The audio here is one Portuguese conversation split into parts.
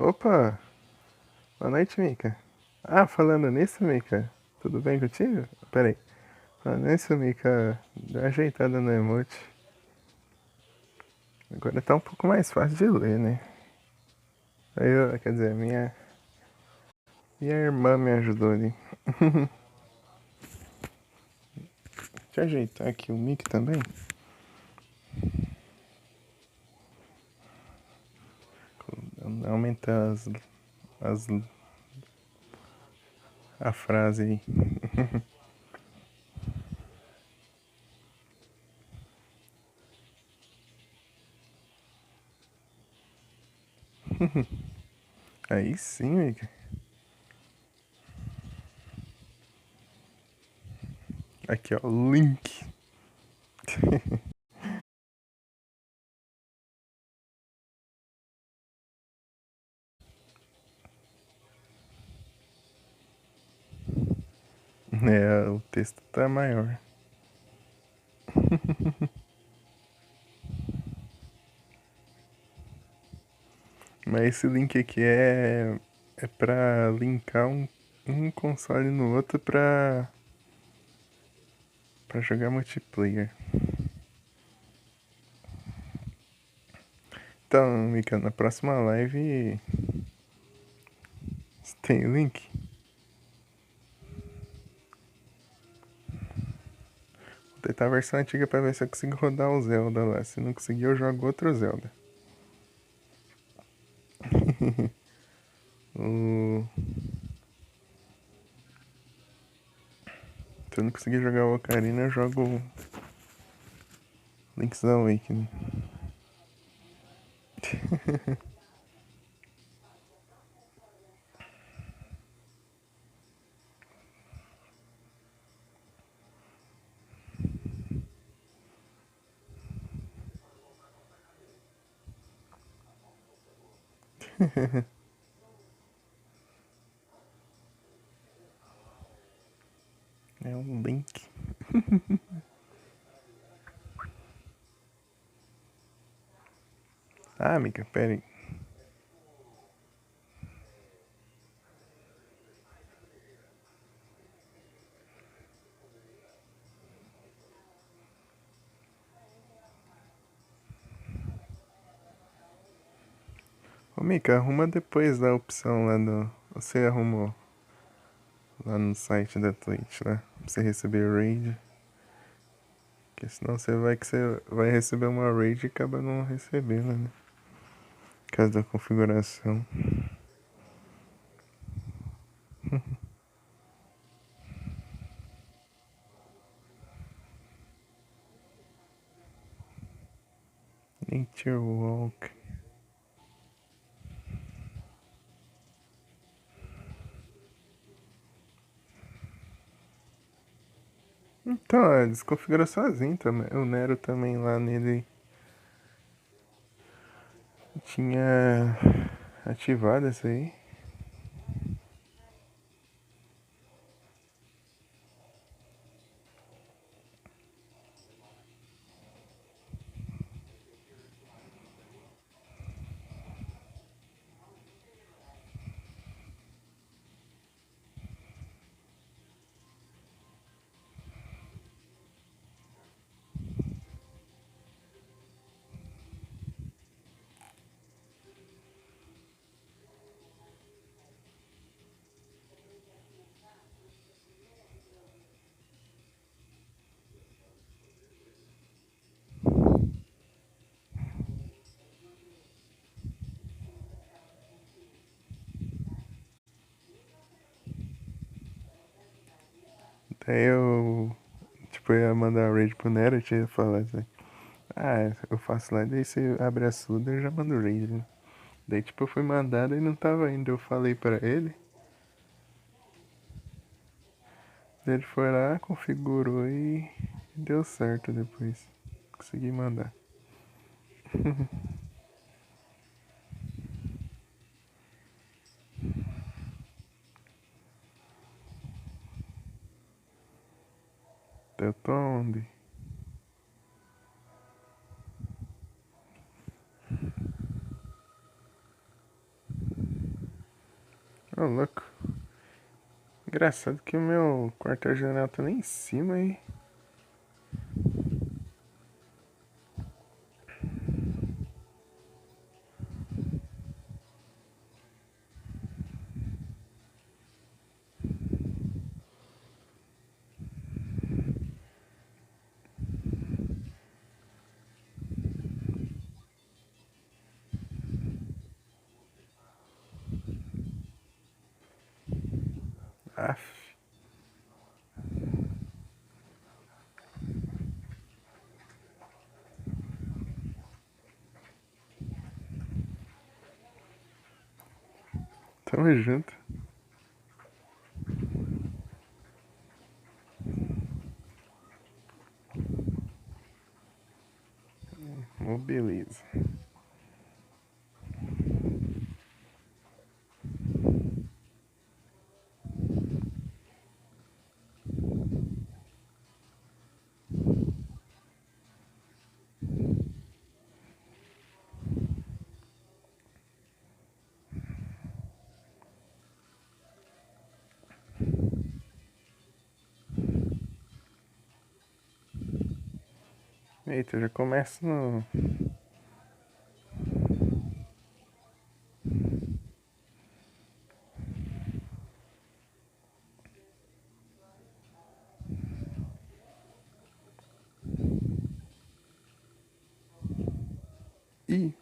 Opa, boa noite, Mika. Ah, falando nisso, Mika, tudo bem contigo? Peraí, falando nisso, Mika, dá uma ajeitada no emote. Agora tá um pouco mais fácil de ler, né? Quer dizer, minha irmã me ajudou ali. Deixa eu ajeitar aqui o mic também. Aumenta as, a frase aí. Aí sim, Mika. Aqui, ó, o link. É, o texto tá maior. Mas esse link aqui é pra linkar um console no outro pra jogar multiplayer. Então, Mika, na próxima live tem o link. Vou tentar a versão antiga pra ver se eu consigo rodar o Zelda lá. Se não conseguir, eu jogo outro Zelda. o... Se eu não conseguir jogar o Ocarina, eu jogo Link's Awakening. É um link. Ah, Mika, pera aí. Ô, Mika, arruma depois da opção lá do... Você arrumou lá no site da Twitch, lá. Pra você receber raid. Porque senão você vai receber uma raid e acaba não recebendo, né? Por causa da configuração. Nature Walk. Então, desconfigura sozinho também. O Nero também lá nele tinha ativado isso aí. Daí eu, tipo, ia mandar raid pro Nero e tinha falado assim. Ah, eu faço lá, daí você abre a suda e já mando raid, né? Daí, tipo, eu fui mandado e não tava indo. Eu falei pra ele. Daí ele foi lá, configurou e deu certo depois. Consegui mandar. Eu tô onde? Ô, louco. Engraçado que o meu quartel-general tá lá em cima, hein? Aff. Tamo junto. Oh, beleza. Eita, já começa no. Ih.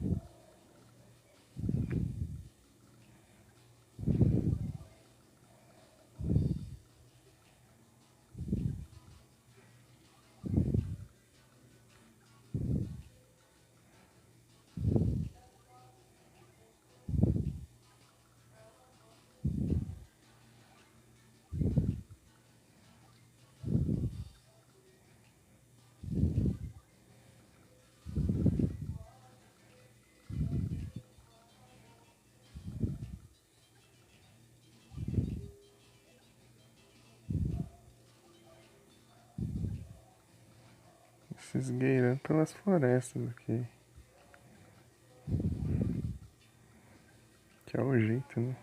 Se esgueirando pelas florestas aqui. Que é o jeito, né?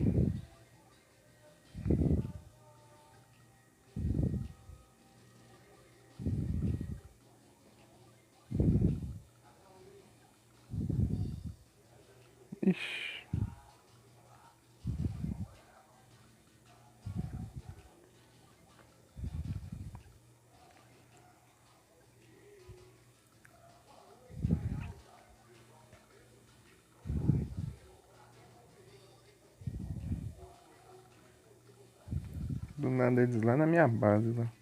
Ixi. Do nada eles lá na minha base, lá.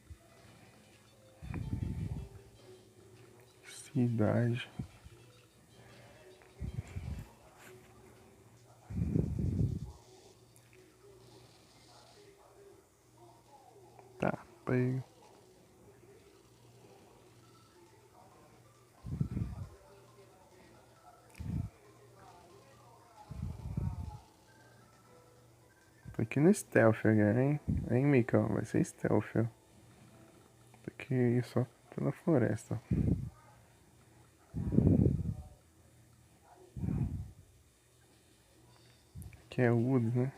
Cidade. Tá, pega. Tô aqui no stealth agora, hein? Hein, Micão? Vai ser stealth, ó. Tô aqui só pela floresta, ó. Que é Woods, né?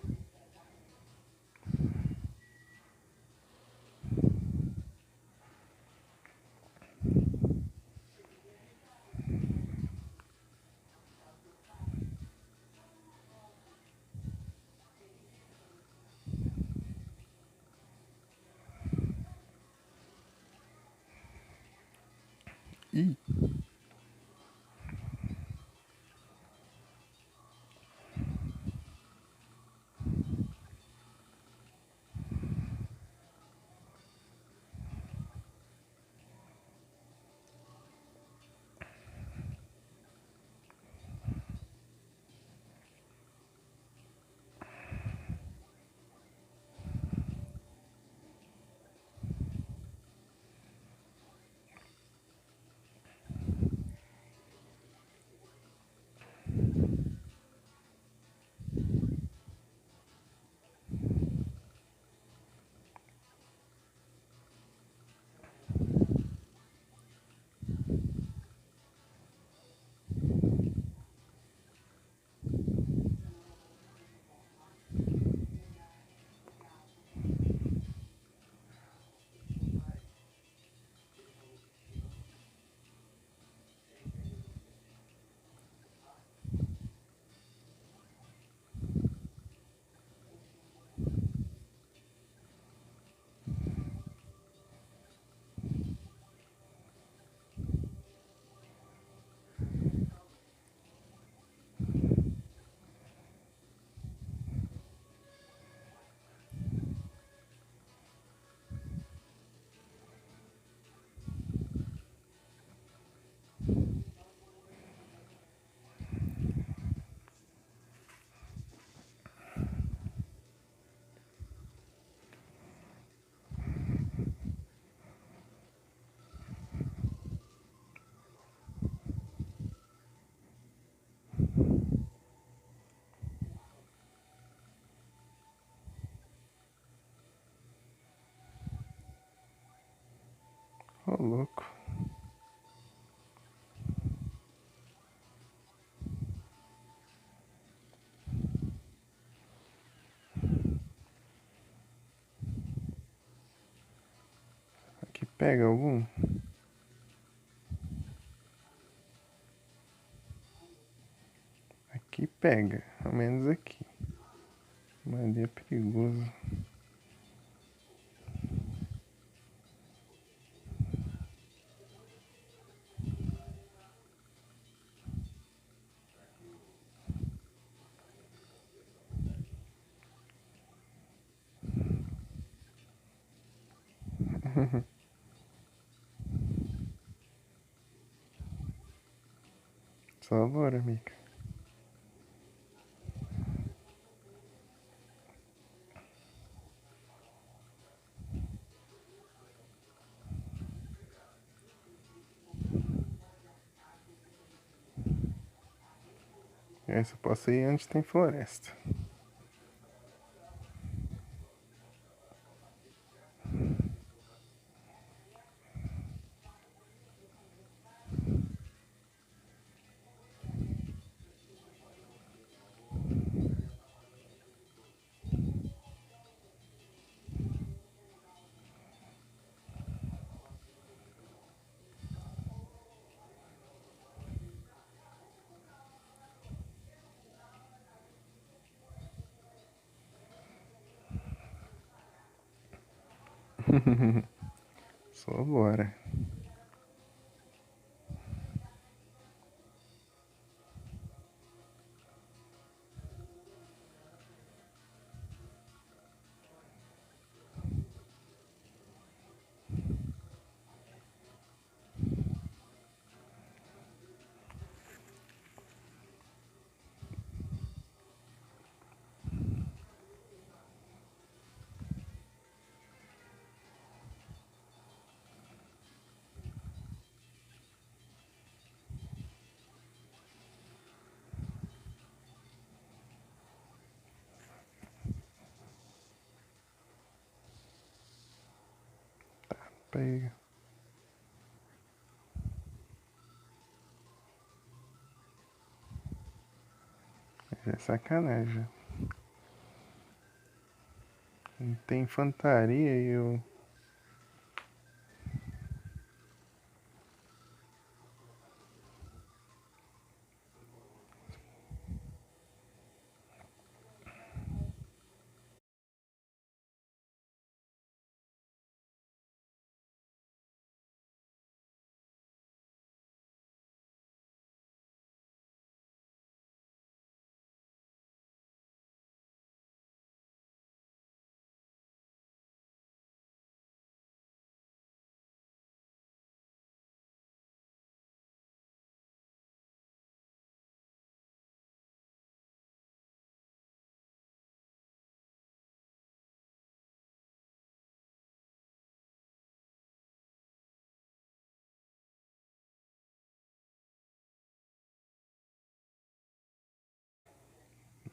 Ih. louco. Aqui pega algum? Aqui pega, ao menos aqui. Mas ali é perigoso. Só agora, amiga. Essa eu posso ir onde tem floresta. Só agora. Pega. Já é sacanagem. Não tem infantaria e eu.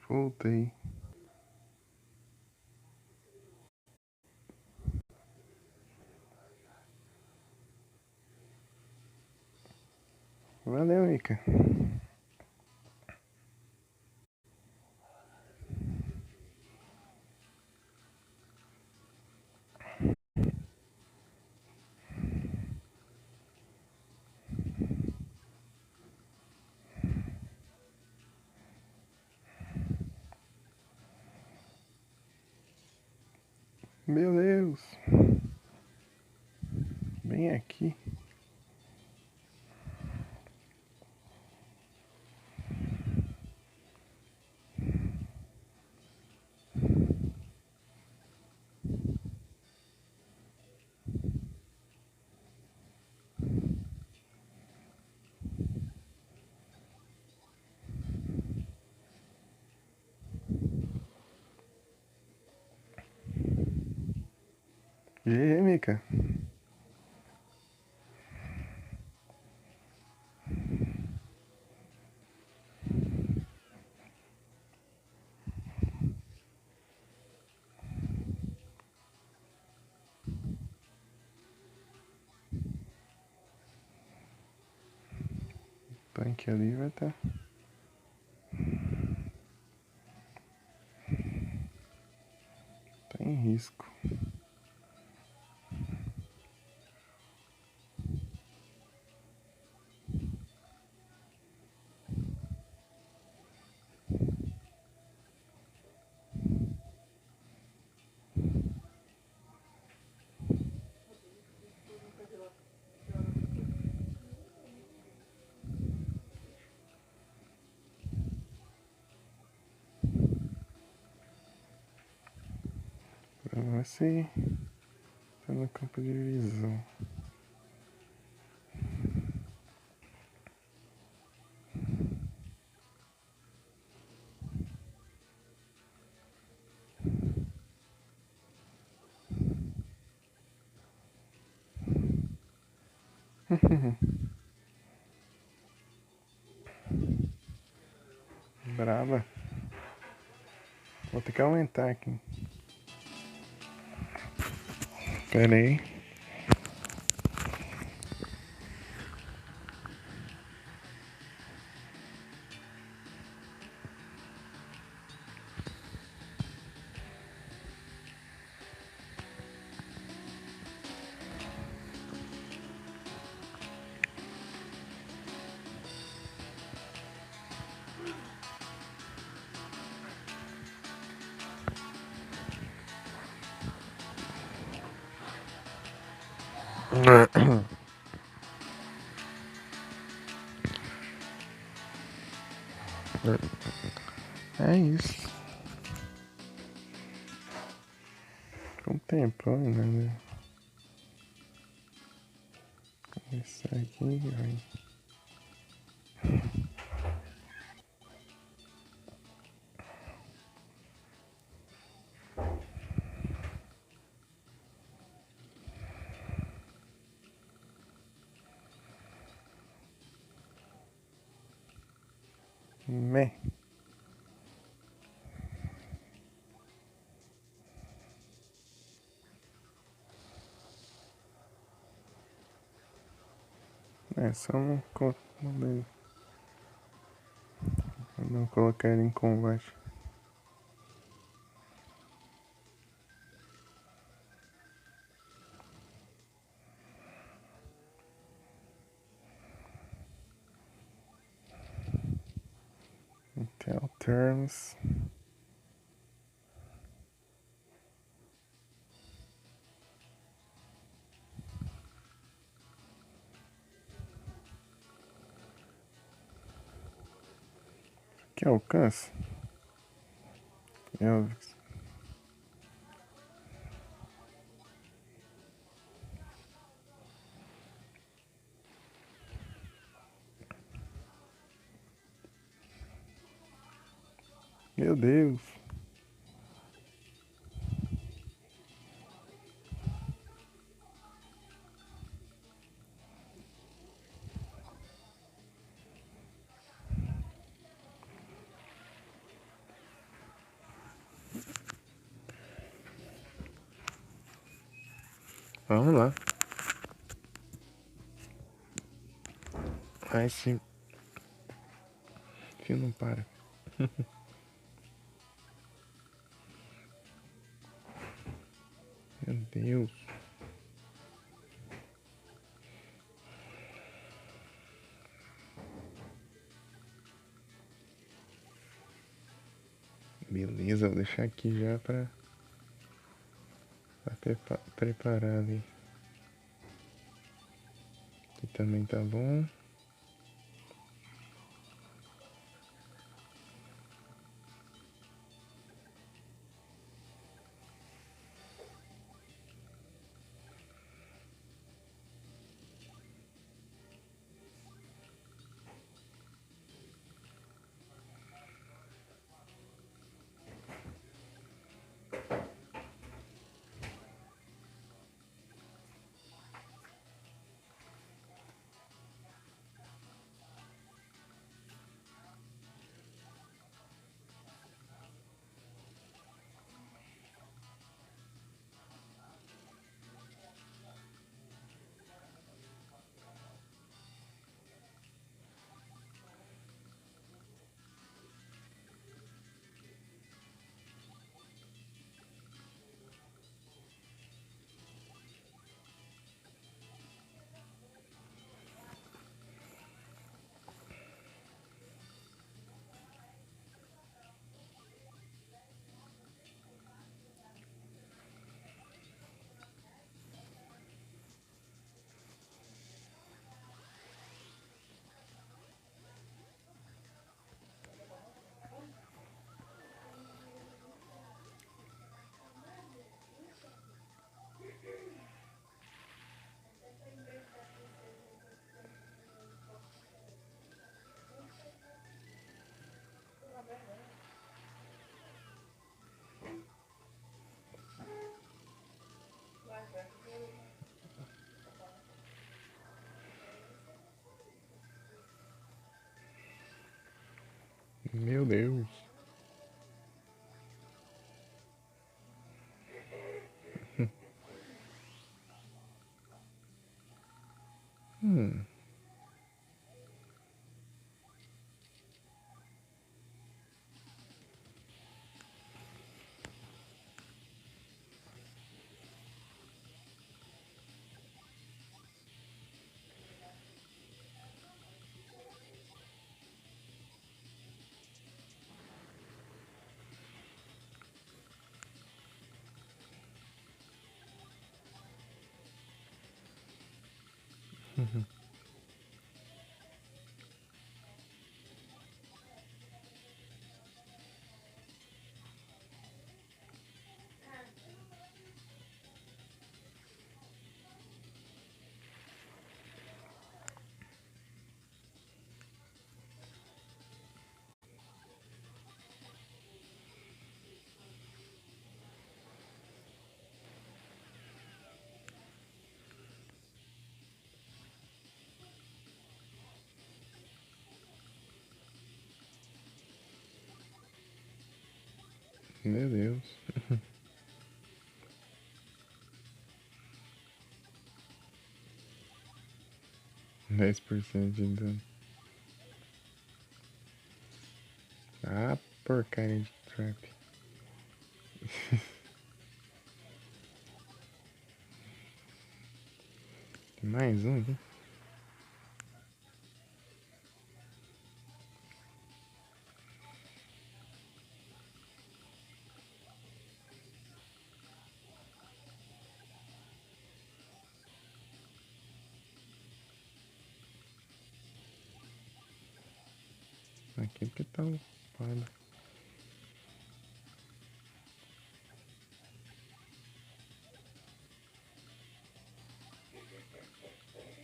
Voltei. Valeu, Mika. Meu Deus. Bem aqui. GG, Mika. tanque ali vai estar. Tá em risco. Você tá no campo de visão. Brava. Vou ter que aumentar aqui. Pera aí. É isso. Com o tempo ainda, né? Começar aqui, vai. Meh. É só não colocar ele em combate. Tell terms. Que alcance? Elvis. Meu Deus. Vamos lá. Ai, esse fio não para. Meu Deus. Beleza, vou deixar aqui já pra preparar ali. Aqui também tá bom. Meu Deus. Hum. Uhum. meu Deus. 10% de dano. Ah, porcaria de trap. Tem mais um aqui. Aqui porque tá ocupado.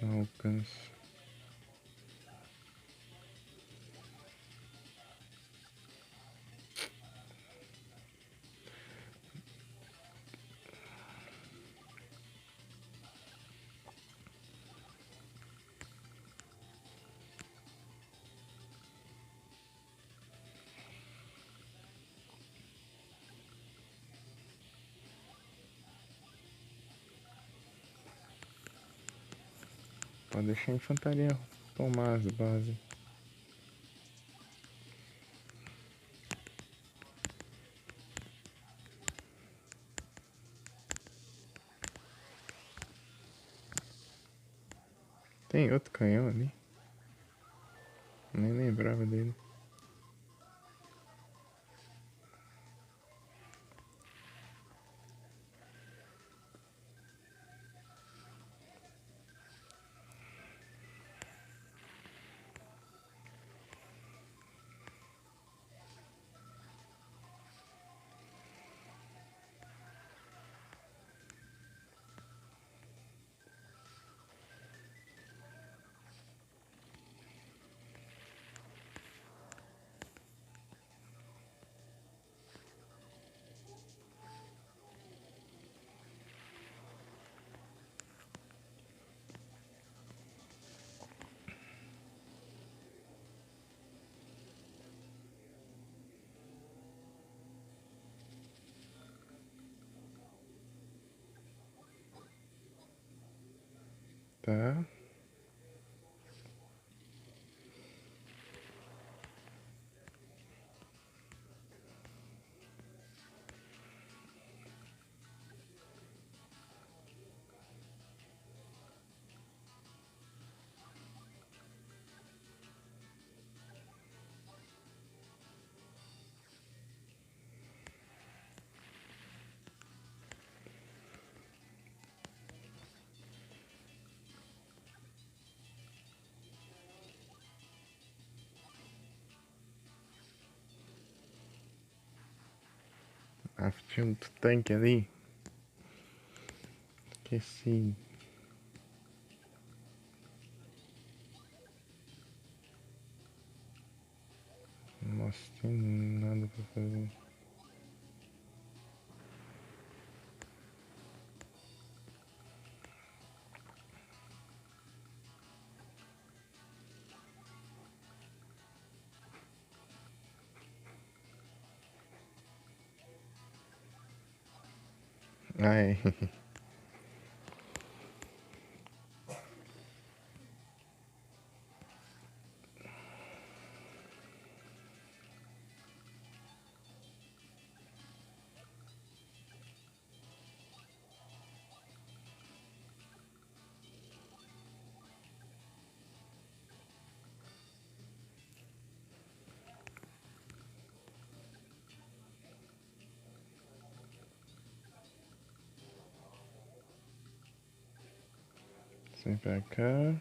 Não alcanço. Pode deixar a infantaria tomar as bases. Tem outro canhão ali. Nem lembrava dele. Tá. Ah, tinha um tanque ali. Esqueci. Nossa, tem nada pra fazer. Ai. Vem pra cá.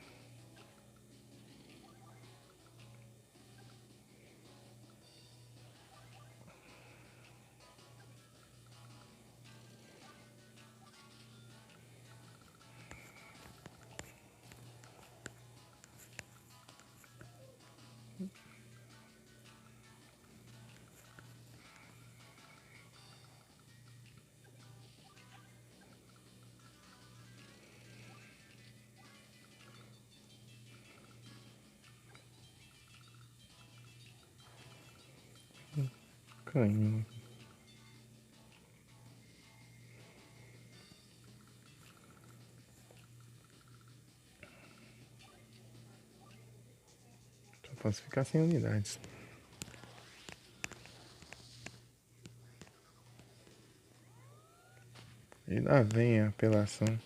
Canhão. Só posso ficar sem unidades. E lá vem a apelação.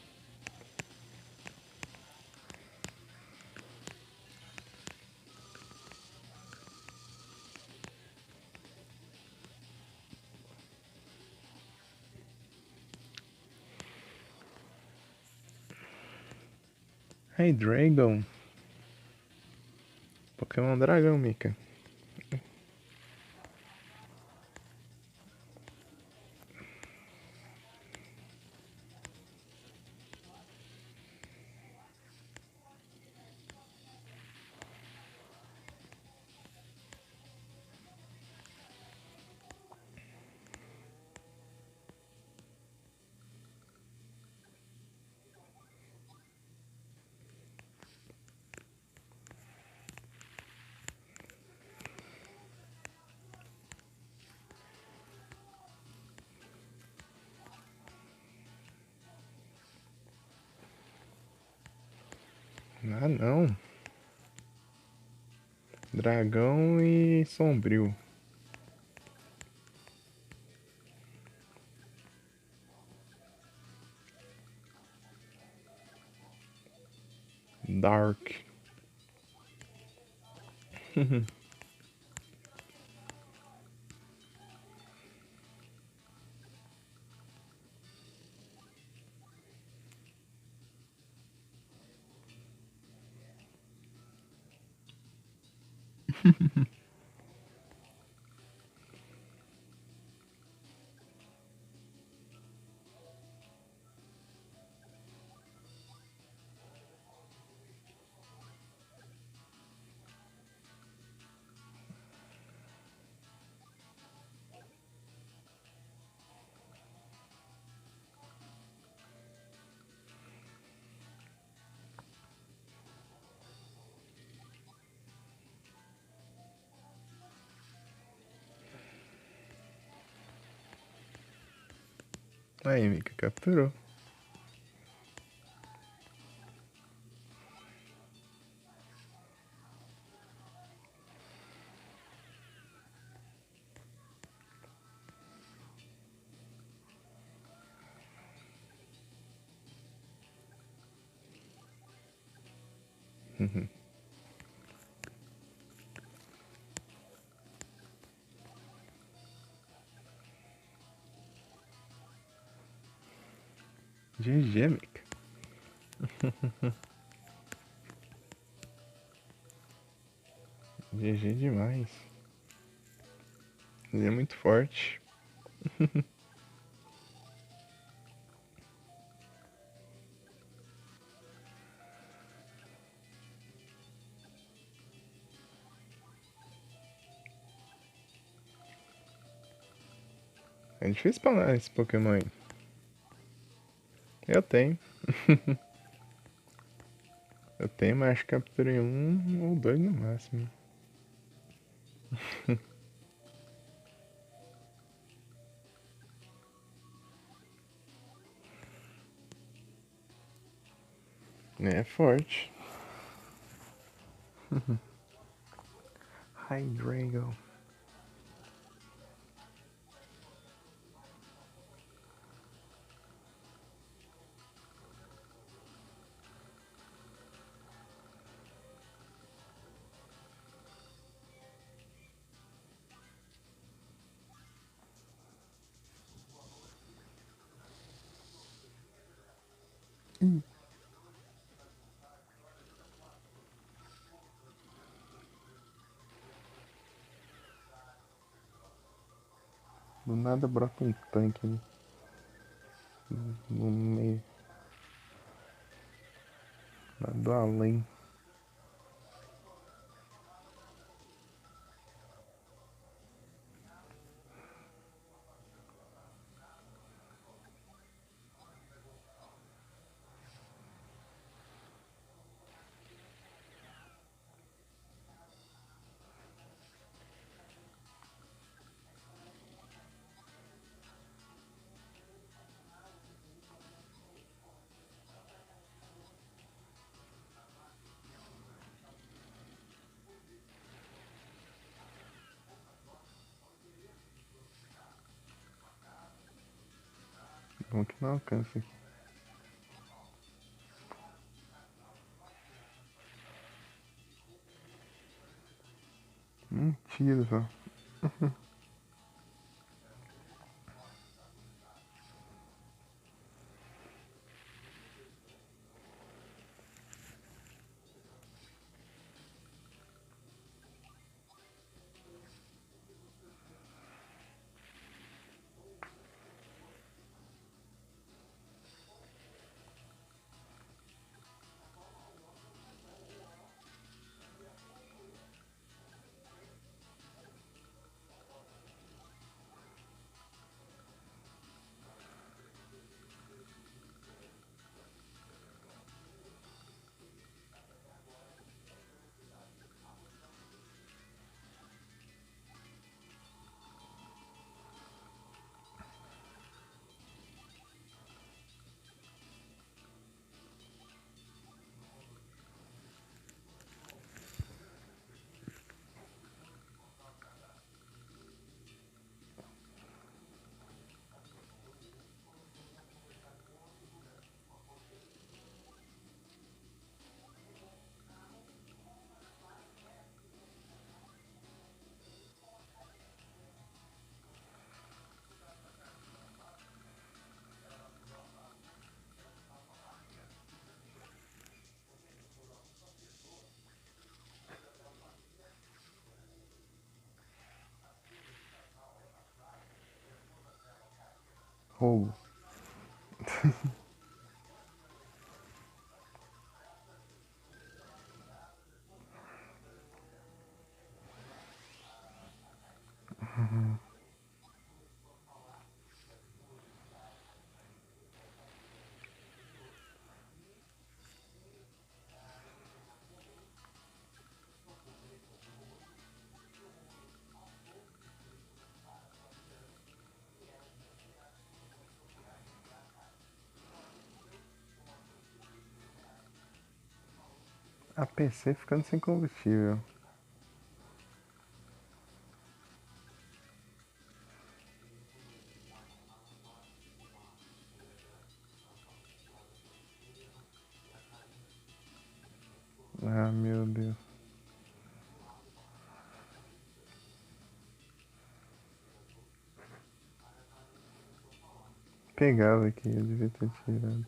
Hey, Dragon. Pokémon Dragão, Mika. Ah, não. Dragão e sombrio. Dark. Aí, Mika, capturou. GG, Mika. GG demais. Ele é muito forte. É difícil spawnar esse Pokémon aí. Eu tenho. Eu tenho, mas acho que capturei um ou dois no máximo. É forte. Hydreigo. Do nada brota um tanque no meio. Lá do além. Bom que não alcança aqui. Tiro só. Roubo. A PC ficando sem combustível. Ah, meu Deus. Pegava aqui, eu devia ter tirado.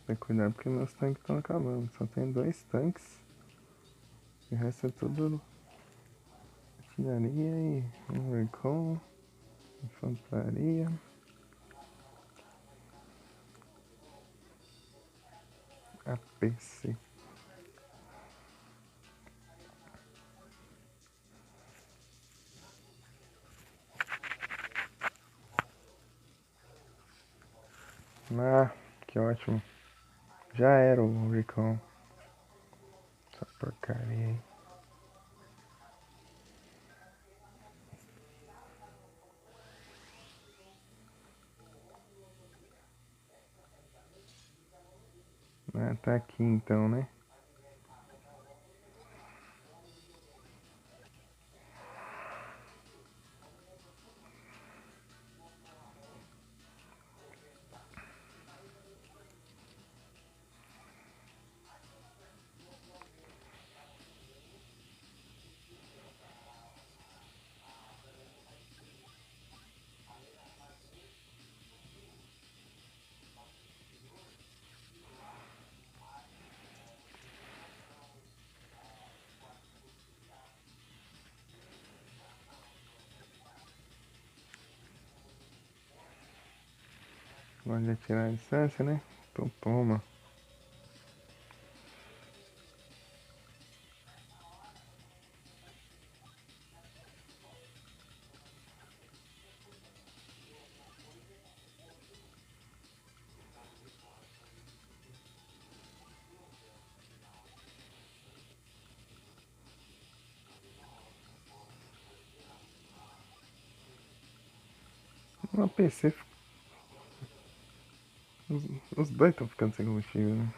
Tem que cuidar porque meus tanques estão acabando. Só tem 2 tanques. O resto é tudo artilharia e um recon, infantaria. APC. Ah, que ótimo. Já era o recon. Essa porcaria aí. Ah, tá aqui então, né? Pode atirar a distância, né? Então toma. Uma PC. Os dois estão ficando sem combustível, né?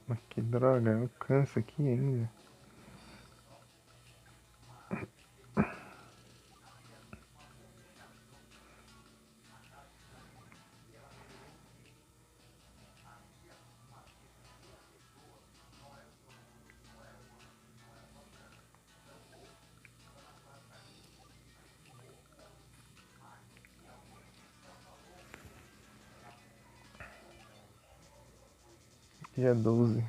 Mas que droga, eu canso aqui ainda. Dia 12.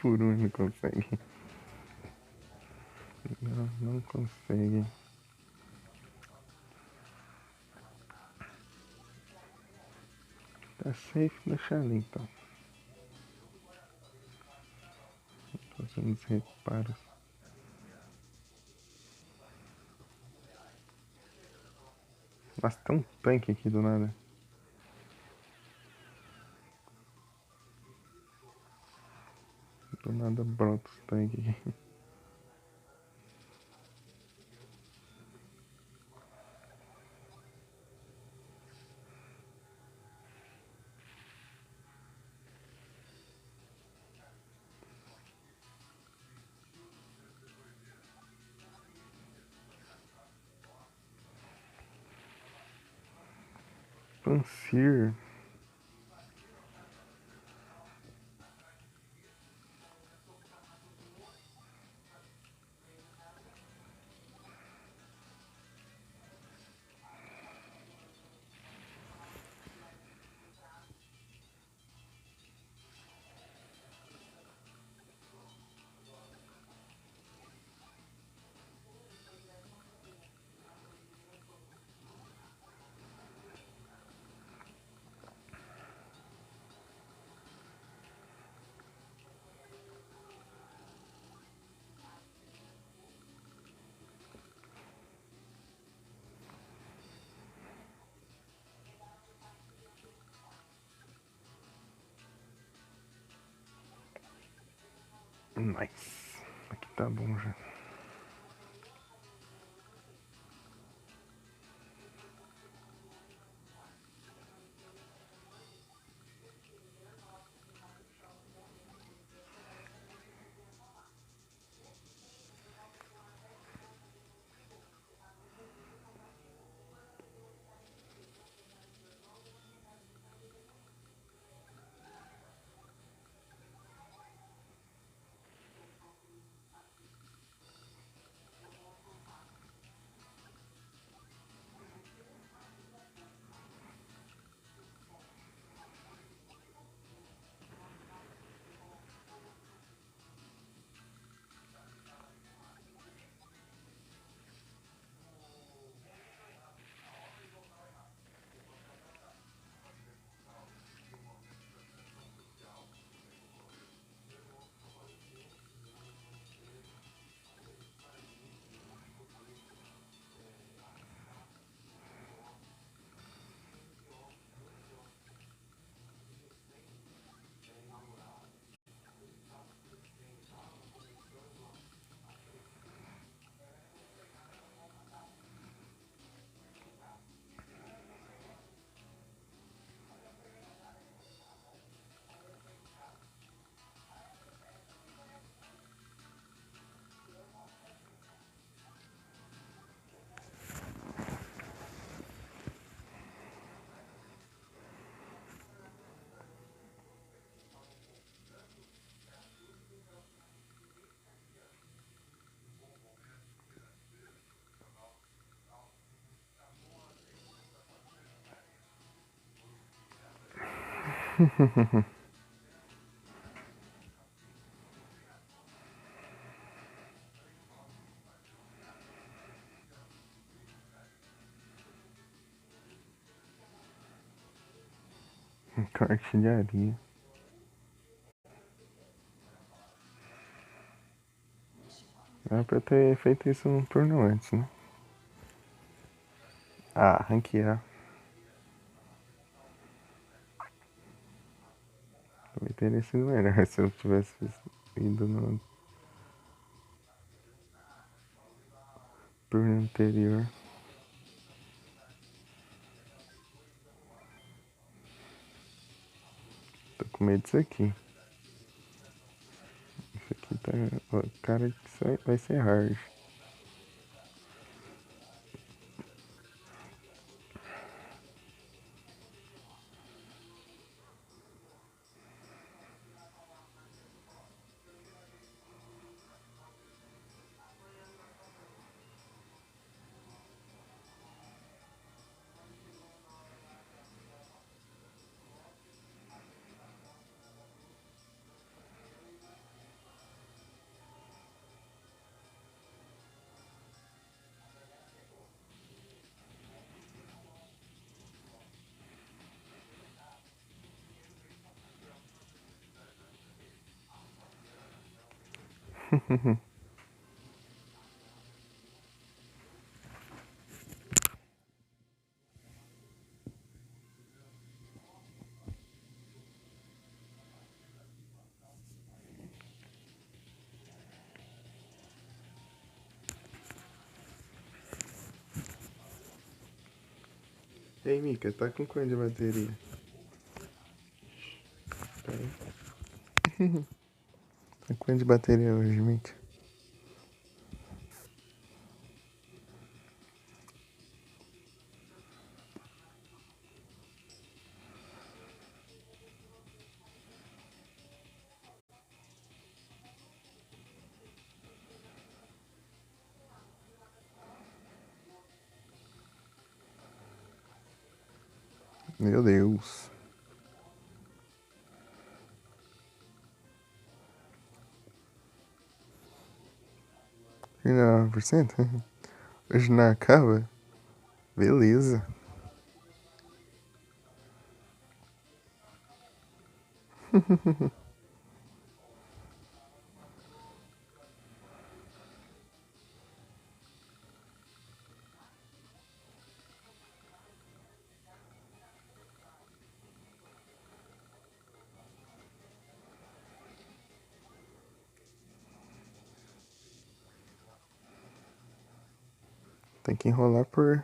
Por um não consegue. Não, não consegue. Tá safe, deixa ali então. Fazendo os reparos. Nossa, tem um tanque aqui do nada. Do nada brota os tanques aqui. Pansir. Nice. Aqui tá bom já. Com artilharia. Era pra ter feito isso um turno antes, né? Ah, ranquear. Também teria sido melhor se eu tivesse ido no turno anterior. Tô com medo disso aqui. Isso aqui tá. Ó, cara, isso vai ser hard. Ei, Mika, tá com quanto de bateria? Peraí. Tá com quanto de bateria hoje, Mika? Meu Deus. 39%? Hoje não acaba? Beleza. Tem que enrolar por...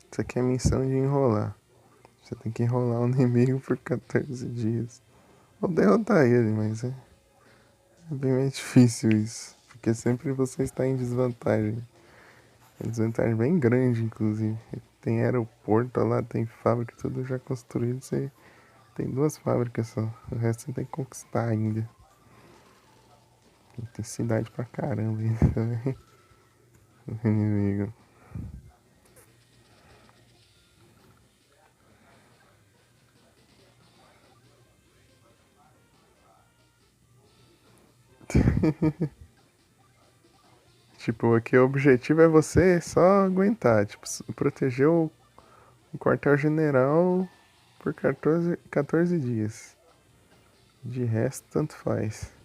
Isso aqui é a missão de enrolar. Você tem que enrolar o inimigo por 14 dias. Ou derrotar ele, mas é bem mais difícil isso. Porque sempre você está em desvantagem. É desvantagem bem grande, inclusive. Tem aeroporto lá, tem fábrica, tudo já construído. Você tem 2 fábricas só. O resto você tem que conquistar ainda. Tem cidade pra caramba ainda também. O inimigo. Tipo, aqui o objetivo é você só aguentar. Tipo, proteger o quartel-general por 14 dias. De resto, tanto faz.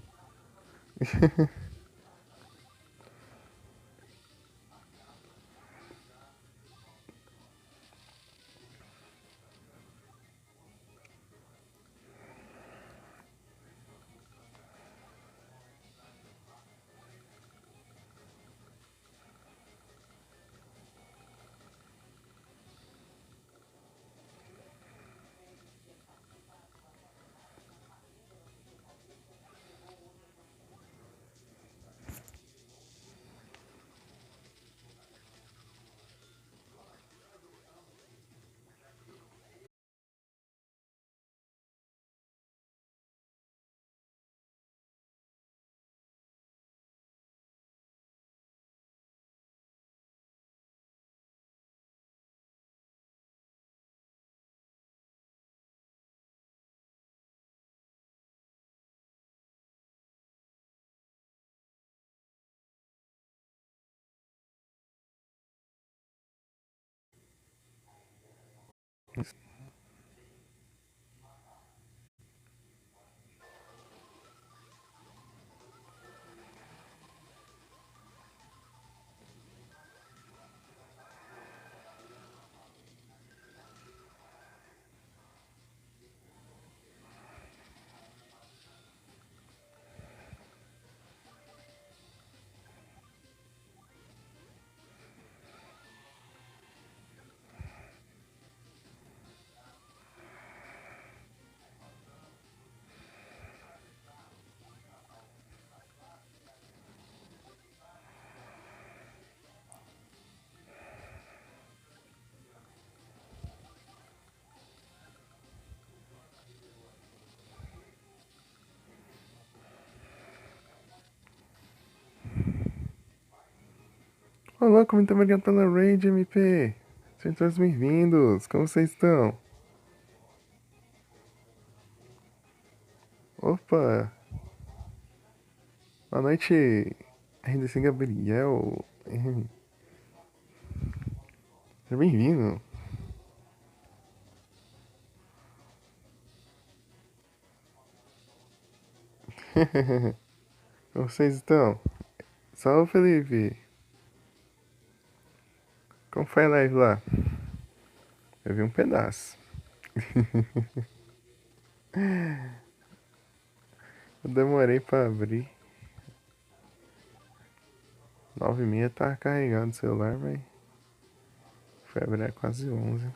Olá, muito obrigado pela raid, MP. Sejam todos bem-vindos. Como vocês estão? Opa, boa noite, RDC Gabriel. Seja bem-vindo. Como vocês estão? Salve, Felipe. Como foi a live lá? Eu vi um pedaço. Eu demorei pra abrir. 9h30 tá carregado o celular, mas foi abrir quase 11.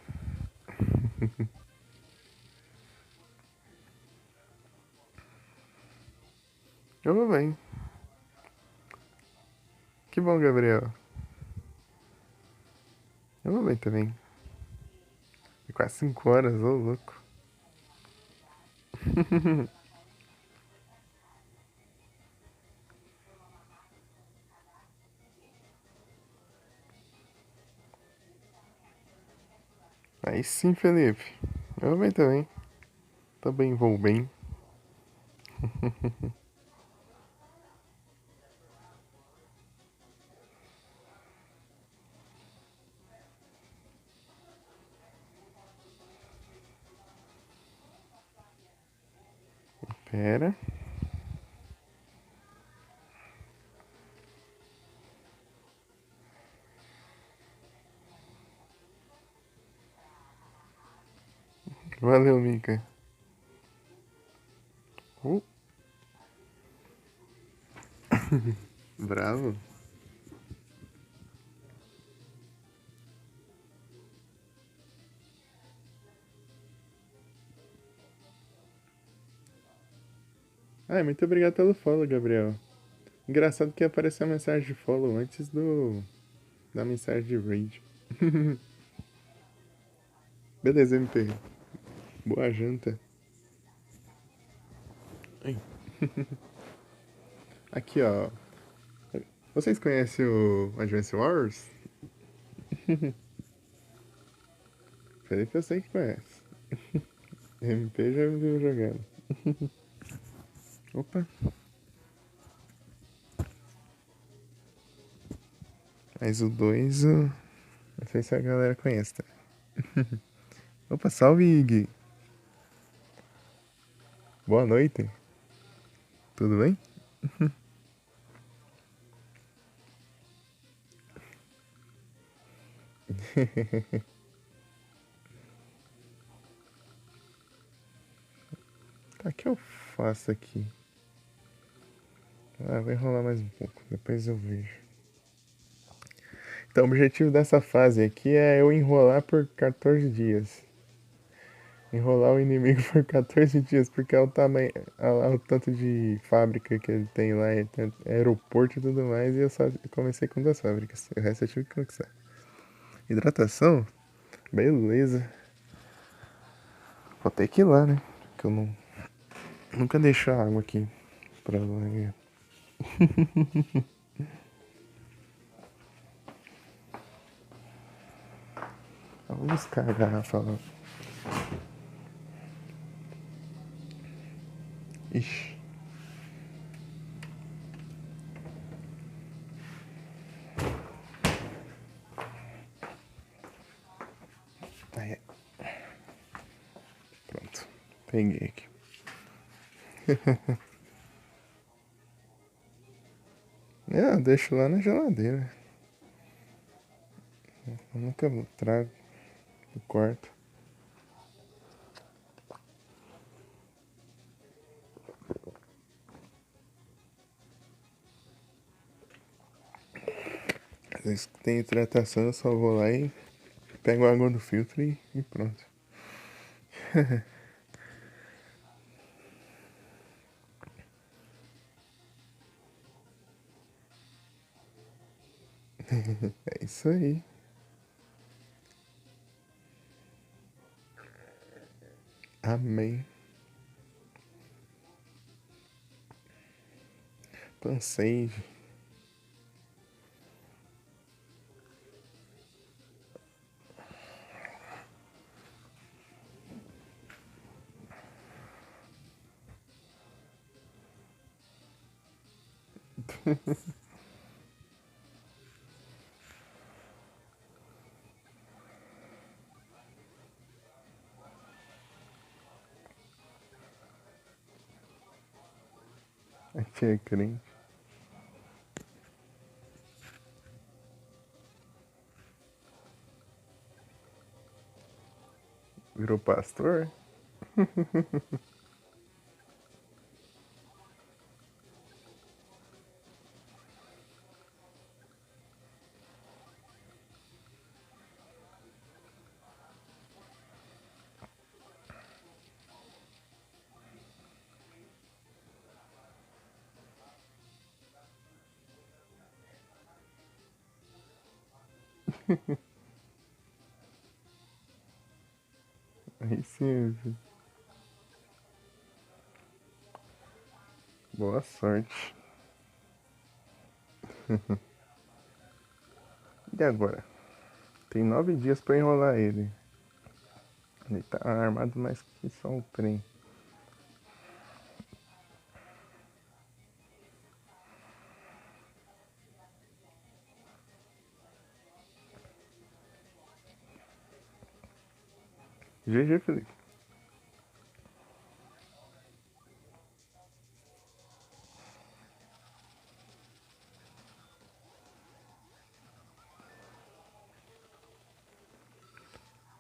Eu vou bem. Que bom, Gabriel. Eu vou bem também. Quase 5 horas, ô louco. Aí sim, Felipe. Eu vou bem também. Também vou bem. Pera. Valeu, Mika. Uh, bravo. Ai, muito obrigado pelo follow, Gabriel. Engraçado que apareceu a mensagem de follow antes da mensagem de raid. Beleza, MP. Boa janta. Ai. Aqui, ó. Vocês conhecem o Advance Wars? Felipe eu sei que conhece. MP já viu jogando. Opa. Mas o 2, não sei se a galera conhece, tá? Opa, salve, Ig. Boa noite. Tudo bem? Tá, o que eu faço aqui? Ah, vai enrolar mais um pouco, depois eu vejo. Então, o objetivo dessa fase aqui é eu enrolar por 14 dias. Enrolar o inimigo por 14 dias, porque é o tamanho, o tanto de fábrica que ele tem lá, aeroporto e tudo mais, e eu só comecei com 2 fábricas. O resto eu tive que conquistar. Hidratação? Beleza. Vou ter que ir lá, né? Porque eu nunca deixo a água aqui pra lá. Vamos buscar a garrafa lá. Ixi. Aí, pronto. Peguei aqui. Eu deixo lá na geladeira. Eu nunca trago do quarto. Às vezes tem hidratação, eu só vou lá e pego a água do filtro e pronto. É isso aí. Amém. Pansage. A tia é crente. Virou pastor? Aí sim, filho. Boa sorte. E agora? Tem 9 dias pra enrolar ele. Ele tá armado mais que só um trem. GG, Felipe.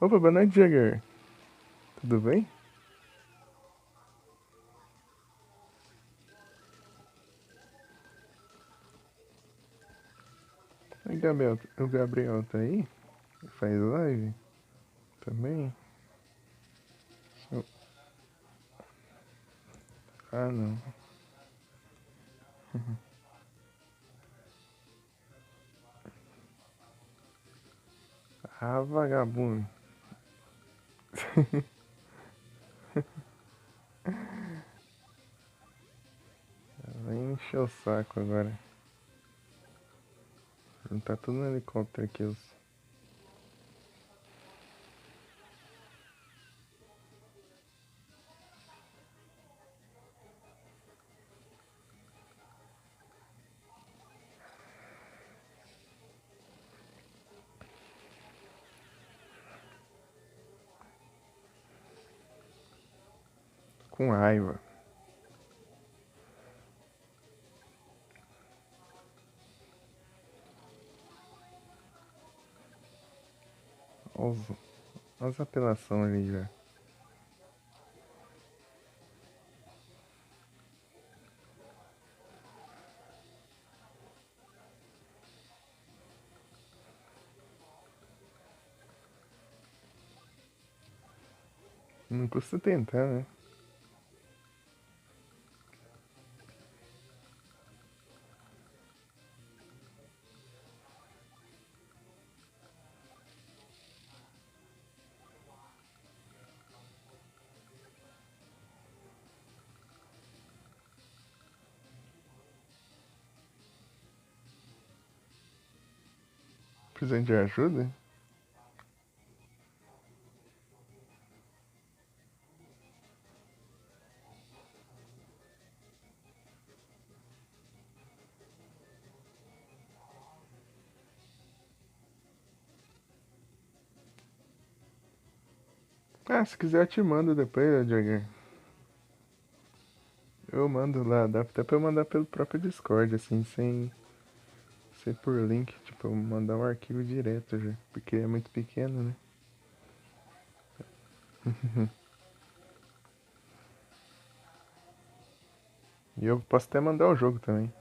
Opa, boa noite, Jagger. Tudo bem? O Gabriel tá aí? Faz live? Também? Eu- Ah, não. Ah, vagabundo. Vai encher o saco agora. Não tá tudo no helicóptero aqui. Com raiva. Olha as apelações ali já. Não custa tentar, né? Precisando de ajuda? Ah, se quiser eu te mando depois, Jagger. Eu mando lá, dá até pra eu mandar pelo próprio Discord, assim, sem ser por link. Tipo, eu mandar um arquivo direto já. Porque é muito pequeno, né? E eu posso até mandar o jogo também.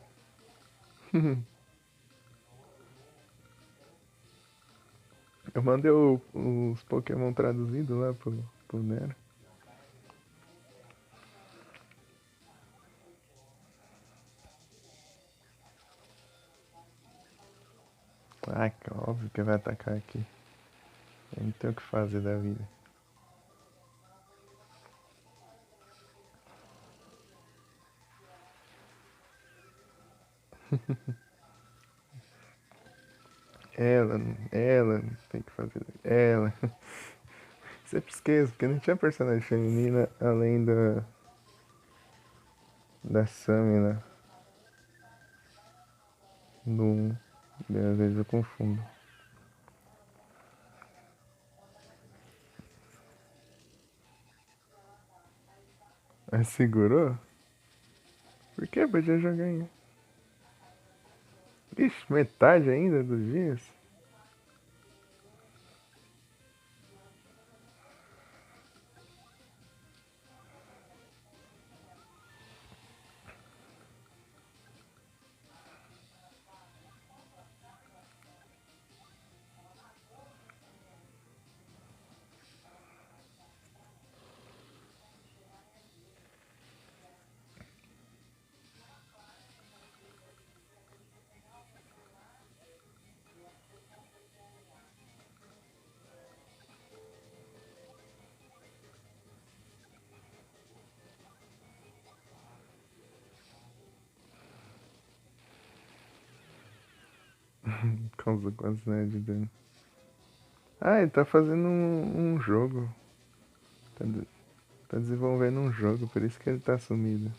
Eu mandei os Pokémon traduzidos lá pro Nero. Ah, que óbvio que vai atacar aqui. Eu não tem o que fazer da vida. Ela tem que fazer. Ela. Sempre esqueço, porque não tinha personagem feminina além da Sammy, né? do 1. Às vezes eu confundo. Mas segurou? Por que podia jogar em. Ixi, metade ainda dos dias? Causa quase nada de dano. Ah, ele tá fazendo um jogo. Tá, tá desenvolvendo um jogo, por isso que ele tá sumido.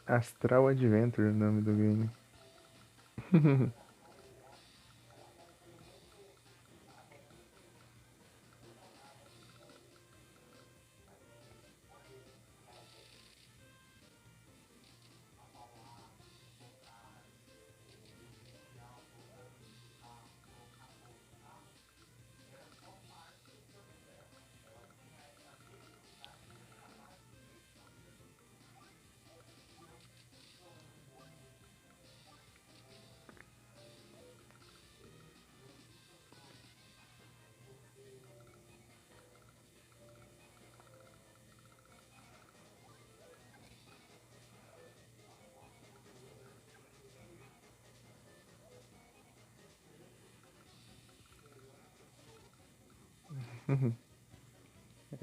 Astral Adventure é o nome do game.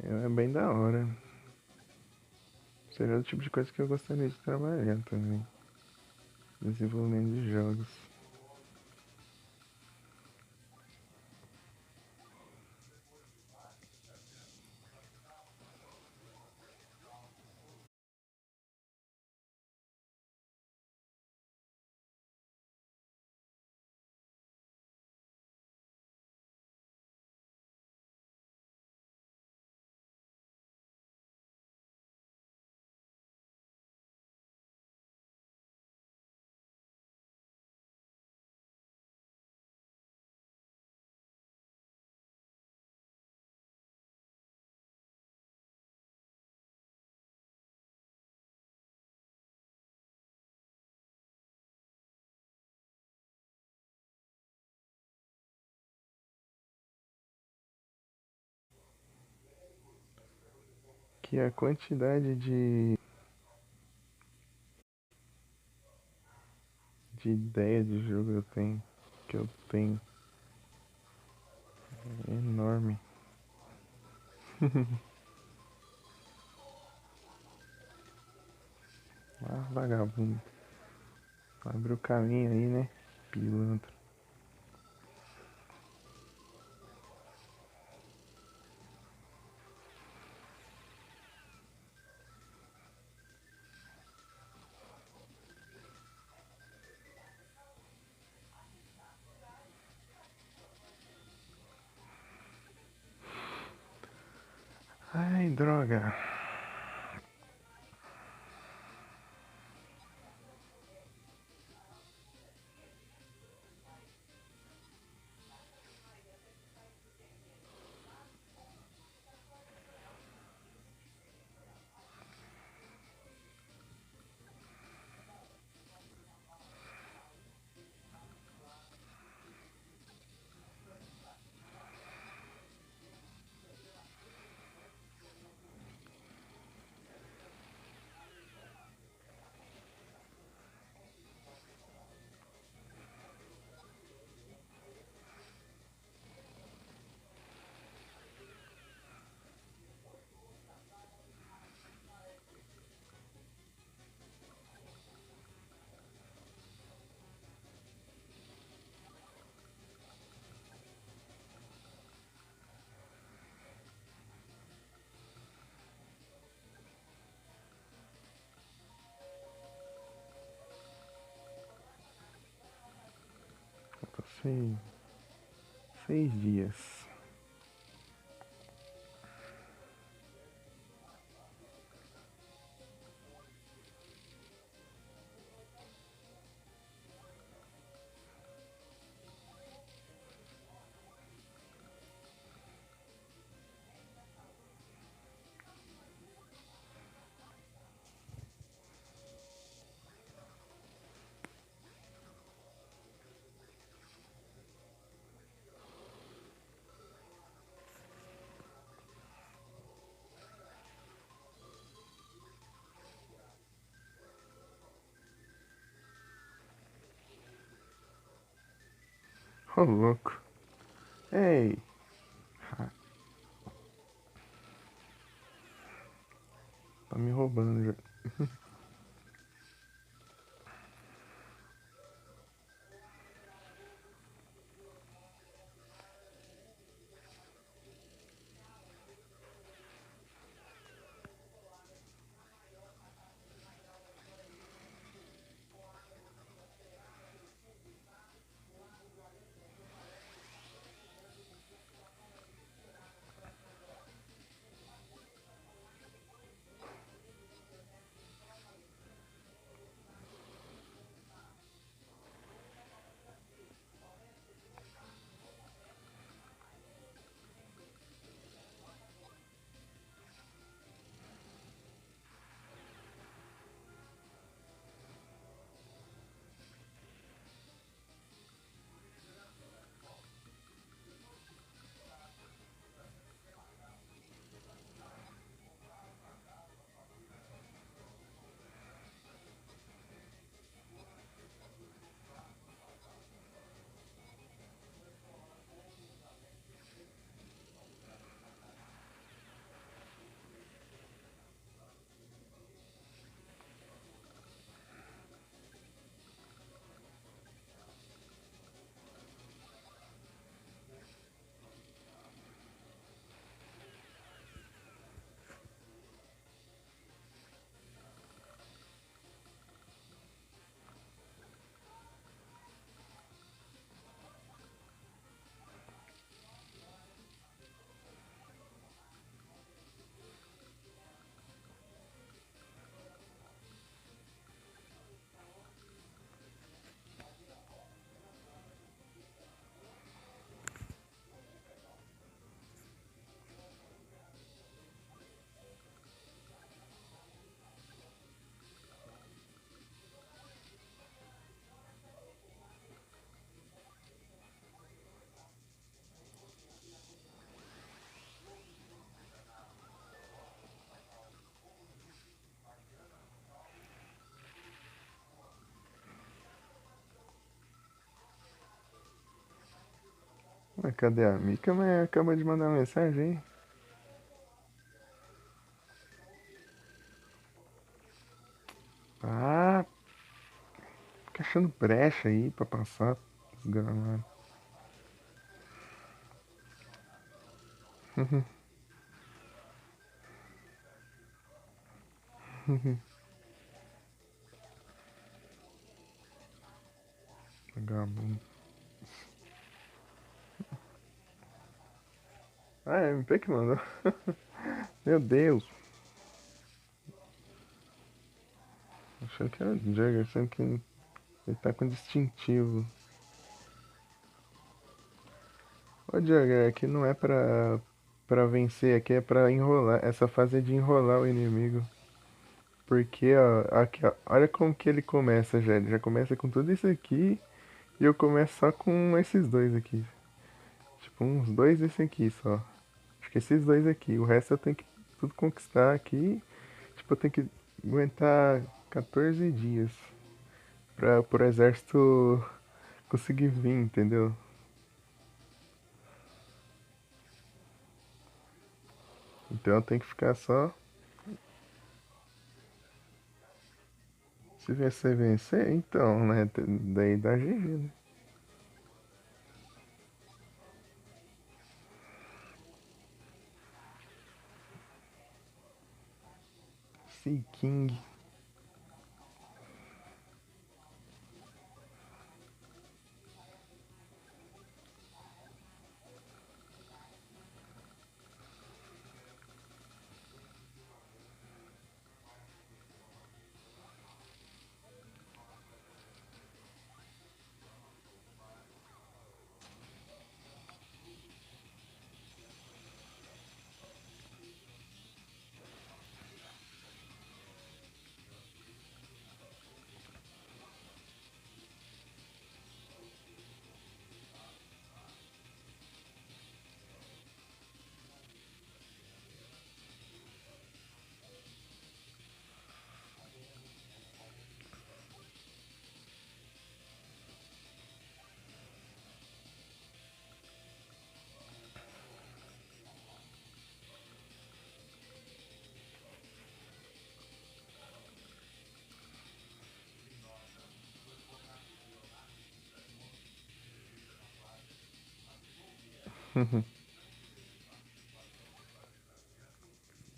É bem da hora. Seria o tipo de coisa que eu gostaria de trabalhar também. Desenvolvimento de jogos. Que a quantidade de ideia de jogo que eu tenho é enorme. Ah, vagabundo. Abre o caminho aí, né? Pilantra. Ai, droga. 6, 6 dias. Ô, louco. Ei, tá me roubando já. Mas cadê a Mika? Mas acabou de mandar uma mensagem aí. Ah, fica achando brecha aí pra passar. Desgramado. Vagabundo. Ah, é MP que mandou. Meu Deus. Achei que era o Jagger, achando que ele tá com distintivo. Ô Jagger, aqui não é pra vencer, aqui é pra enrolar. Essa fase é de enrolar o inimigo. Porque, ó, aqui, ó, olha como que ele começa já. Ele já começa com tudo isso aqui e eu começo só com esses dois aqui. Tipo, uns dois desse aqui só. Acho que esses dois aqui. O resto eu tenho que tudo conquistar aqui. Tipo, eu tenho que aguentar 14 dias pra pro exército conseguir vir, entendeu? Então eu tenho que ficar só. Se você vencer, então, né? Daí dá GG, né? Sea King.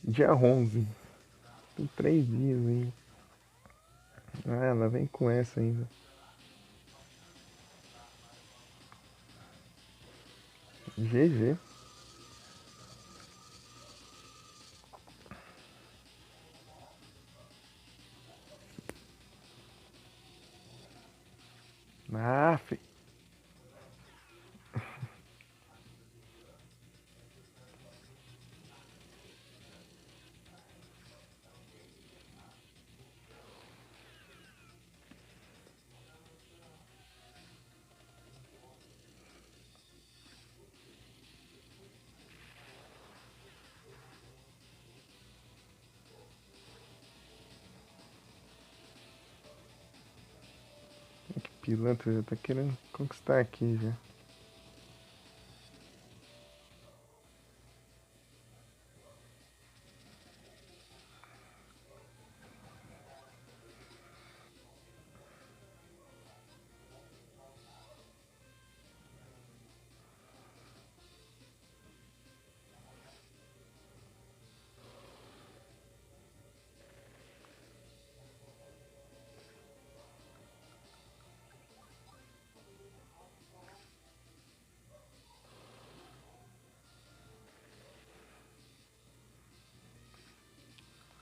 Dia 11. Tem 3 dias ainda. Ah, ela vem com essa ainda. GG. Ah, pilantra já tá querendo conquistar aqui já.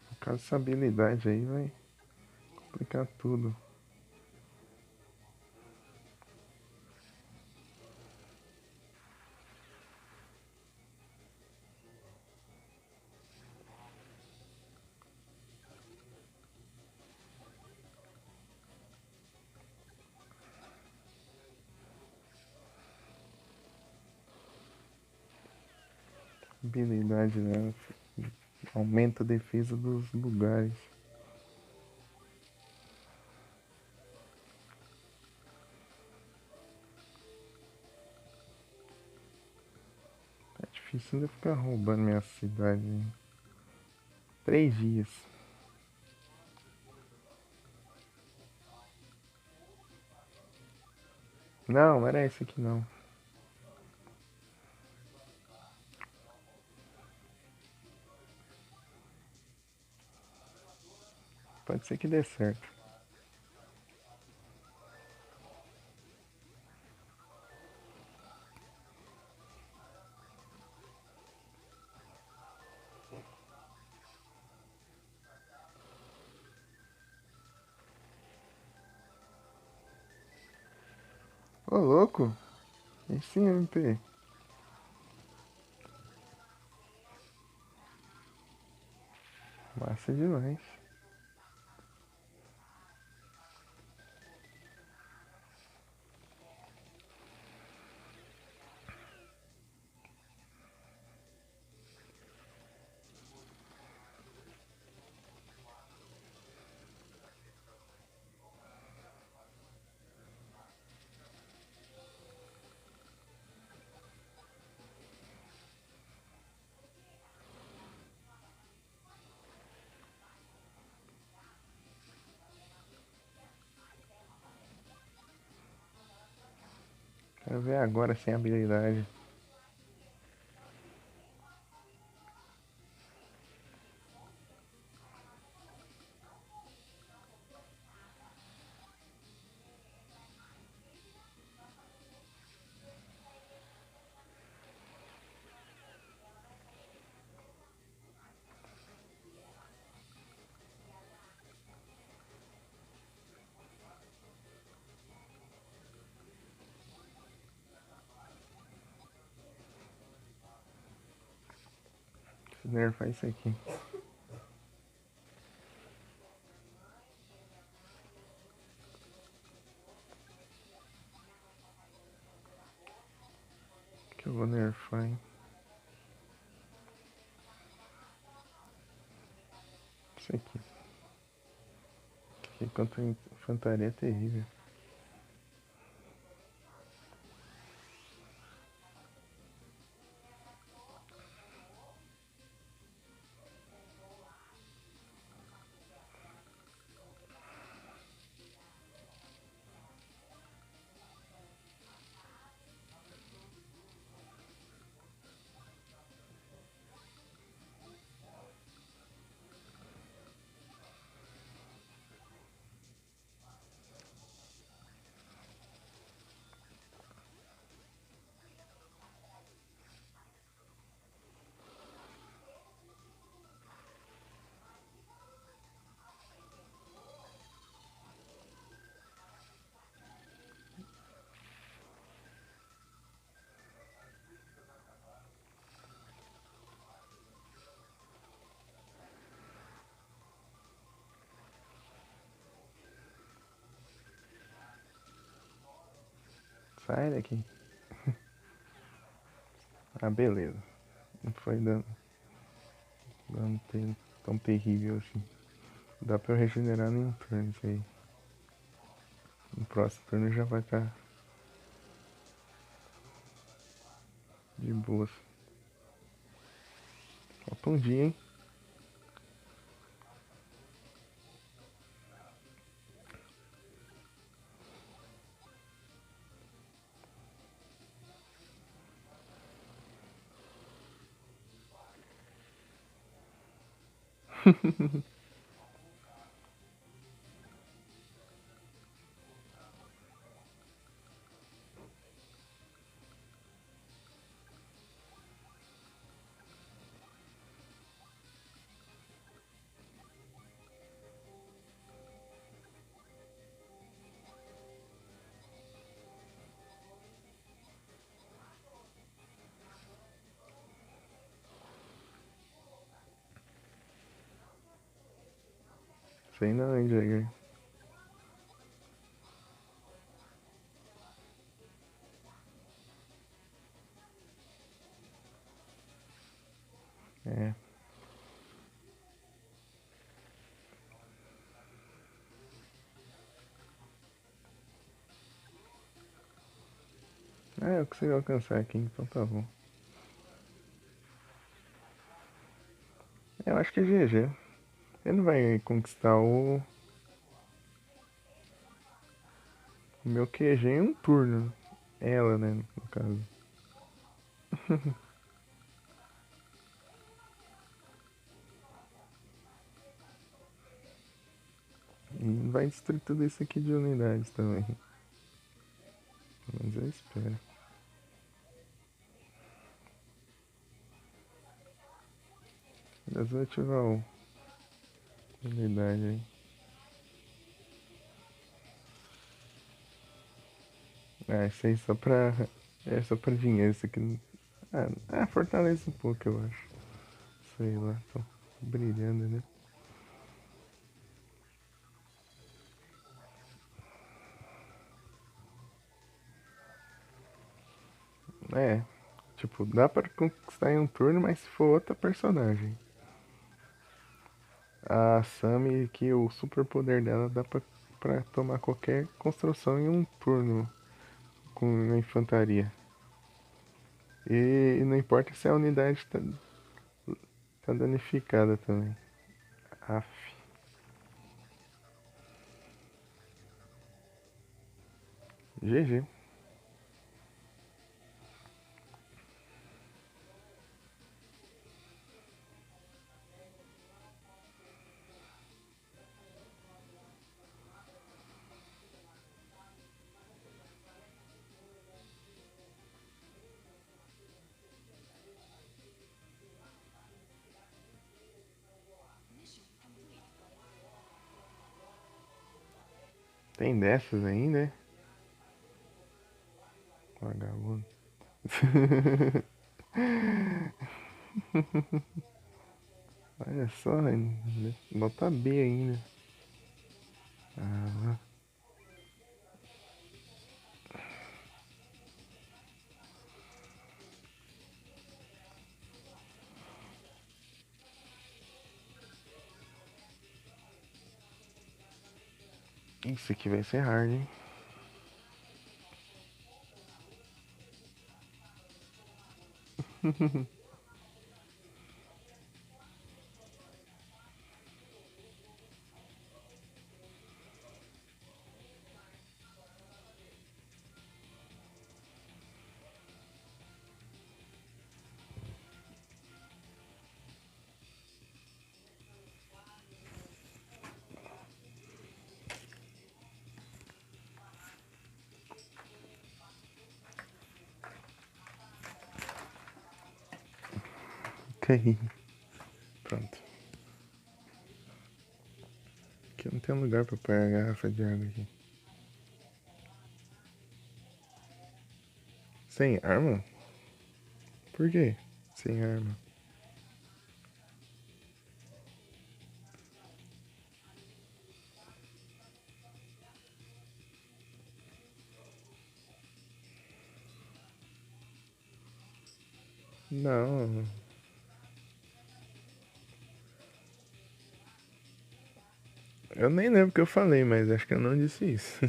Por causa dessa habilidade aí vai complicar tudo. Habilidade, né? Aumenta a defesa dos lugares. Tá difícil de eu ficar roubando minha cidade. 3 dias. Não, não era esse aqui não. Pode ser que dê certo. Ô, louco. E sim, MP. Massa demais. Quero ver agora sem habilidade. Se nerfar isso aqui. Que eu vou nerfar, hein? Isso aqui. Que contra infantaria é terrível. Sai daqui. Ah, beleza. Não foi dano tão terrível assim. Dá pra eu regenerar em um turno isso aí. No próximo turno já vai estar de boas. Falta um dia, hein? Sei não, hein, Jagger. É. Ah, eu consegui alcançar aqui, então tá bom. Eu acho que é GG. Ele não vai conquistar o meu QG em um turno. Ela, né, no caso. E vai destruir tudo isso aqui de unidades também. Mas eu espero. Mas vou ativar o unidade aí. Ah, isso aí só pra. É só pra dinheiro, isso aqui. Fortalece um pouco, eu acho. Sei lá, tô brilhando, né? É, tipo, dá pra conquistar em um turno, mas se for outra personagem. A Sami, que o super poder dela dá pra tomar qualquer construção em um turno com a infantaria. E não importa se a unidade tá danificada também. Aff. GG. Tem dessas ainda, né? Vagabundo. Olha só, nota B ainda. Ah, isso aqui vai ser hard, hein? Ok. Pronto. Aqui não tem lugar pra pôr a garrafa de água aqui. Sem arma? Por quê? Sem arma. Não, eu nem lembro o que eu falei, mas acho que eu não disse isso.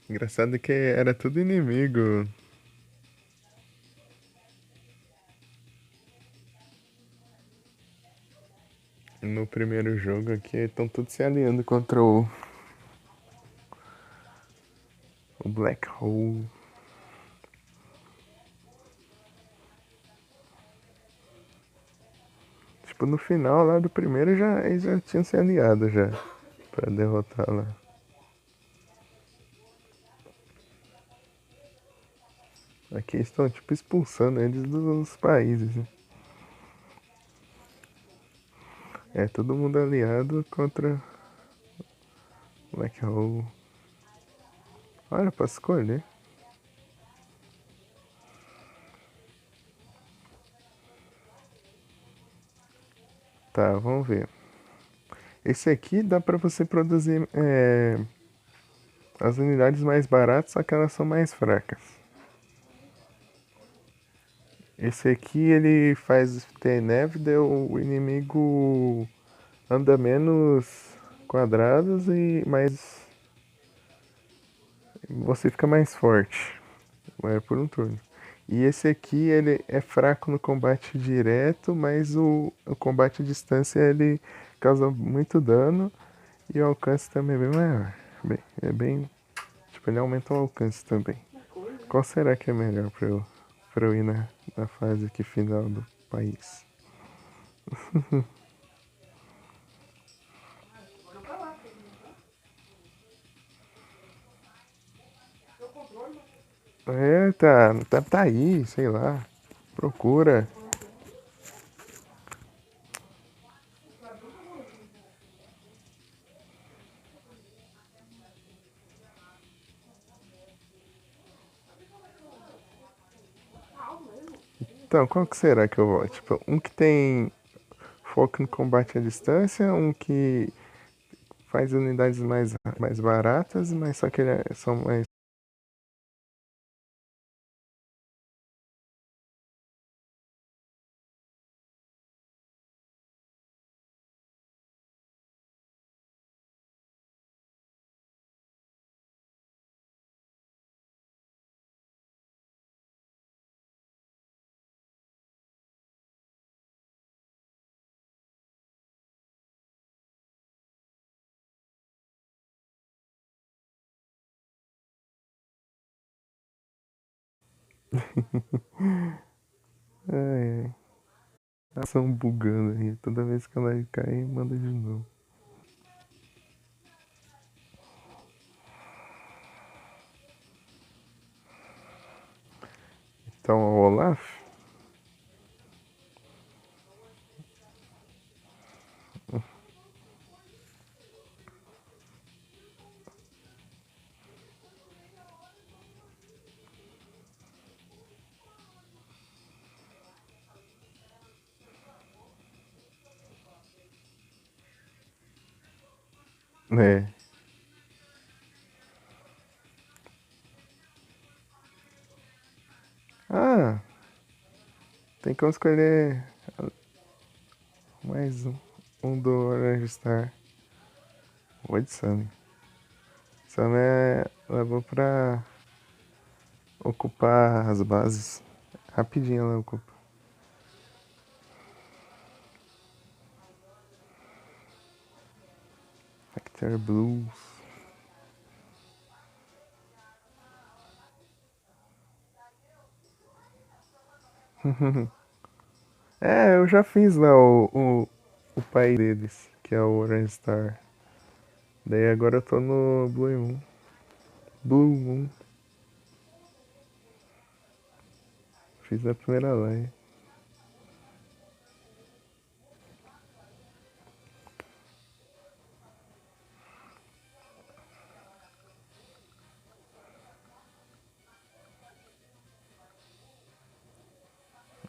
Engraçado que era tudo inimigo no primeiro jogo aqui. Estão todos se aliando contra o Black Hole. Tipo, no final lá do primeiro eles já tinham se aliado já pra derrotar lá. Aqui estão tipo expulsando eles dos países, né? É todo mundo aliado contra Black Hole. Olha, posso escolher. Tá, vamos ver. Esse aqui dá pra você produzir as unidades mais baratas, só que elas são mais fracas. Esse aqui ele faz ter neve, daí o inimigo anda menos quadrados e mais você fica mais forte. É por um turno. E esse aqui ele é fraco no combate direto, mas o combate à distância ele causa muito dano e o alcance também é bem maior. Bem, é bem. Tipo, ele aumenta o alcance também. Qual será que é melhor pra eu ir na fase aqui final do país? É, tá aí, sei lá. Procura. Então, qual que será que eu vou? Tipo, um que tem foco no combate à distância, um que faz unidades mais baratas, mas só que são mais. Ai, ai. Ação bugando aí. Toda vez que ela cai, manda de novo. Então, o Olaf? É. Ah, tem como escolher mais um do Orange Star. O de Sammy. Sammy levou pra ocupar as bases. Rapidinho ela ocupa. Factor Blues. É, eu já fiz lá o pai deles, que é o Orange Star. Daí agora eu tô no Blue Moon. Blue Moon. Fiz a primeira live.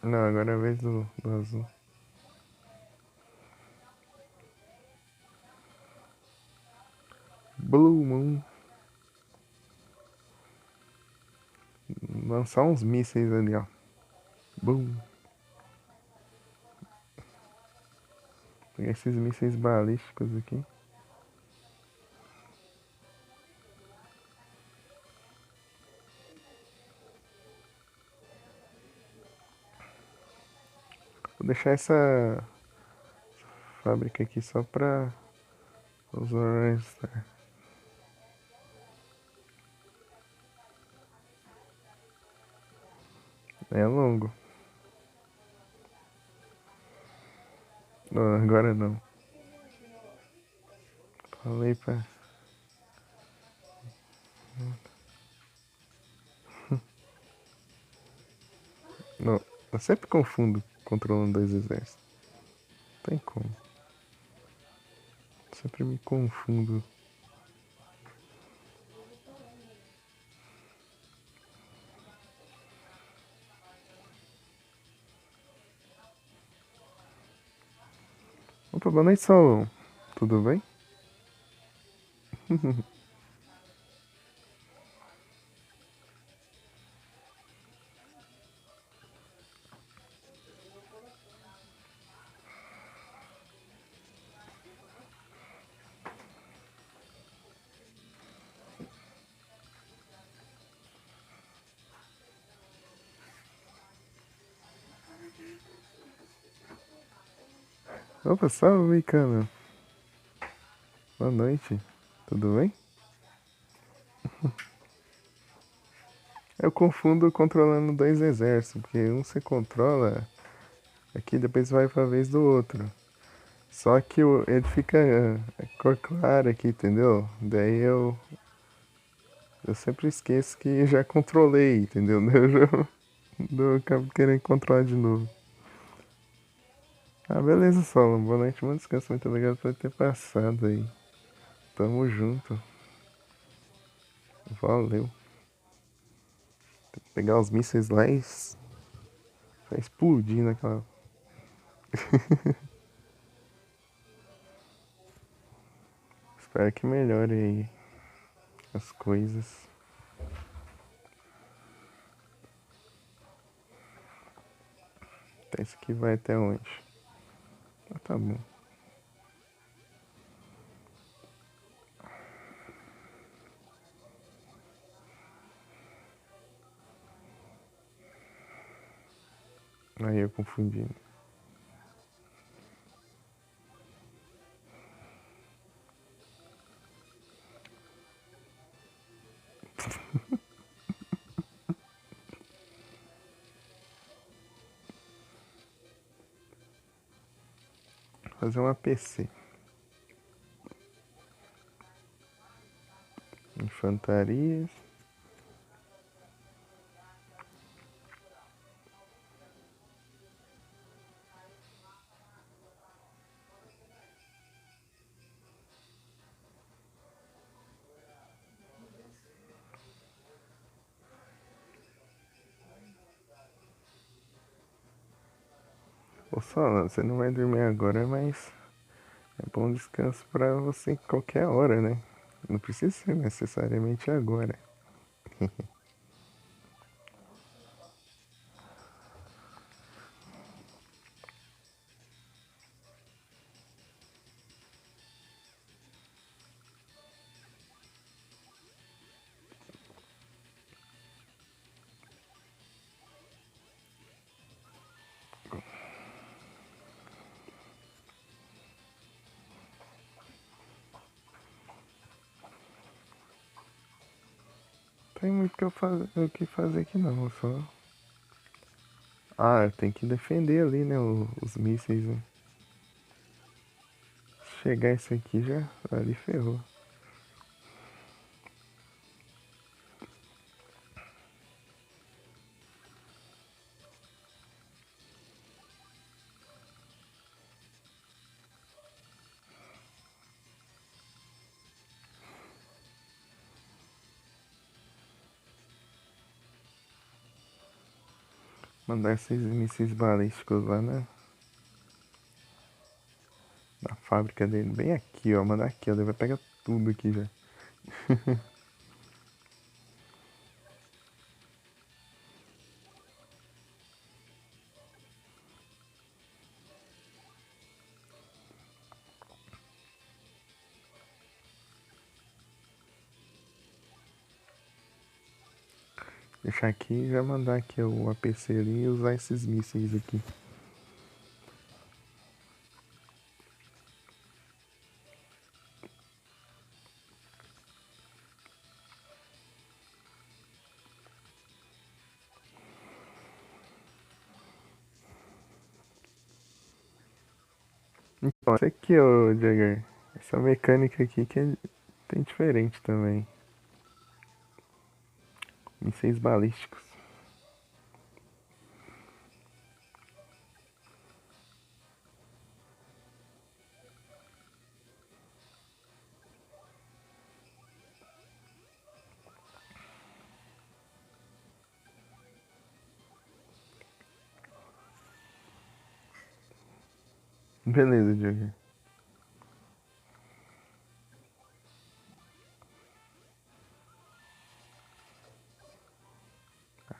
Não, agora é a vez do azul. Blue Moon. Lançar uns mísseis ali, ó. Boom. Pegar esses mísseis balísticos aqui. Vou deixar essa fábrica aqui só pra os oranges. Tá? É longo. Não, agora não. Falei pra. Não, eu sempre confundo controlando dois exércitos. Não tem como. Sempre me confundo. Opa, boa noite, Solon. Tudo bem? Opa, salve, cara. Boa noite. Tudo bem? Eu confundo controlando dois exércitos, porque um você controla aqui, depois vai pra vez do outro. Só que ele fica cor clara aqui, entendeu? Daí eu sempre esqueço que já controlei, entendeu? Eu acabo querendo controlar de novo. Ah, beleza, Solon. Boa noite, bom descanso. Muito obrigado por ter passado aí. Tamo junto. Valeu. Tem que pegar os mísseis lá e vai explodir naquela. Espero que melhore aí as coisas. Tá, isso aqui vai até onde? Ah, tá bom. Aí eu confundi. Fazer uma PC. Infantarias. Ô Solano, você não vai dormir agora, mas é bom descanso pra você em qualquer hora, né? Não precisa ser necessariamente agora. Tem muito o que fazer aqui não, só. Ah, tem que defender ali, né? Os mísseis, né? Se chegar esse aqui já ali ferrou. Mandar esses mísseis balísticos lá na fábrica dele. Bem aqui, ó. Mandar aqui, ó. Ele vai pegar tudo aqui já. Deixar aqui e já mandar aqui o APC ali e usar esses mísseis aqui. Então, esse aqui, ó, Jagger. Essa mecânica aqui que tem diferente também. Mísseis balísticos. Beleza, Jagger.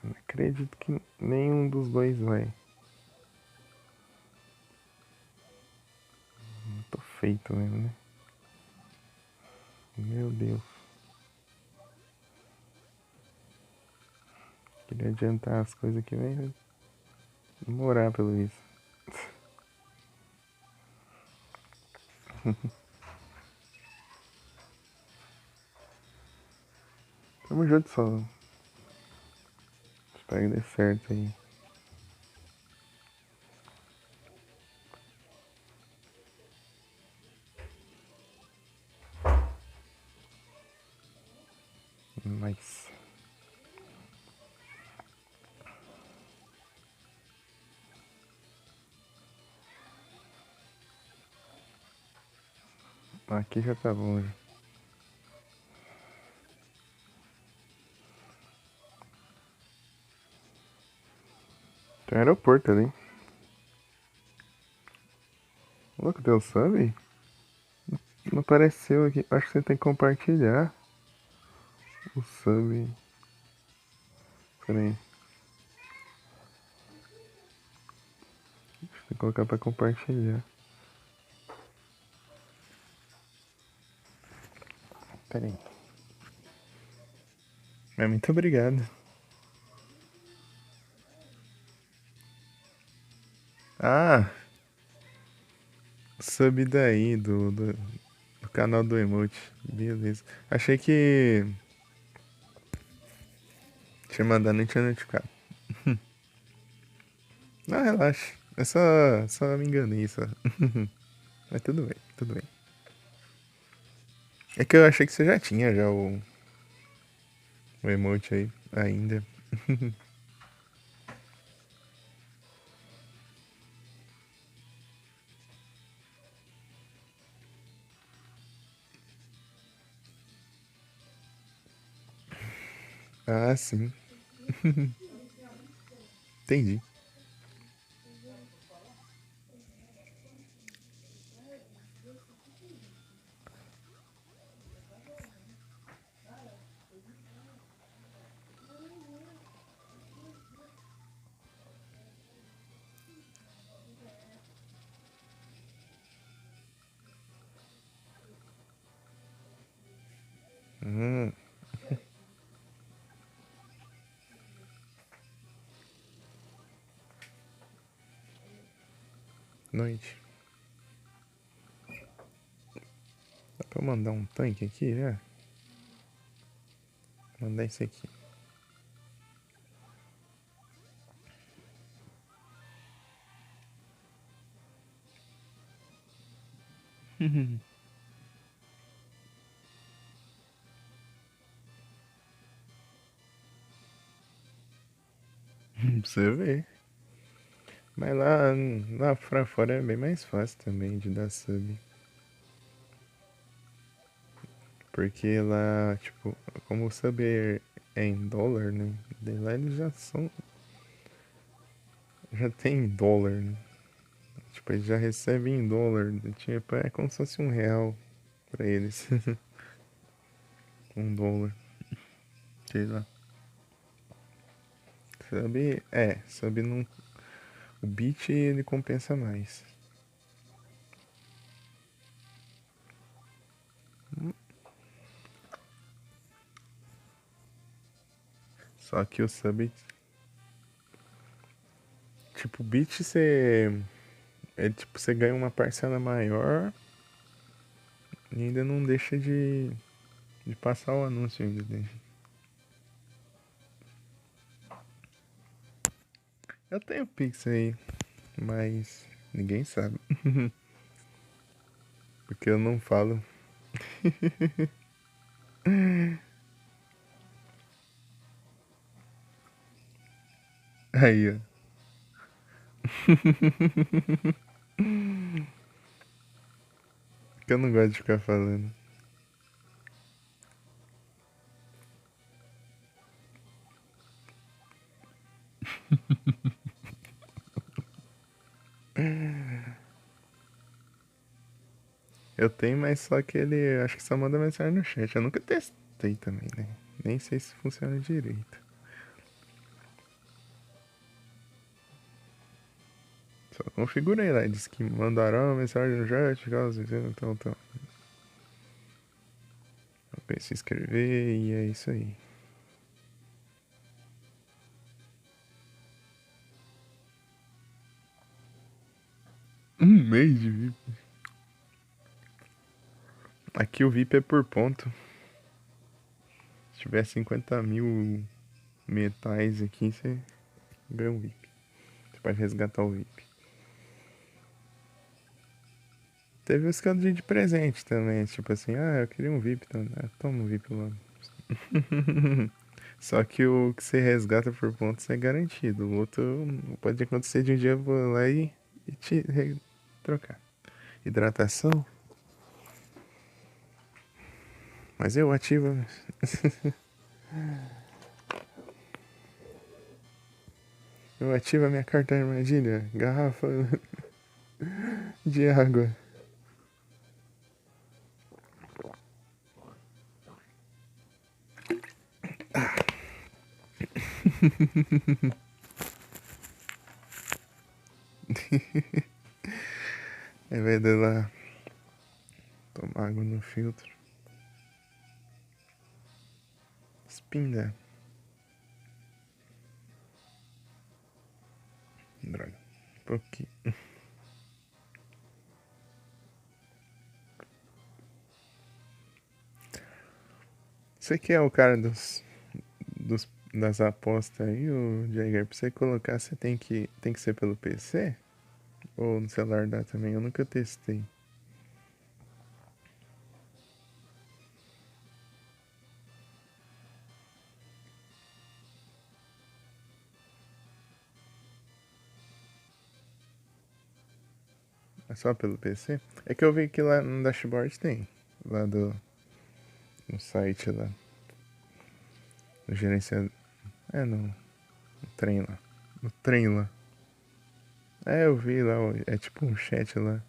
Não acredito que nenhum dos dois vai. Tô feito mesmo, né? Meu Deus. Queria adiantar as coisas aqui, vai demorar pelo isso. Tamo junto, só. Espero que dê certo aí. Mas. Aqui já tá bom, já. Tem um aeroporto ali. Louco, deu sub? Não apareceu aqui. Acho que você tem que compartilhar o sub. Pera aí. Tem que colocar pra compartilhar. Pera aí. Mas muito obrigado. Ah! Sub daí, do canal do emote. Beleza. Achei que tinha mandado, nem tinha notificado. Ah, relaxa. É só me enganei, só. Mas tudo bem, tudo bem. É que eu achei que você já tinha já o emote aí, ainda. Ah, sim. Entendi. Hum, noite. Dá pra eu mandar um tanque aqui já? Mandar esse aqui. Pra você ver. Mas lá pra fora é bem mais fácil também de dar sub. Porque lá, tipo, como o sub é em dólar, né? De lá eles já são. já tem em dólar, né? Tipo, eles já recebem em dólar. Tipo, é como se fosse R$ 1 pra eles. $1. Sei lá. Sub não. O bit ele compensa mais. Só que o sub. Tipo, o bit você. É tipo, você ganha uma parcela maior e ainda não deixa de passar o anúncio ainda. Né? Eu tenho Pix aí, mas ninguém sabe. Porque eu não falo. Aí, ó. Que eu não gosto de ficar falando. Eu tenho, mas só que ele acho que só manda mensagem no chat. Eu nunca testei também, né? Nem sei se funciona direito. Só configurei lá, diz que mandarão mensagem no chat, caso então. Eu preciso escrever e é isso aí. Mês de VIP. Aqui o VIP é por ponto. Se tiver 50 mil metais aqui, você ganha um VIP. Você pode resgatar o VIP. Teve os que eu dei de presente também. Tipo assim, eu queria um VIP. Então, toma um VIP logo. Só que o que você resgata por pontos é garantido. O outro pode acontecer de um dia eu vou lá e trocar. Hidratação? Mas eu ativo. Eu ativo a minha carta armadilha. Garrafa de água. Aí vai de lá tomar água no filtro. Espinda. Droga. Um pouquinho. Você que é o cara das apostas aí, o Jagger, pra você colocar, você tem que ser pelo PC? Ou no celular dá também? Eu nunca testei. É só pelo PC? É que eu vi que lá no dashboard tem. Lá no site lá. No gerenciador. No trem lá. No trem lá. É, eu vi lá. É tipo um chat lá.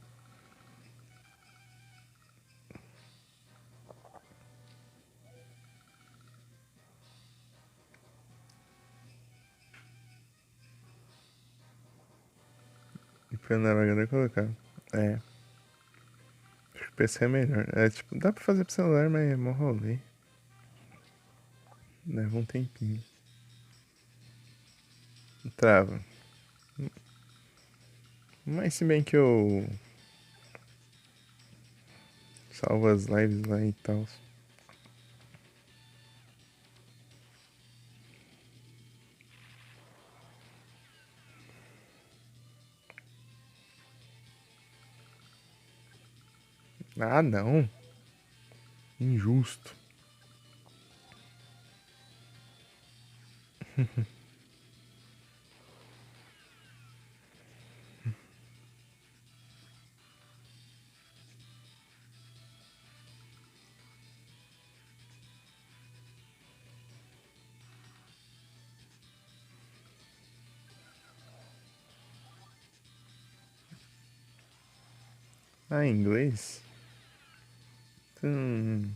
E foi na navegador colocar. É. Acho que o PC é melhor. É tipo, dá pra fazer pro celular, mas é mó rolê. Leva um tempinho. Trava. Mas se bem que eu salvo as lives lá e tal. Ah, não. Injusto. Ah, em inglês? Tu não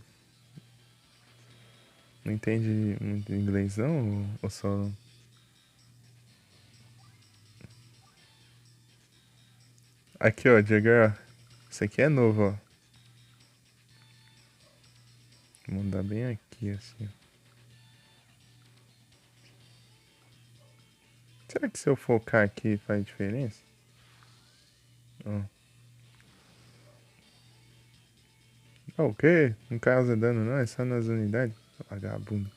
entende muito inglês não? Ou só... Aqui, ó, Diego, ó. Isso aqui é novo, ó. Vou mandar bem aqui, assim. Será que se eu focar aqui faz diferença? Ó. Ah, o quê? Não causa dano não, é só nas unidades. Vagabundo.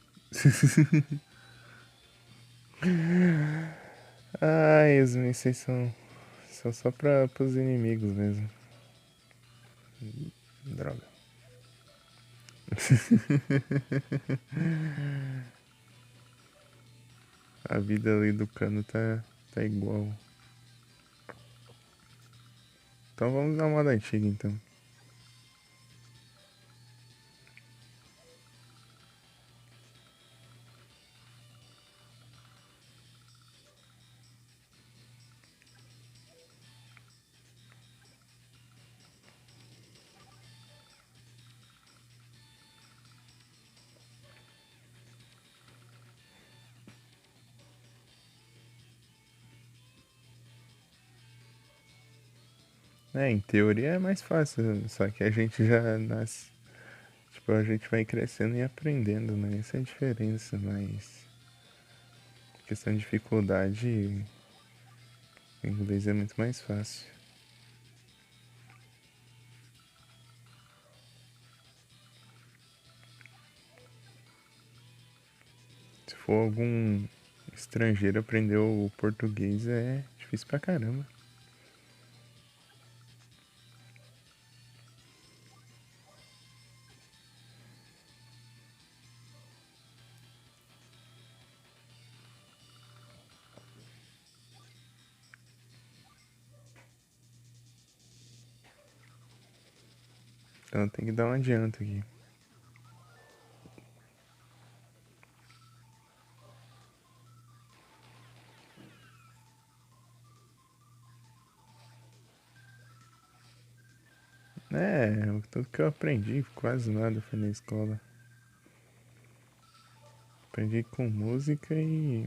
Ai, os mísseis são só pros inimigos mesmo. Droga. A vida ali do cano tá igual. Então vamos dar uma moda antiga então. É, em teoria é mais fácil, só que a gente já nasce. Tipo, a gente vai crescendo e aprendendo, né? Essa é a diferença, mas. Questão de dificuldade, o inglês é muito mais fácil. Se for algum estrangeiro aprender o português é difícil pra caramba. Então tem que dar um adianto aqui. É, tudo que eu aprendi, quase nada foi na escola. Aprendi com música e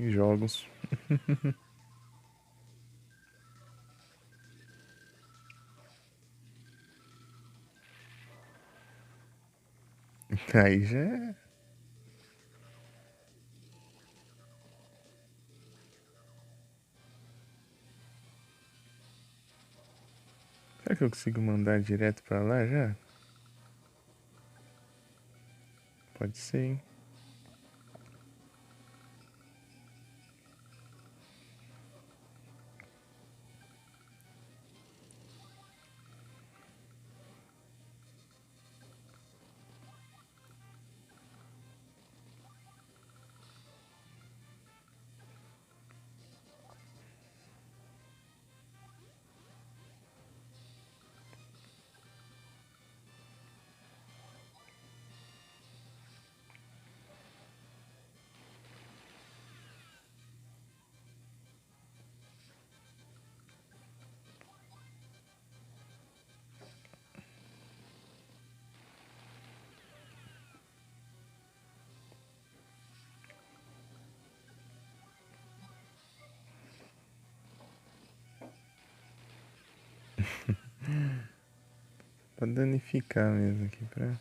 jogos. Aí já é. Será que eu consigo mandar direto pra lá já? Pode ser, hein? Pra danificar mesmo aqui, pra...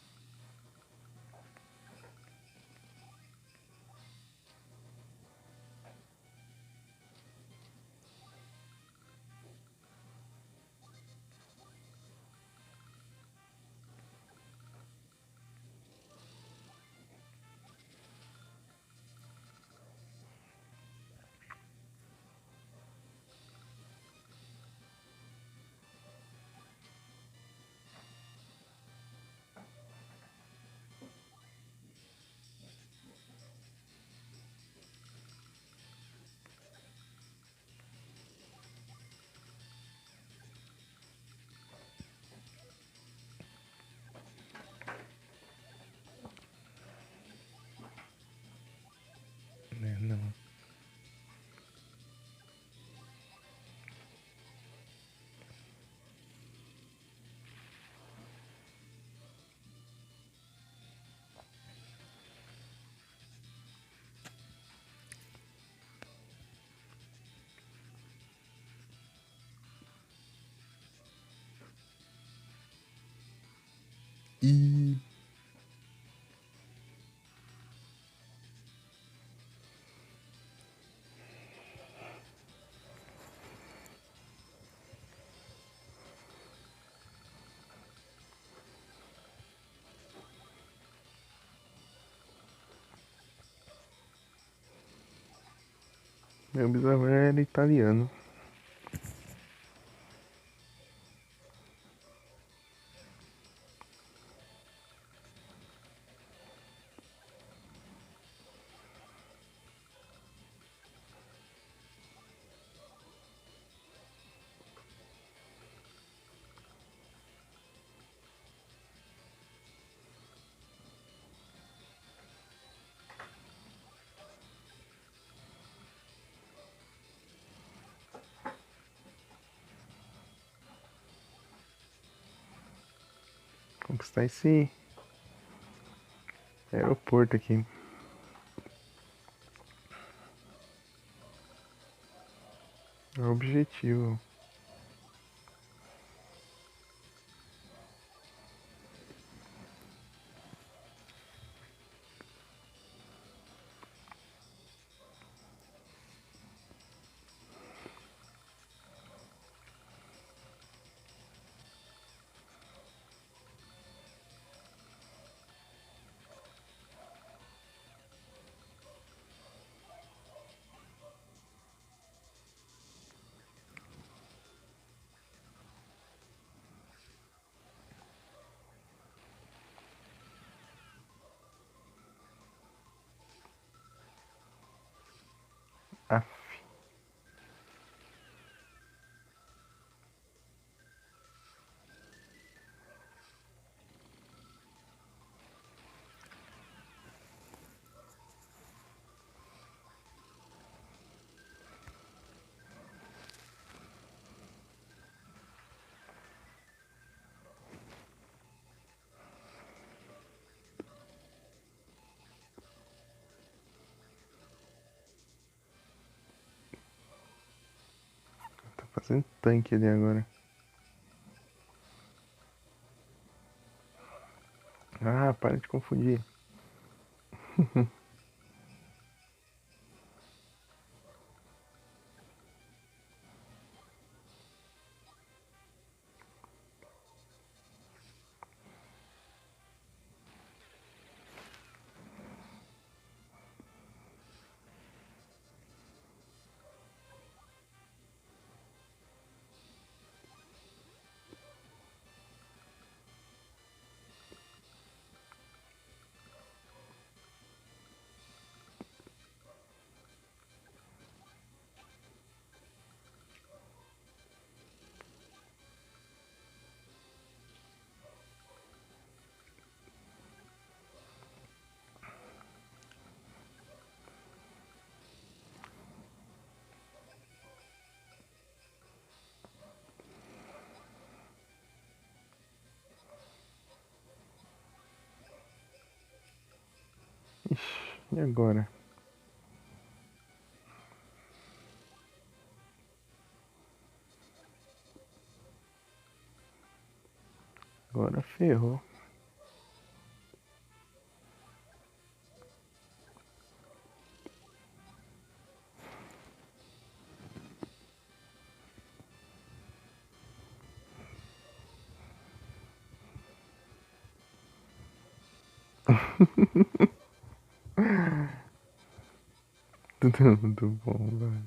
Meu bisavô era italiano. Conquistar esse aeroporto aqui. É o objetivo. Aff. Tá fazendo tanque ali agora. Ah, para de confundir. Ixi, e agora? Agora ferrou. Tudo muito bom, velho.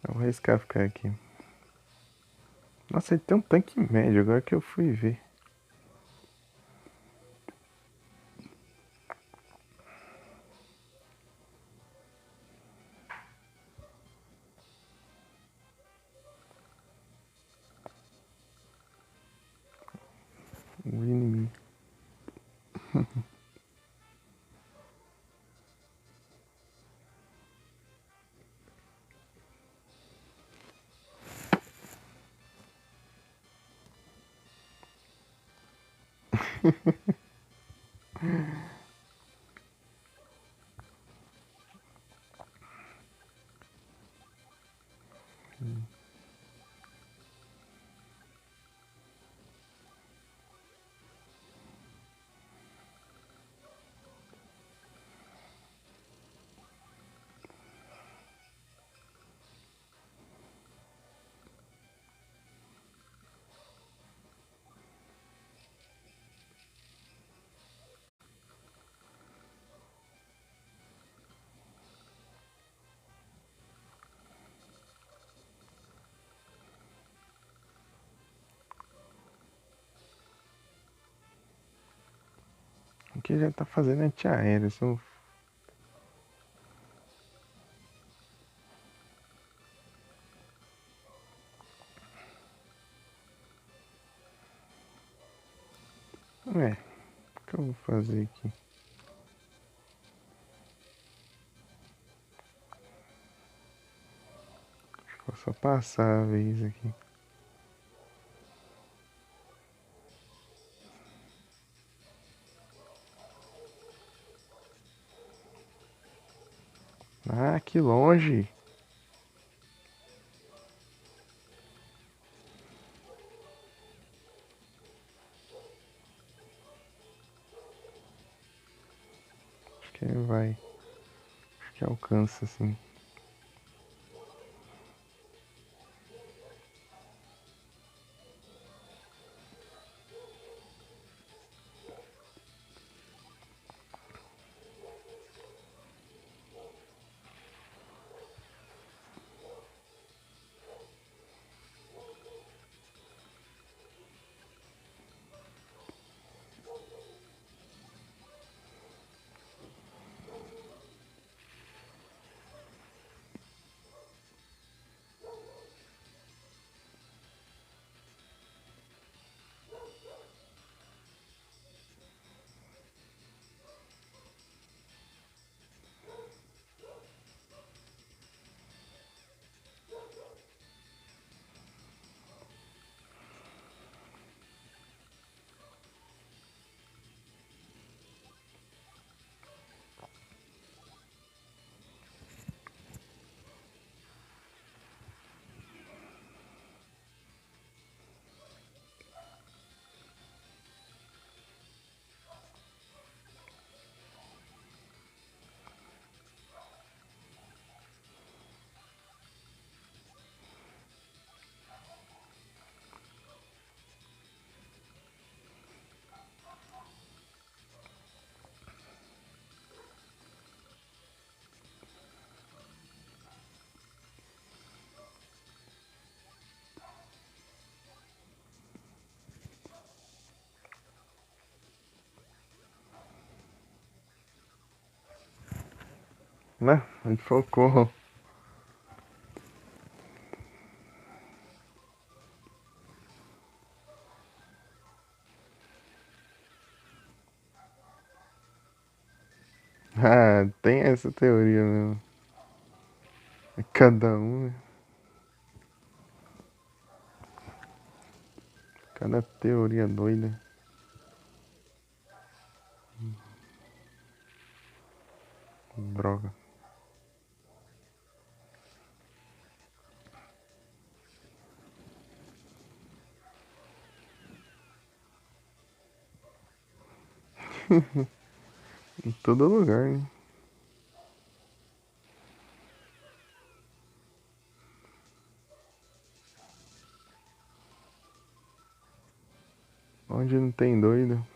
Eu vou arriscar ficar aqui. Nossa, ele tem um tanque médio, agora que eu fui ver. O inimigo. que já tá fazendo antiaéreo. O que eu vou fazer aqui? Vou só passar a vez aqui. Ah, que longe! Acho que vai. Acho que alcança, assim. Né? Onde focou. Ah, tem essa teoria mesmo. Cada um, né? Cada teoria doida. Droga. Em todo lugar, né? Onde não tem doido.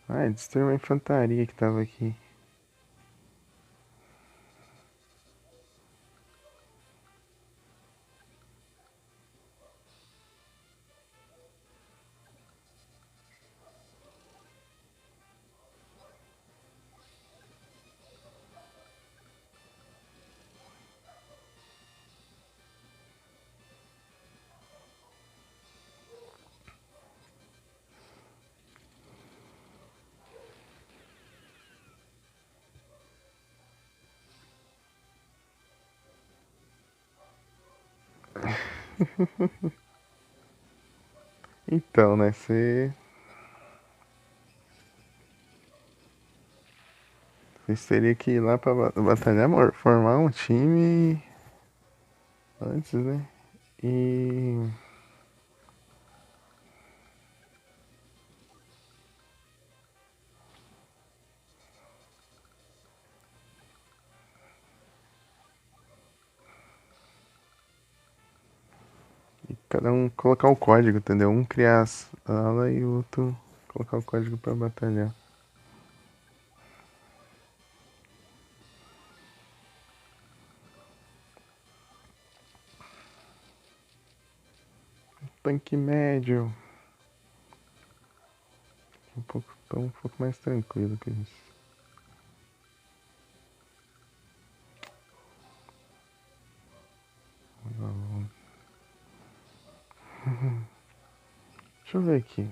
Ah, destruiu uma infantaria que tava aqui. Então, né? Você teria que ir lá pra batalhar, formar um time antes, né? E cada um colocar o código, entendeu? Um criar a ala e o outro colocar o código pra batalhar. tanque médio. Um pouco mais tranquilo que isso. Deixa eu ver aqui.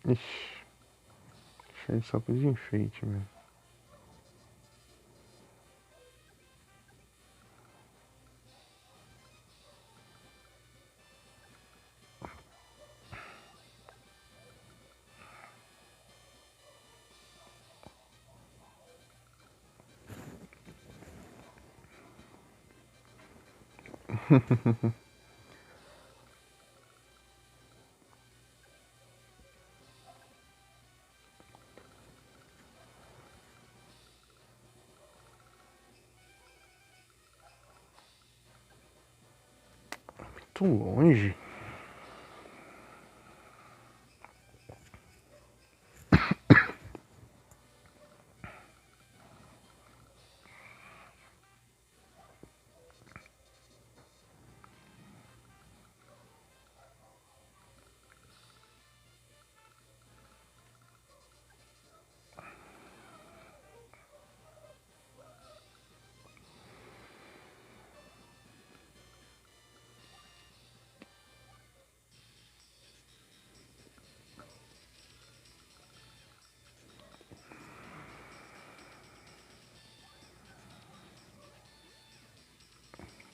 Ixi, deixei só de enfeite mesmo. Muito longe.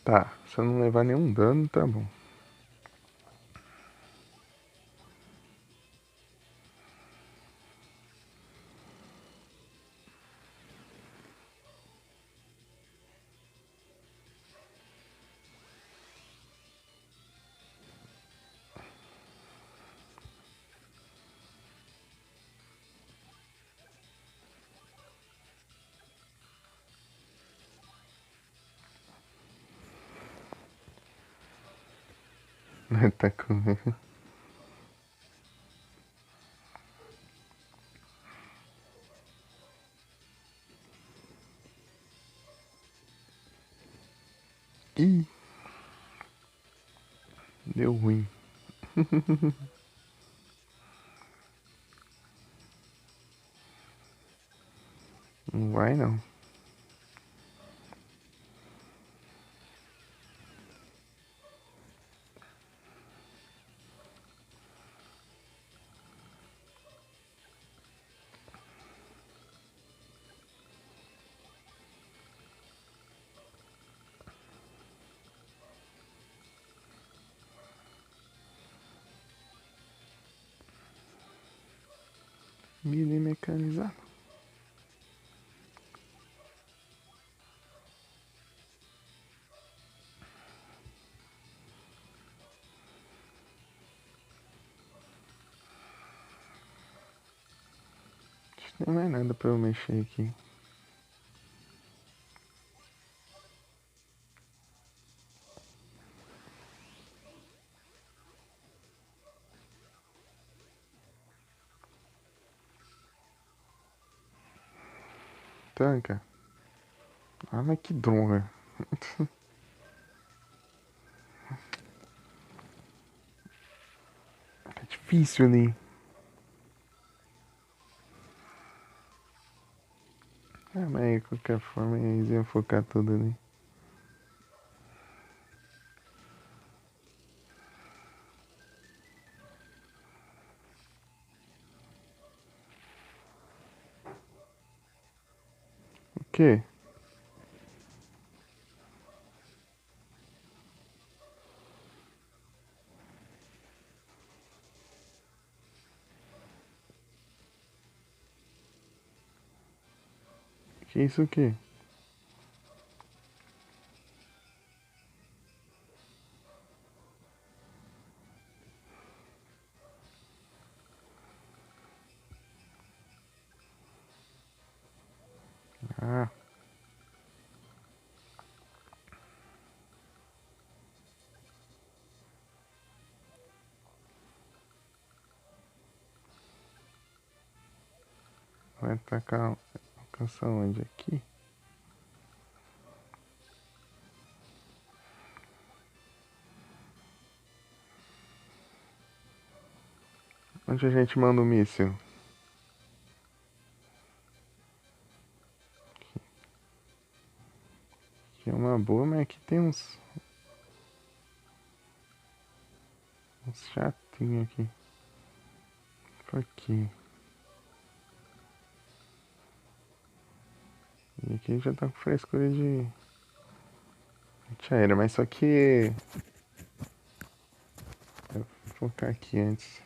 Tá, se eu não levar nenhum dano, tá bom. Tá com... Ih, deu ruim. Não vai não. Melee mecanizado. Não tem mais nada pra eu mexer aqui. Tanca. Ah, mas que droga. Tá difícil ali. Ah, mas de qualquer forma eles iam focar tudo ali. O quê? Que isso aqui? Ah, vai atacar. Alcançar onde? Aqui? Onde a gente manda o míssil? Aqui é uma boa, mas aqui tem uns chatinhos aqui. Aqui. E aqui já tá com frescura de aérea, mas só que. Eu vou focar aqui antes.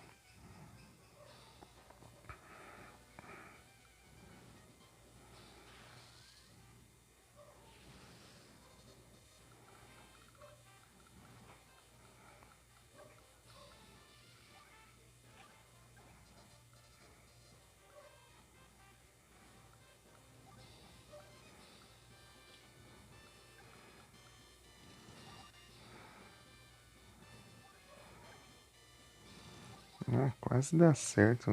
Ah, quase dá certo.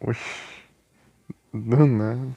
Oxi, do nada.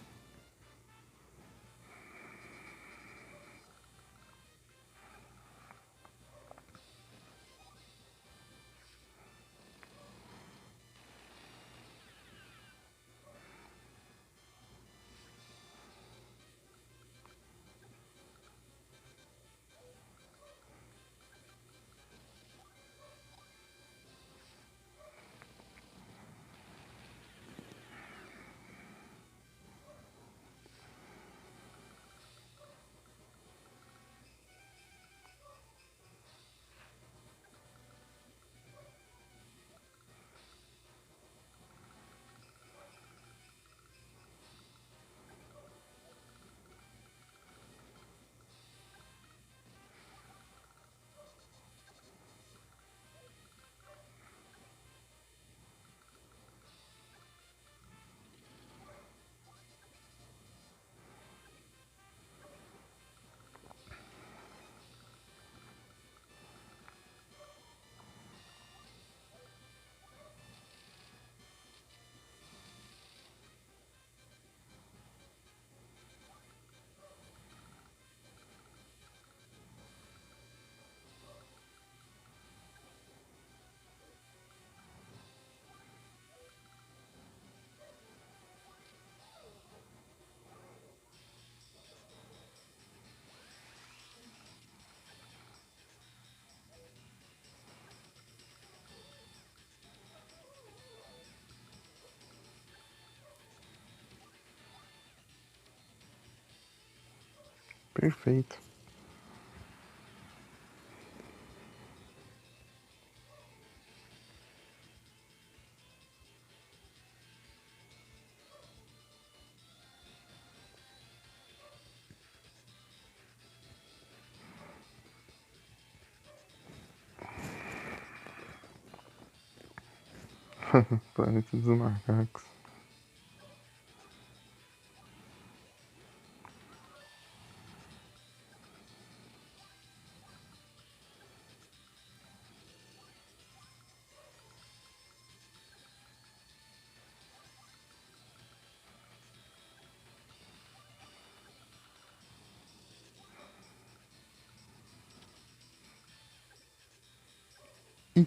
Perfeito. Planeta dos macacos. Ih,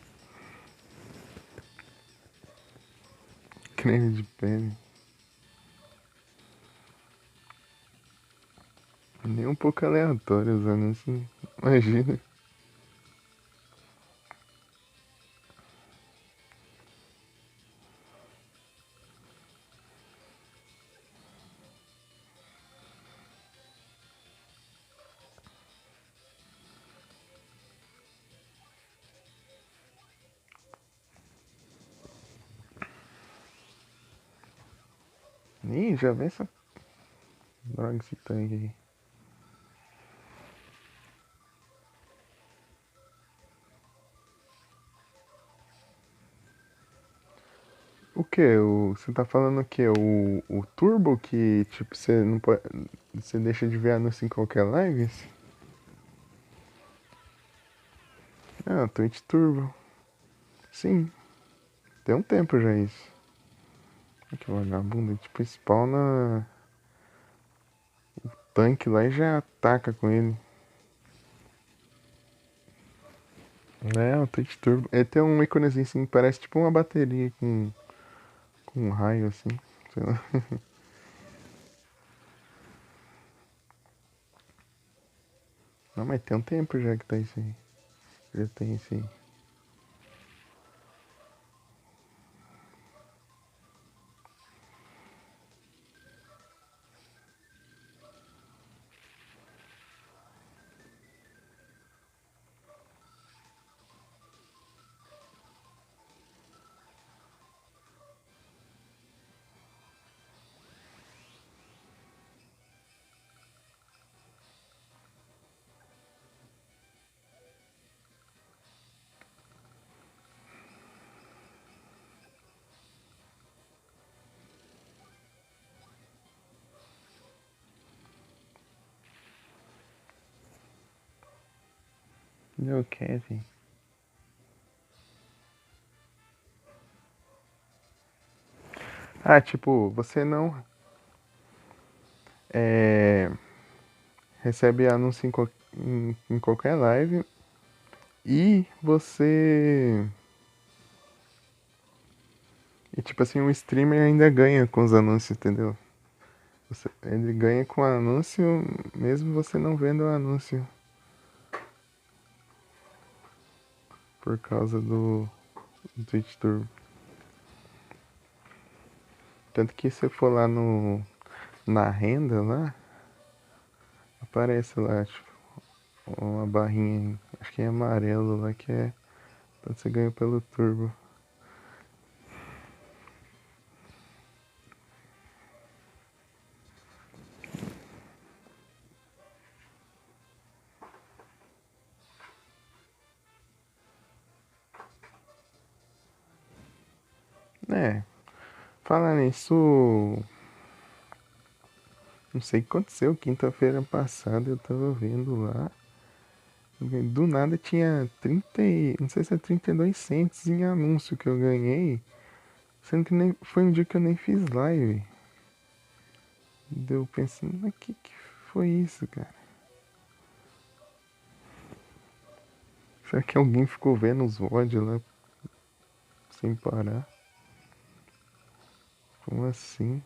creme de pele. Nem um pouco aleatório usando isso. Imagina. Ih, já vem essa droga, esse tanque aí. O que? Você tá falando o quê? O Turbo que, tipo, você não pode. Você deixa de ver anúncio em qualquer live? Ah, Twitch Turbo. Sim, tem um tempo já isso. Que vagabundo, tipo, spawna tanque lá e já ataca com ele. É, o Twitch Turbo. Ele tem um íconezinho assim, parece tipo uma bateria com um raio assim. Sei lá. Não, mas tem um tempo já que tá isso aí. Já tem esse aí. Meu Kevin. Ah, tipo, você não é, recebe anúncio em qualquer live e você. E tipo assim, o streamer ainda ganha com os anúncios, entendeu? Ele ganha com o anúncio mesmo você não vendo o anúncio. Por causa do Twitch Turbo. Tanto que se for lá na renda lá, aparece lá, tipo, uma barrinha, acho que é amarelo lá, que é quando você ganha pelo Turbo. É, falar nisso, não sei o que aconteceu, quinta-feira passada eu tava vendo lá, do nada tinha 30, não sei se é 32 cents em anúncio que eu ganhei, sendo que nem, foi um dia que eu nem fiz live. Deu pensando, mas que foi isso, cara? Será que alguém ficou vendo os VOD lá sem parar? Como assim?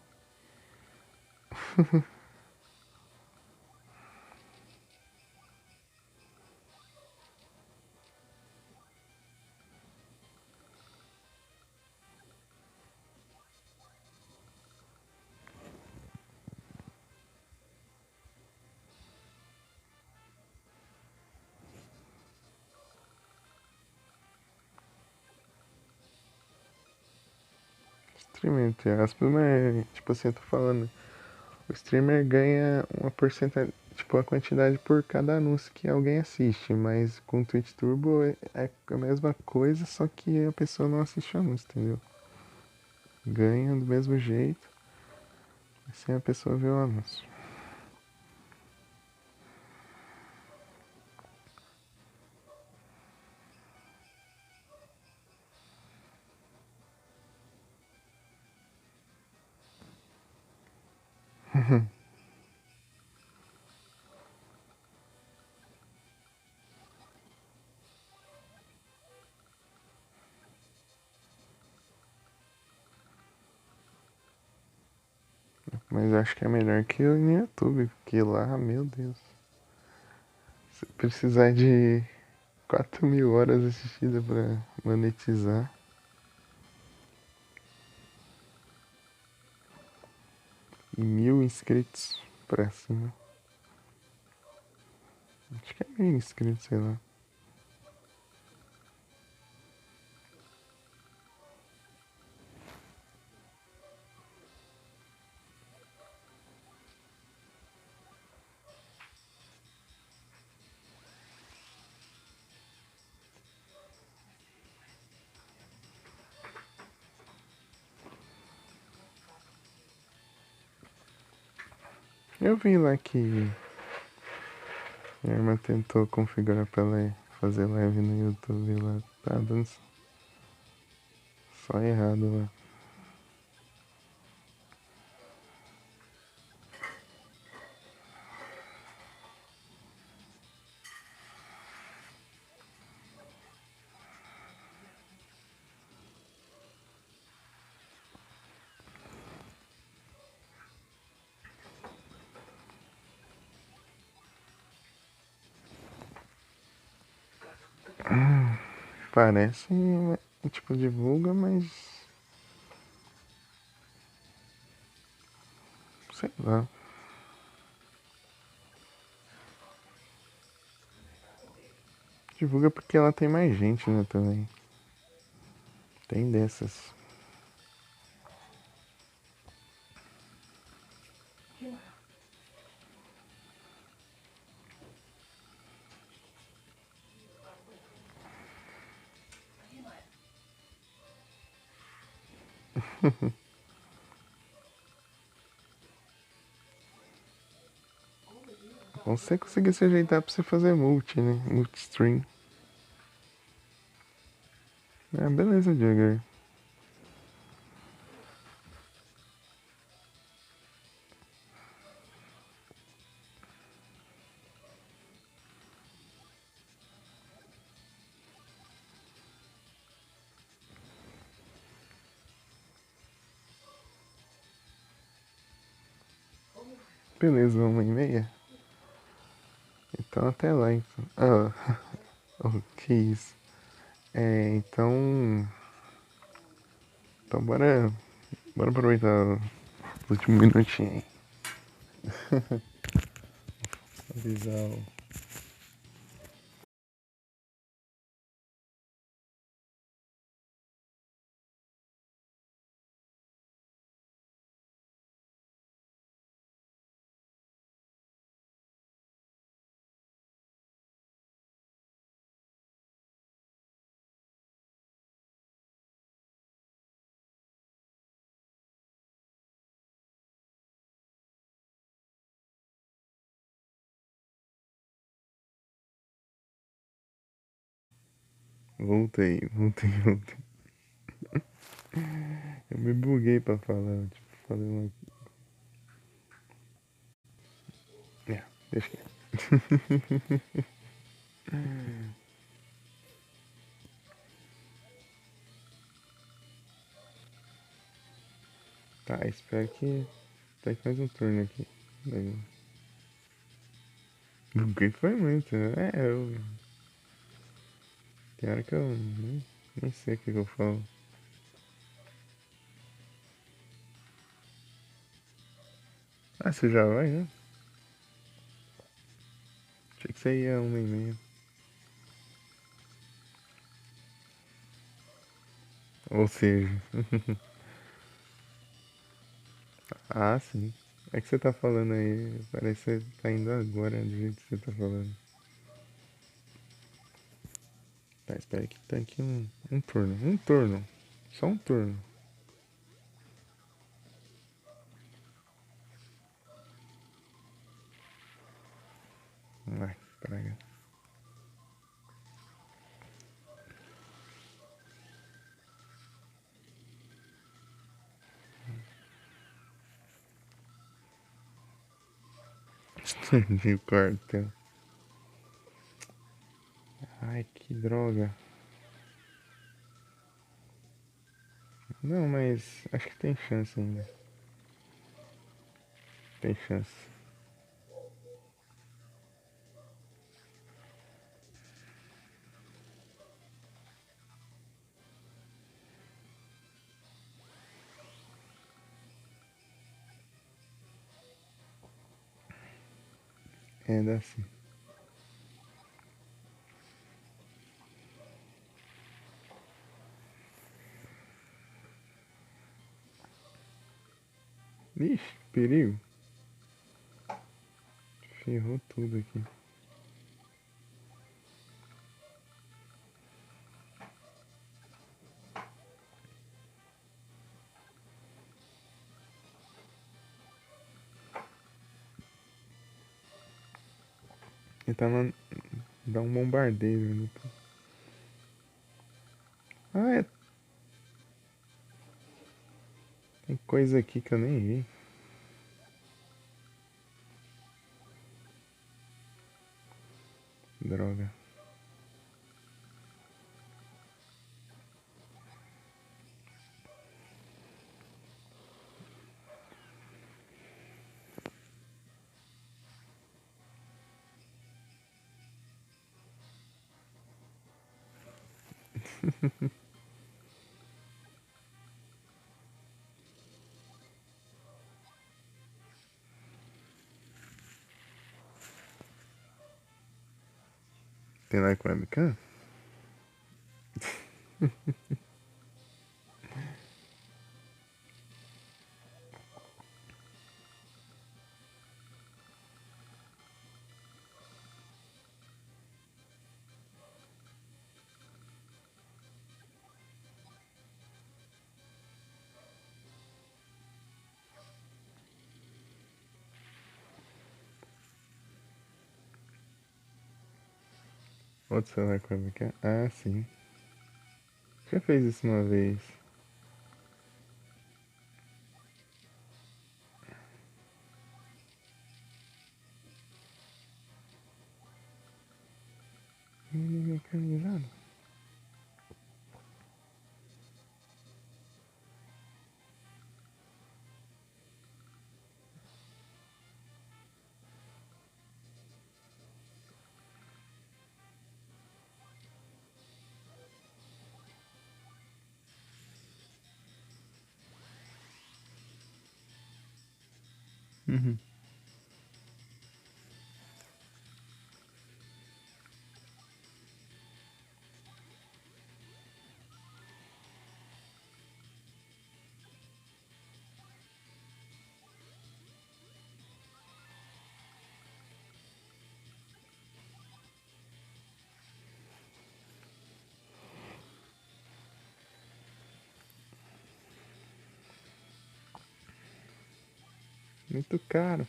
Streamer, entre aspas, mas tipo assim, eu tô falando, o streamer ganha uma porcentagem, tipo a quantidade por cada anúncio que alguém assiste, mas com o Twitch Turbo é a mesma coisa, só que a pessoa não assiste o anúncio, entendeu? Ganha do mesmo jeito, sem a pessoa ver o anúncio. Mas acho que é melhor que o no YouTube, porque lá, meu Deus, se precisar de 4.000 horas assistidas pra monetizar. E 1.000 inscritos pra cima. Acho que é 1.000 inscritos, sei lá. Eu vi lá que minha irmã tentou configurar pra ela fazer live no YouTube lá. Tá dando só errado lá. Parece, tipo, divulga, mas sei lá. Divulga porque ela tem mais gente, né, também. Tem dessas. Bom, se você conseguir se ajeitar pra você fazer multi, né? Multi-stream. É, beleza, Jagger. Beleza, 1h30. Então até lá, então. Ah, oh, que isso. É, então. Então bora aproveitar os últimos minutinhos aí. Avisar o voltei. Eu me buguei pra falar, tipo, falei uma. É, deixa quieto. Tá, espero que. Tem mais um turno aqui. Daí. Buguei foi muito, né? Tem hora que eu nem sei o que eu falo. Ah, você já vai, né? Achei que você ia 1h30. Ou seja. Ah, sim. É que você tá falando aí, parece que você tá indo agora do jeito que você tá falando. Tá, espera que tá aqui um turno. Um turno. Só um turno. Vai, praga. Explodiu o quartel. Ai, que droga. Não, mas acho que tem chance ainda. Tem chance. É, dá sim. Ixi, perigo. Ferrou tudo aqui. Ele tá lá. Dá um bombardeio ali. Ah, é. Tem coisa aqui que eu nem vi. Droga. Tem lá com webcam? Outro celular com webcam? Ah, sim. Já fez isso uma vez. Mecanizado. Uhum. Muito caro.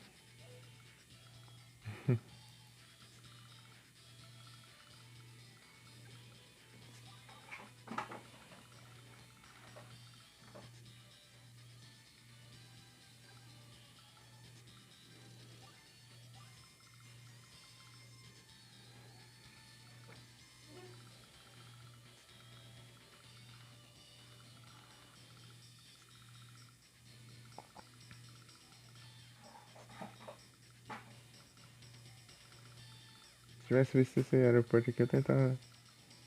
Se tivesse visto esse aeroporto aqui, eu tentava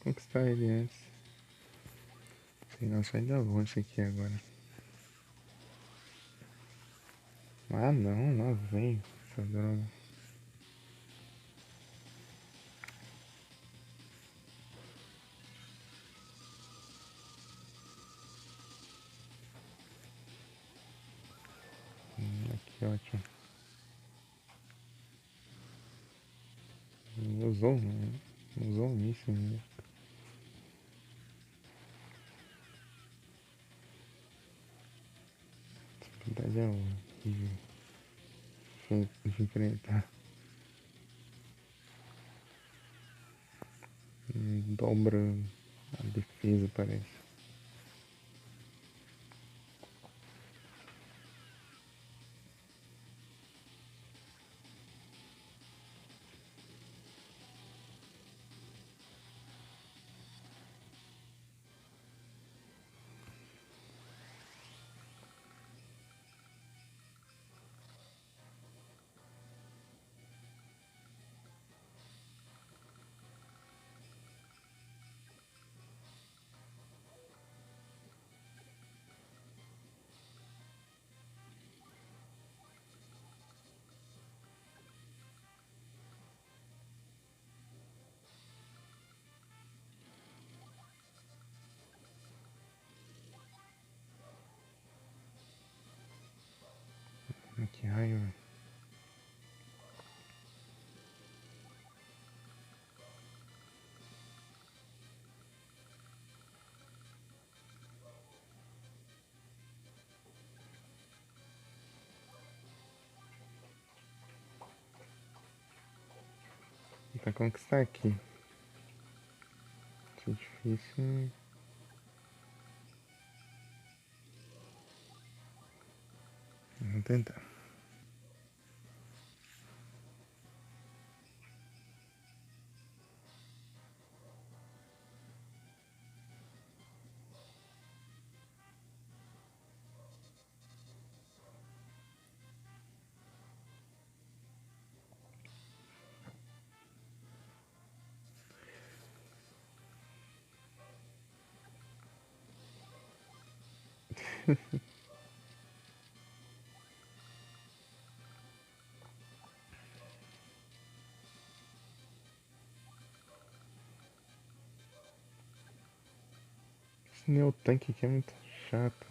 conquistar ele antes. Sei não, sai da longe aqui agora. Ah, não, lá vem essa droga. Que ótimo. Usou, né? Usou isso, né? Na verdade é horrível de enfrentar. Dobra a defesa, parece. Pra conquistar aqui. Isso é difícil. Vamos tentar. Esse Neotank aqui é muito chato.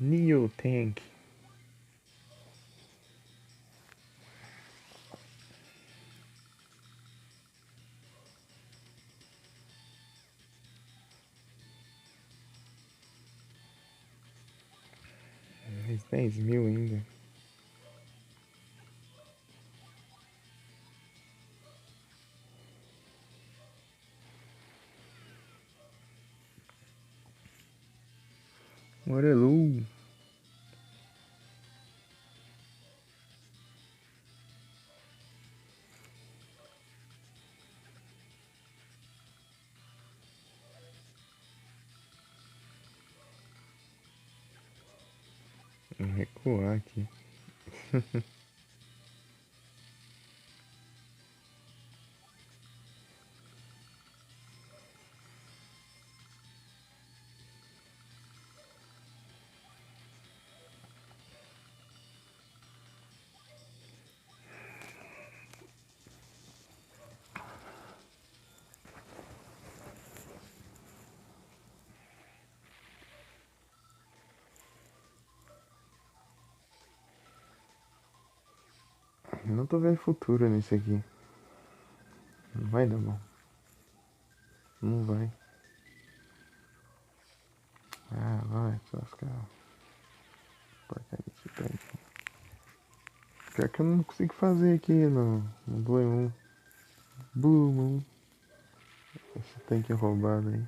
Neotank. Mais 10.000 ainda. Morelu. Vamos recuar aqui. Não tô vendo futuro nisso aqui. Não vai dar bom. Não vai. Ah, vai, só lascar. Porcaria desse tanque. Pior que eu não consigo fazer aqui no Blue Moon. Blue Moon. Esse tanque roubado aí.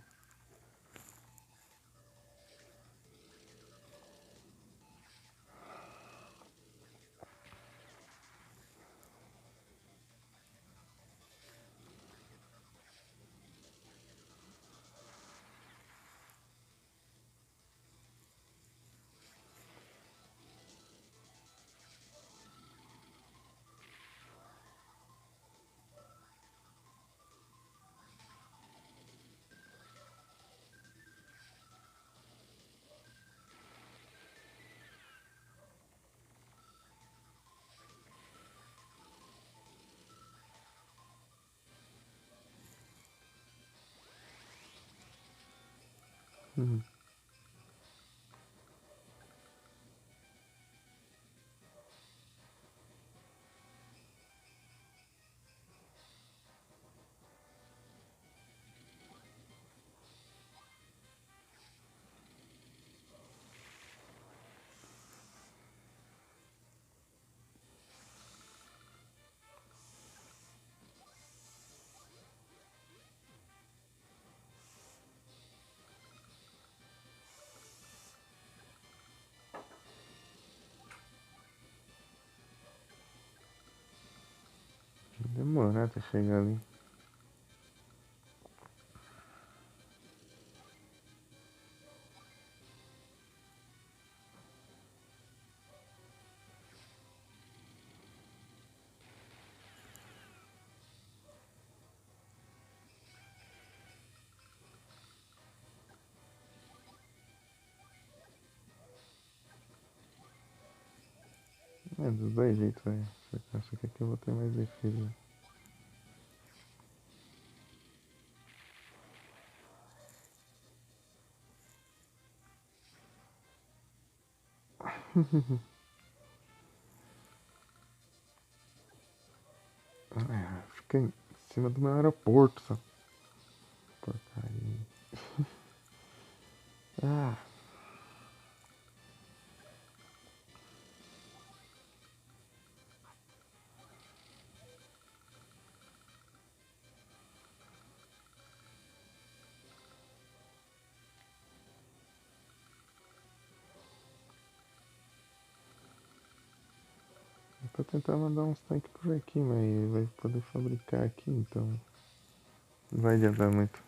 Uhum. Demora até chegar ali. É, dos dois jeitos, velho. Só que aqui eu vou ter mais defesa. Ah, fica em cima do meu aeroporto, essa porcaria. Ah, pra tentar mandar uns tanques por aqui, mas vai poder fabricar aqui, então não vai adiantar muito.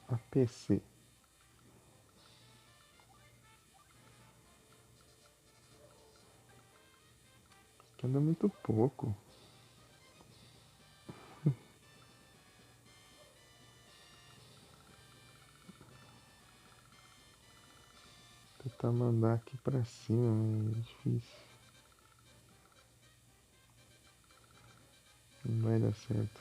APC. Que anda muito pouco. Tentar mandar aqui pra cima, mas é difícil. Não vai dar certo.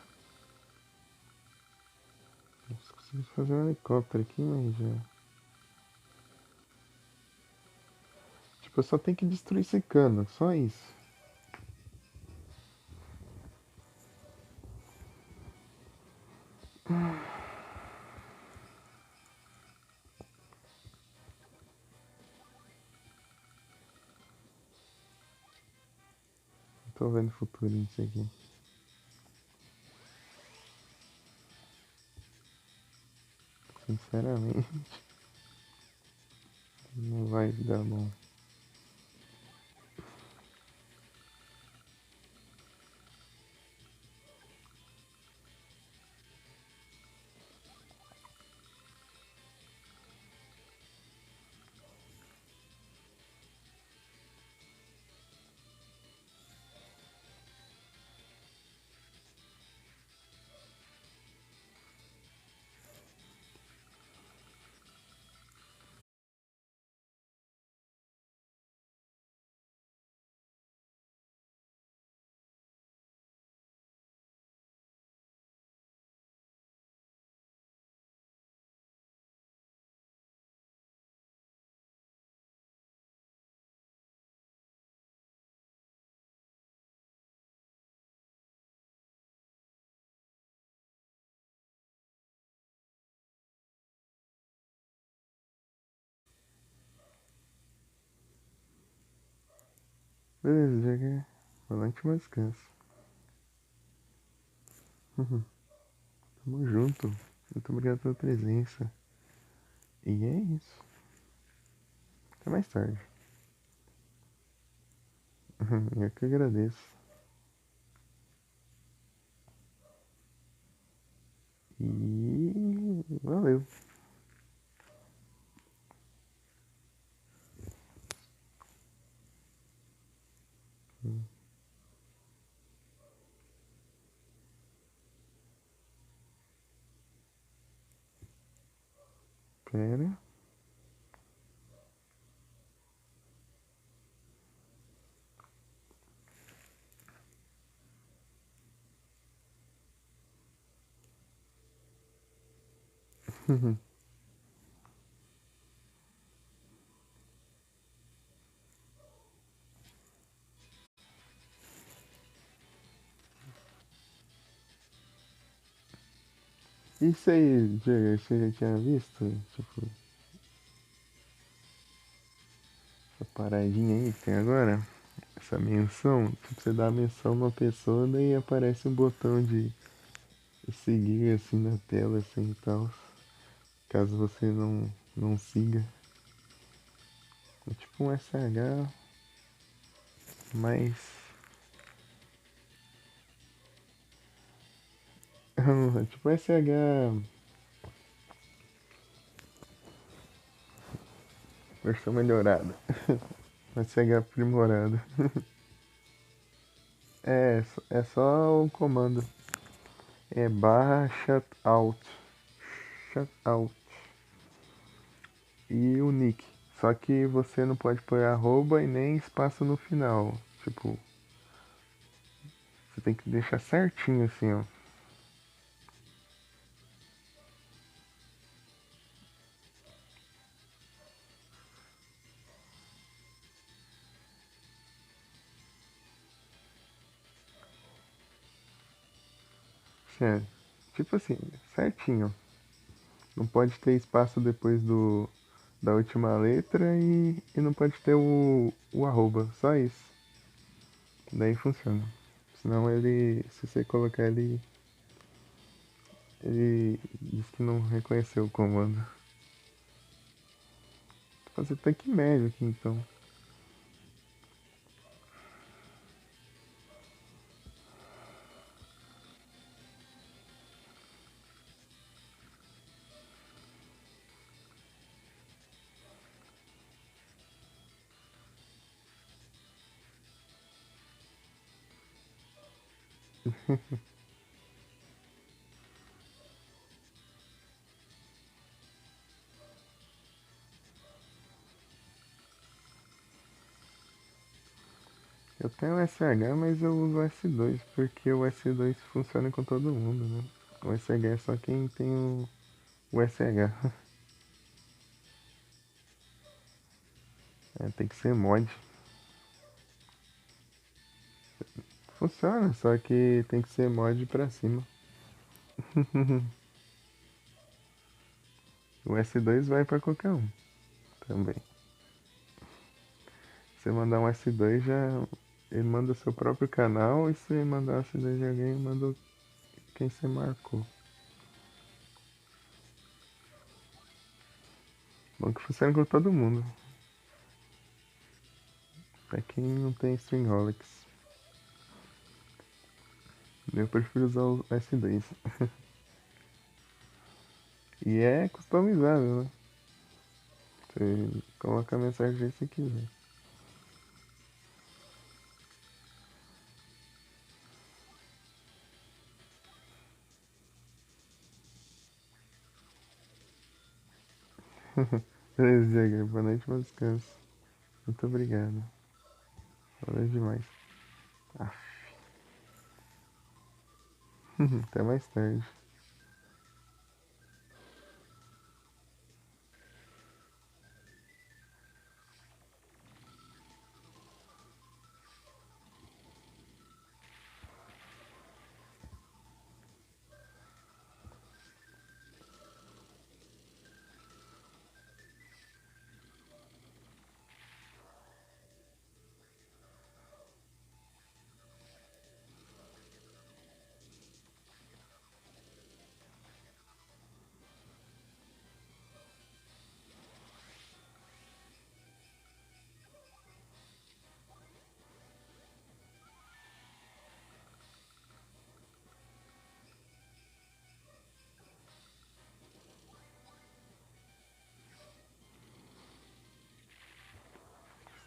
Nossa, consegui fazer um helicóptero aqui, mas já. Tipo, eu só tenho que destruir esse cano, só isso. Tô vendo futuro nisso aqui. Sinceramente, não vai dar bom. Beleza, já que é. Volante mais descanso. Tamo junto. Muito obrigado pela presença. E é isso. Até mais tarde. Eu que agradeço. E valeu. Pera. Isso aí, Diego, você já tinha visto? Tipo, essa paradinha aí que tem agora? Essa menção? Tipo, você dá a menção numa pessoa, daí aparece um botão de seguir assim na tela assim e tal. Caso você não siga. É tipo um SH, mas. É tipo um SH versão melhorada. Um SH aprimorado. É só um comando. É barra shutout. Shutout. E o nick. Só que você não pode pôr arroba e nem espaço no final. Tipo, você tem que deixar certinho assim, ó. Sério. Tipo assim, certinho. Não pode ter espaço depois da última letra e não pode ter o arroba. Só isso. Daí funciona. Senão ele. Se você colocar ele. Ele diz que não reconheceu o comando. Vou fazer tanque médio aqui então. Eu tenho o SH, mas eu uso o S2, porque o S2 funciona com todo mundo, né? O SH é só quem tem o SH. É, tem que ser mod. Funciona, só que tem que ser mod pra cima. O S2 vai pra qualquer um também. Você mandar um S2 já. Ele manda o seu próprio canal e se mandar o S2 de alguém, manda quem você marcou. Bom que funciona com todo mundo. Pra quem não tem Stringholics. Eu prefiro usar o S2. E é customizável, né? Você coloca a mensagem que você quiser. Beleza, Jagger. Boa noite, bom descanso. Muito obrigado. Valeu demais. Ah, até mais tarde.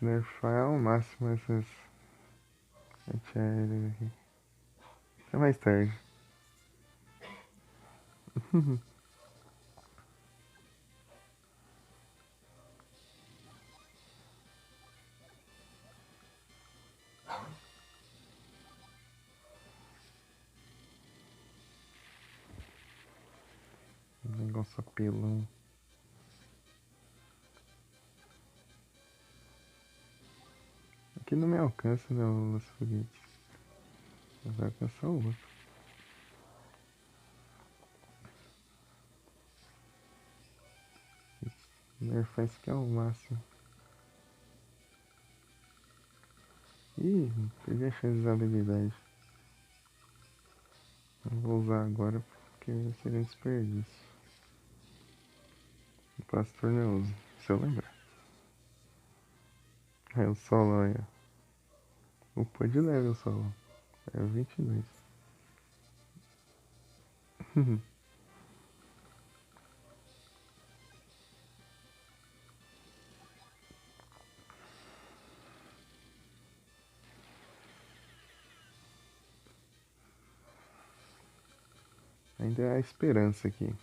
Nerfar ao máximo essas antiaéreas aqui. Até mais tarde. Negócio apelão. Aqui não me alcança, né, os foguetes. Vai alcançar o outro. Nerfar isso aqui é o máximo. Ih, perdi a chance de usar a habilidade. Não vou usar agora porque seria um desperdício. No próximo turno eu uso, se eu lembrar. É o solo aí, ó. Upou de level o solo. É o 22. Ainda há esperança aqui.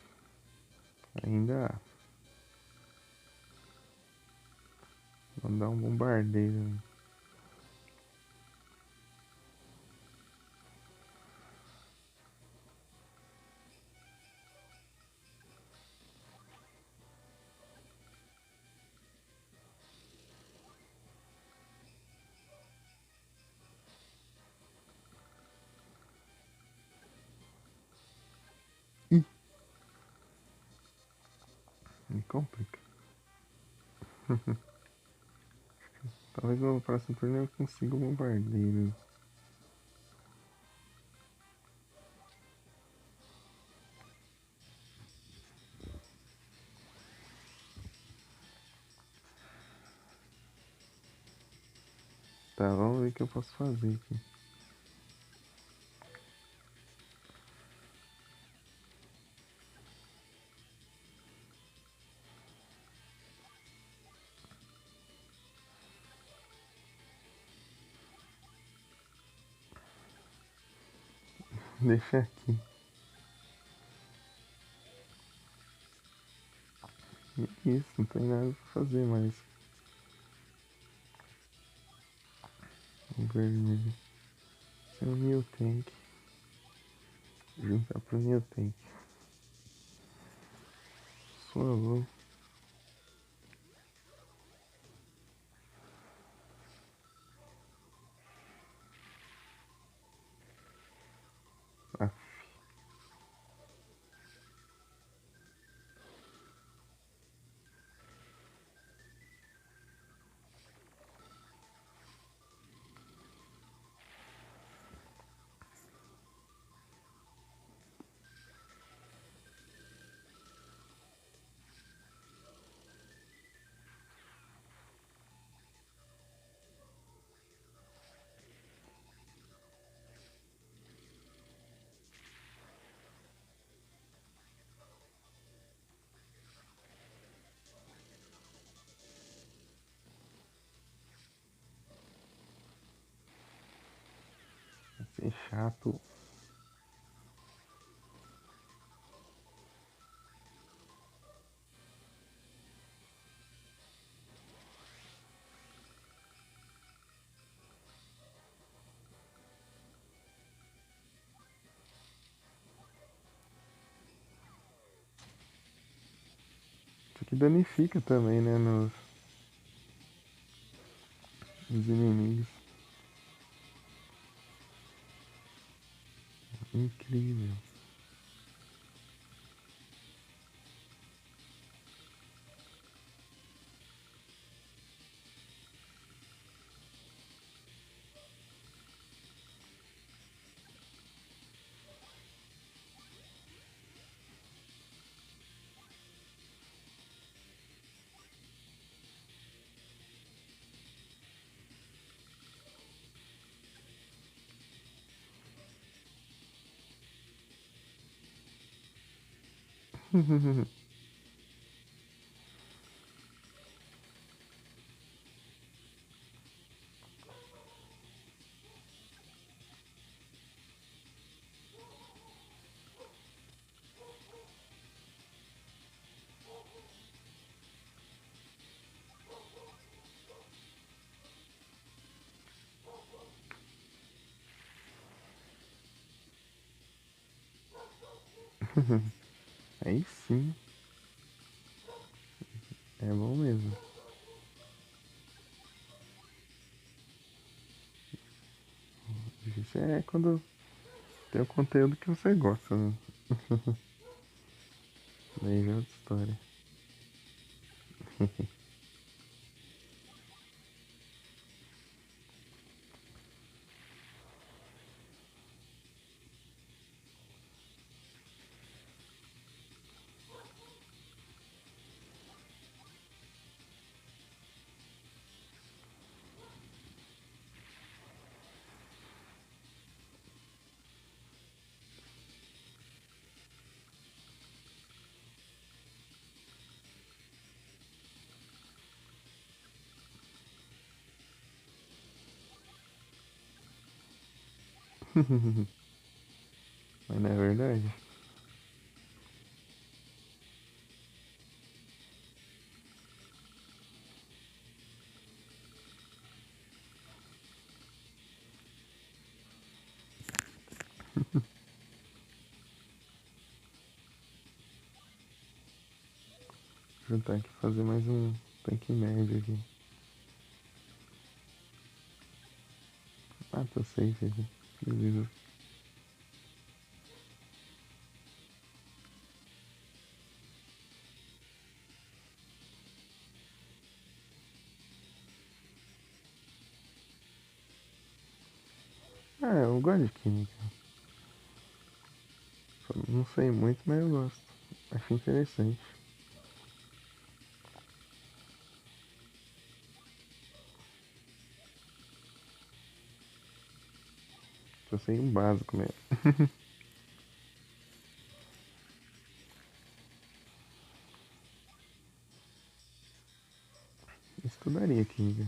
Ainda há. Mandar um bombardeio. Ih, me complica. Talvez no próximo turno eu consiga o bombardeiro. Tá, vamos ver o que eu posso fazer aqui. Deixa aqui. Isso, não tem nada pra fazer mais. O vermelho. Esse é o New Tank. Juntar pro New Tank. Sua. Ah, vai ser chato. Isso aqui danifica também, né? Nos inimigos. Incrível. Aí sim, é bom mesmo. Difícil é quando tem o conteúdo que você gosta, né? Daí já é outra história. Mas não é verdade? Juntar aqui e fazer mais um tanque médio aqui. Ah, tô safe aqui. Beleza. Ah, eu gosto de química. Só não sei muito, mas eu gosto. Acho interessante. Só sei o básico mesmo. Estudaria química.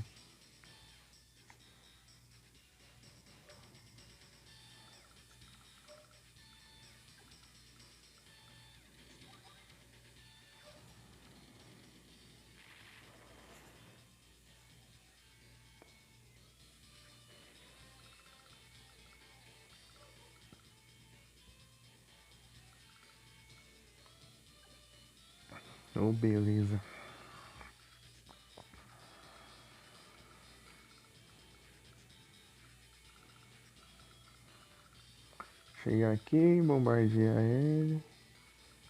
Oh, beleza. Chegar aqui, bombardear ele.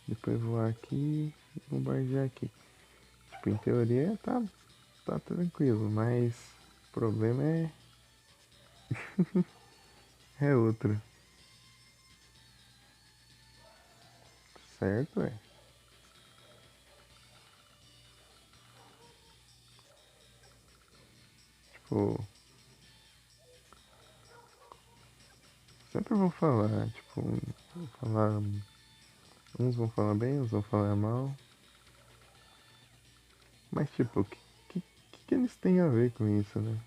Depois voar aqui, bombardear aqui. Tipo, em teoria tá tranquilo, mas o problema é outro. Certo, é? Tipo, sempre vou falar, tipo, vou falar. Uns vão falar bem, uns vão falar mal. Mas tipo, o que eles têm a ver com isso, né?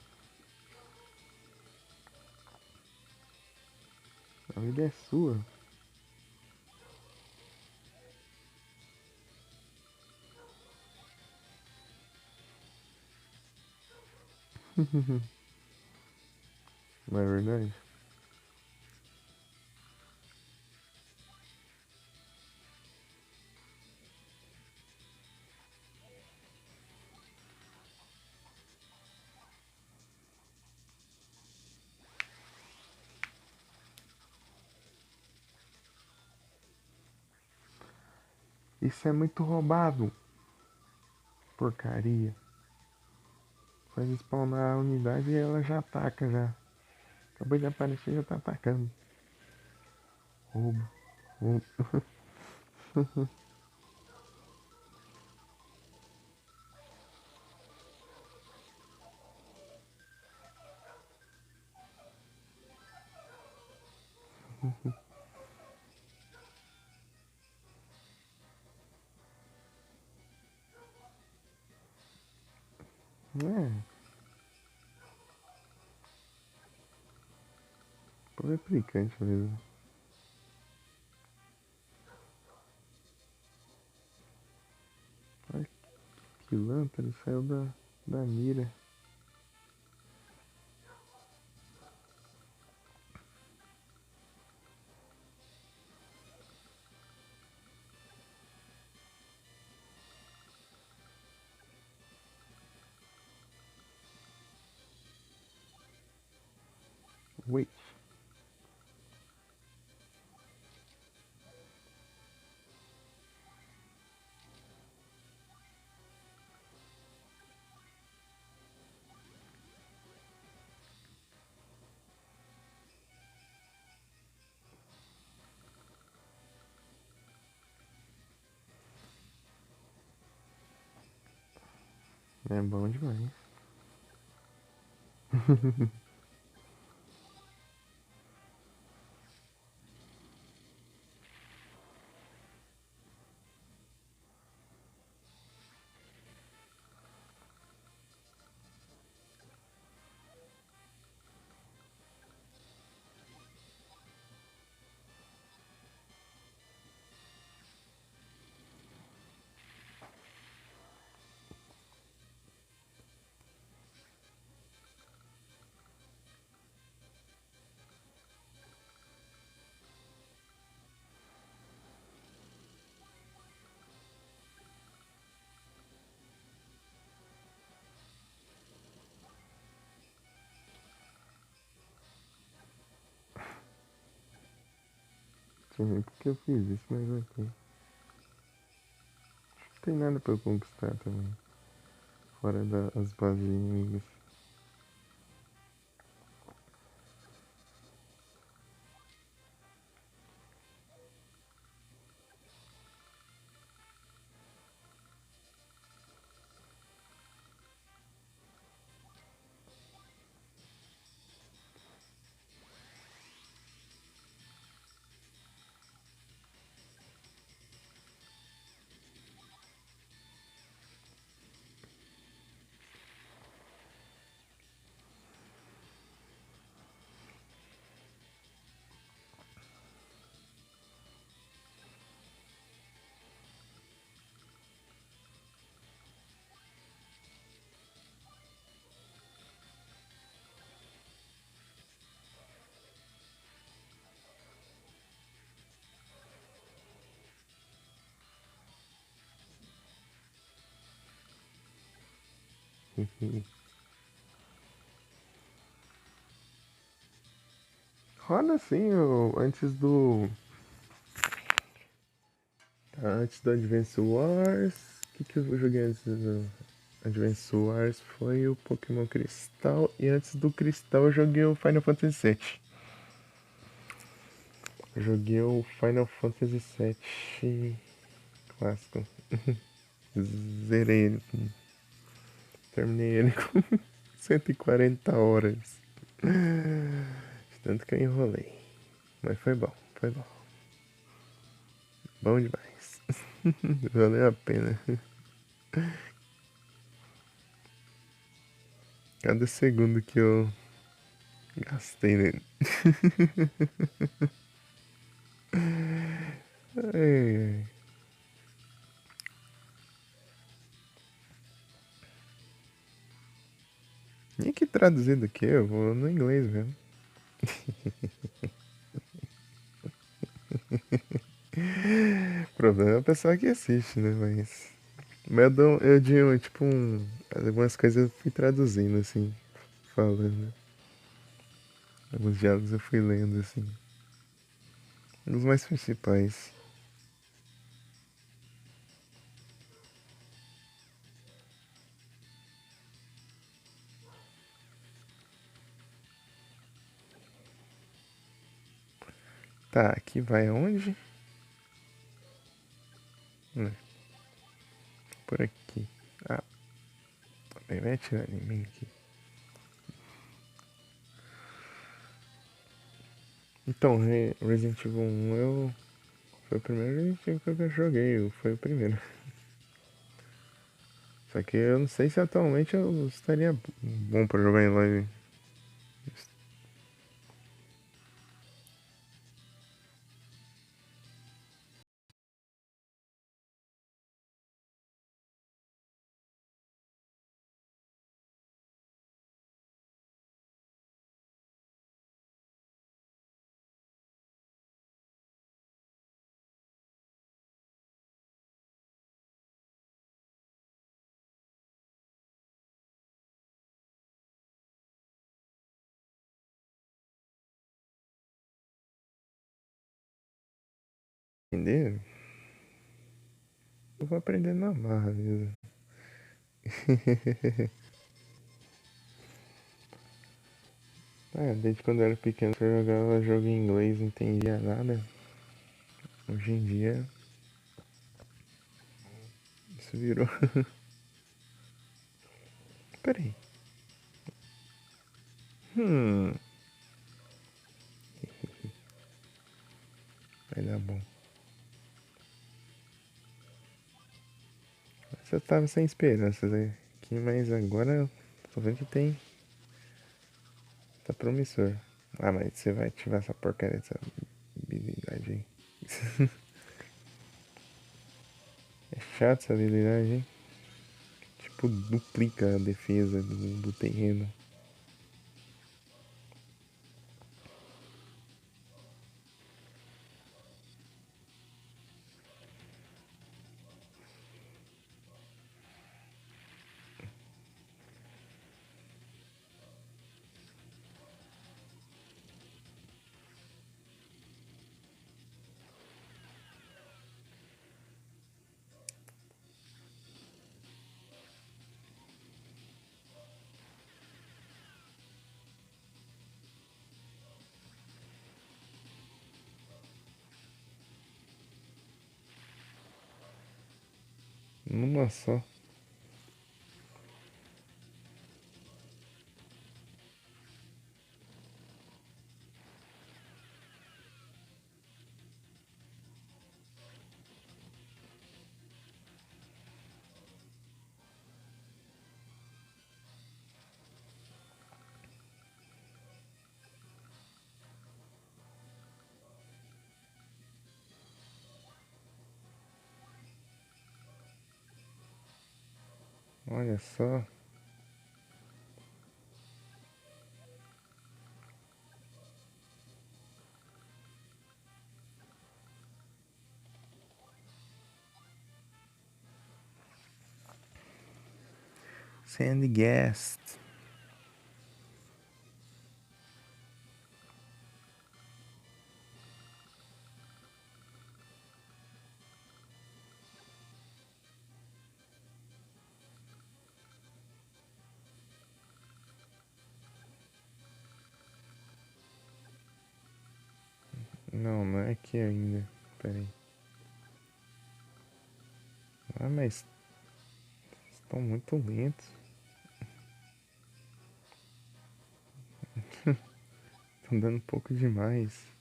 A vida é sua. Não é verdade? Isso é muito roubado. Porcaria. Faz spawnar a unidade e ela já ataca já. Acabou de aparecer e já tá atacando. Roubo. Roubo. É, pô, é aplicante mesmo. Olha que pilantra, ele saiu da mira. Wait. É bom demais. Deixa eu ver porque eu fiz isso, mas ok. Não tem nada pra eu conquistar também. Fora das bases inimigas. Roda assim, antes do Advance Wars. O que eu joguei antes do Advance Wars foi o Pokémon Cristal. E antes do Cristal eu joguei o Final Fantasy VII. Eu joguei o Final Fantasy VII clássico. Zerei ele. Terminei ele com 140 horas. De tanto que eu enrolei. Mas foi bom, foi bom. Bom demais. Valeu a pena. Cada segundo que eu gastei nele. Ai, ai. E que traduzido aqui, eu vou no inglês mesmo. O problema é a pessoa que assiste, né? Mas tipo, algumas coisas eu fui traduzindo, assim, falando. Alguns diálogos eu fui lendo, assim. Os mais principais. Tá, aqui vai aonde? Hum, por aqui. Ah, vai atirar em mim aqui. Então, Resident Evil 1 foi o primeiro Resident Evil que eu joguei, foi o primeiro. Só que eu não sei se atualmente eu estaria bom pra jogar em live. Entendeu? Eu vou aprender na marra mesmo. Desde quando eu era pequeno eu jogava jogo em inglês, não entendia nada. Hoje em dia, isso virou. Peraí. Hum. Vai dar bom. Você tava sem esperanças aqui, mas agora tô vendo que tem. Tá promissor. Ah, mas você vai ativar essa porcaria dessa habilidade aí. É chato essa habilidade, hein? Tipo, duplica a defesa do terreno. Numa só. Olha só. Send guest. Não, não é aqui ainda. Pera aí. Ah, mas estão muito lentos. Estão dando um pouco demais.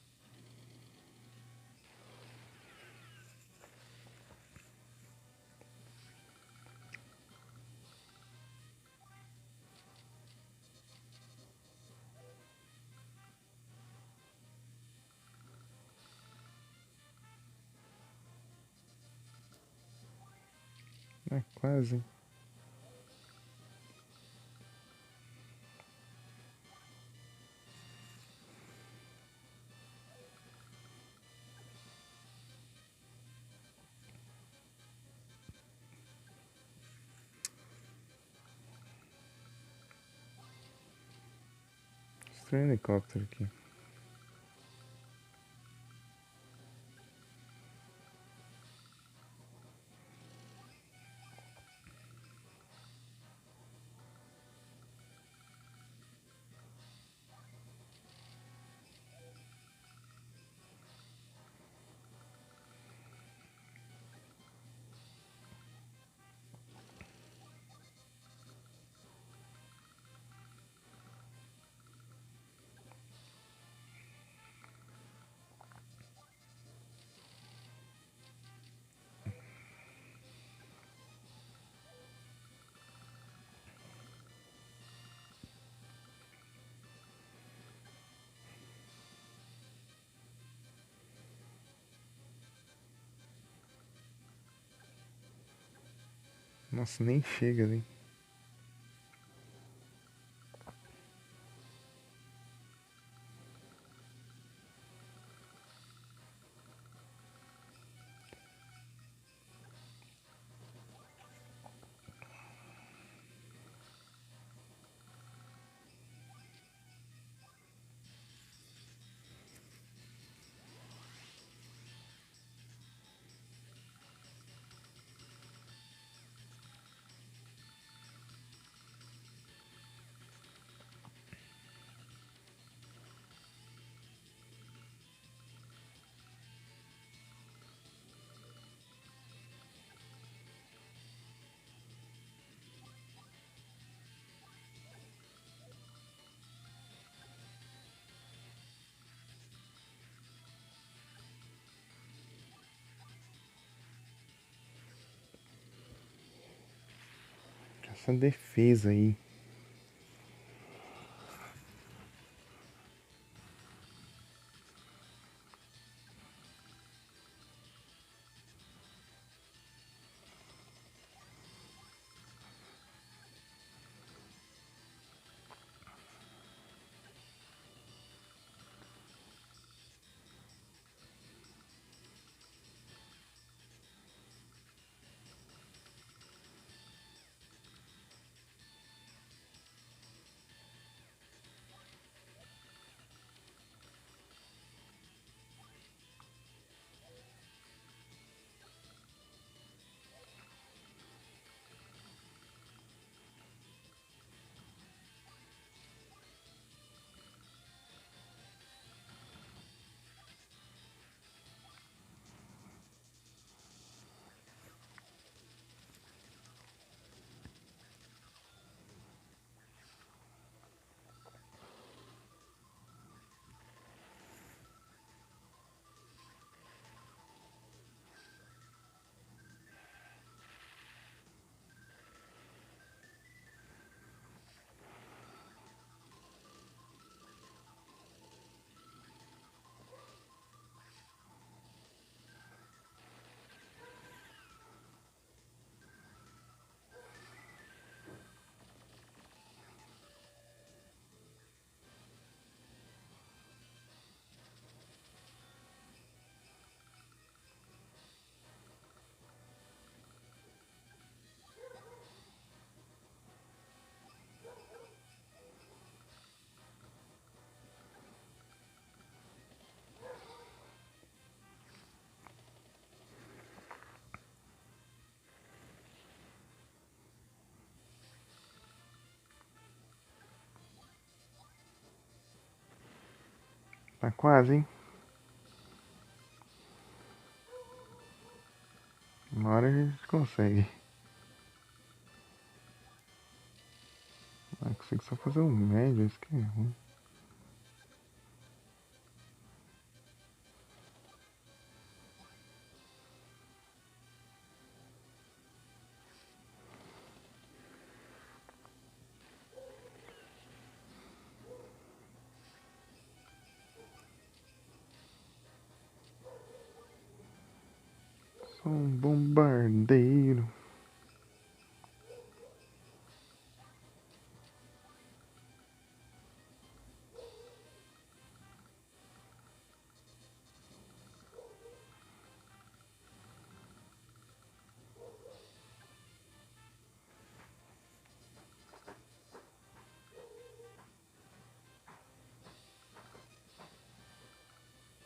Ah, quase. Estranho helicóptero aqui. Nossa, nem chega ali. Essa defesa aí. Tá quase, hein? Uma hora a gente consegue. Ah, consigo só fazer um médio, isso que é ruim. Sou um bombardeiro.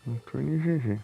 Um turno GG.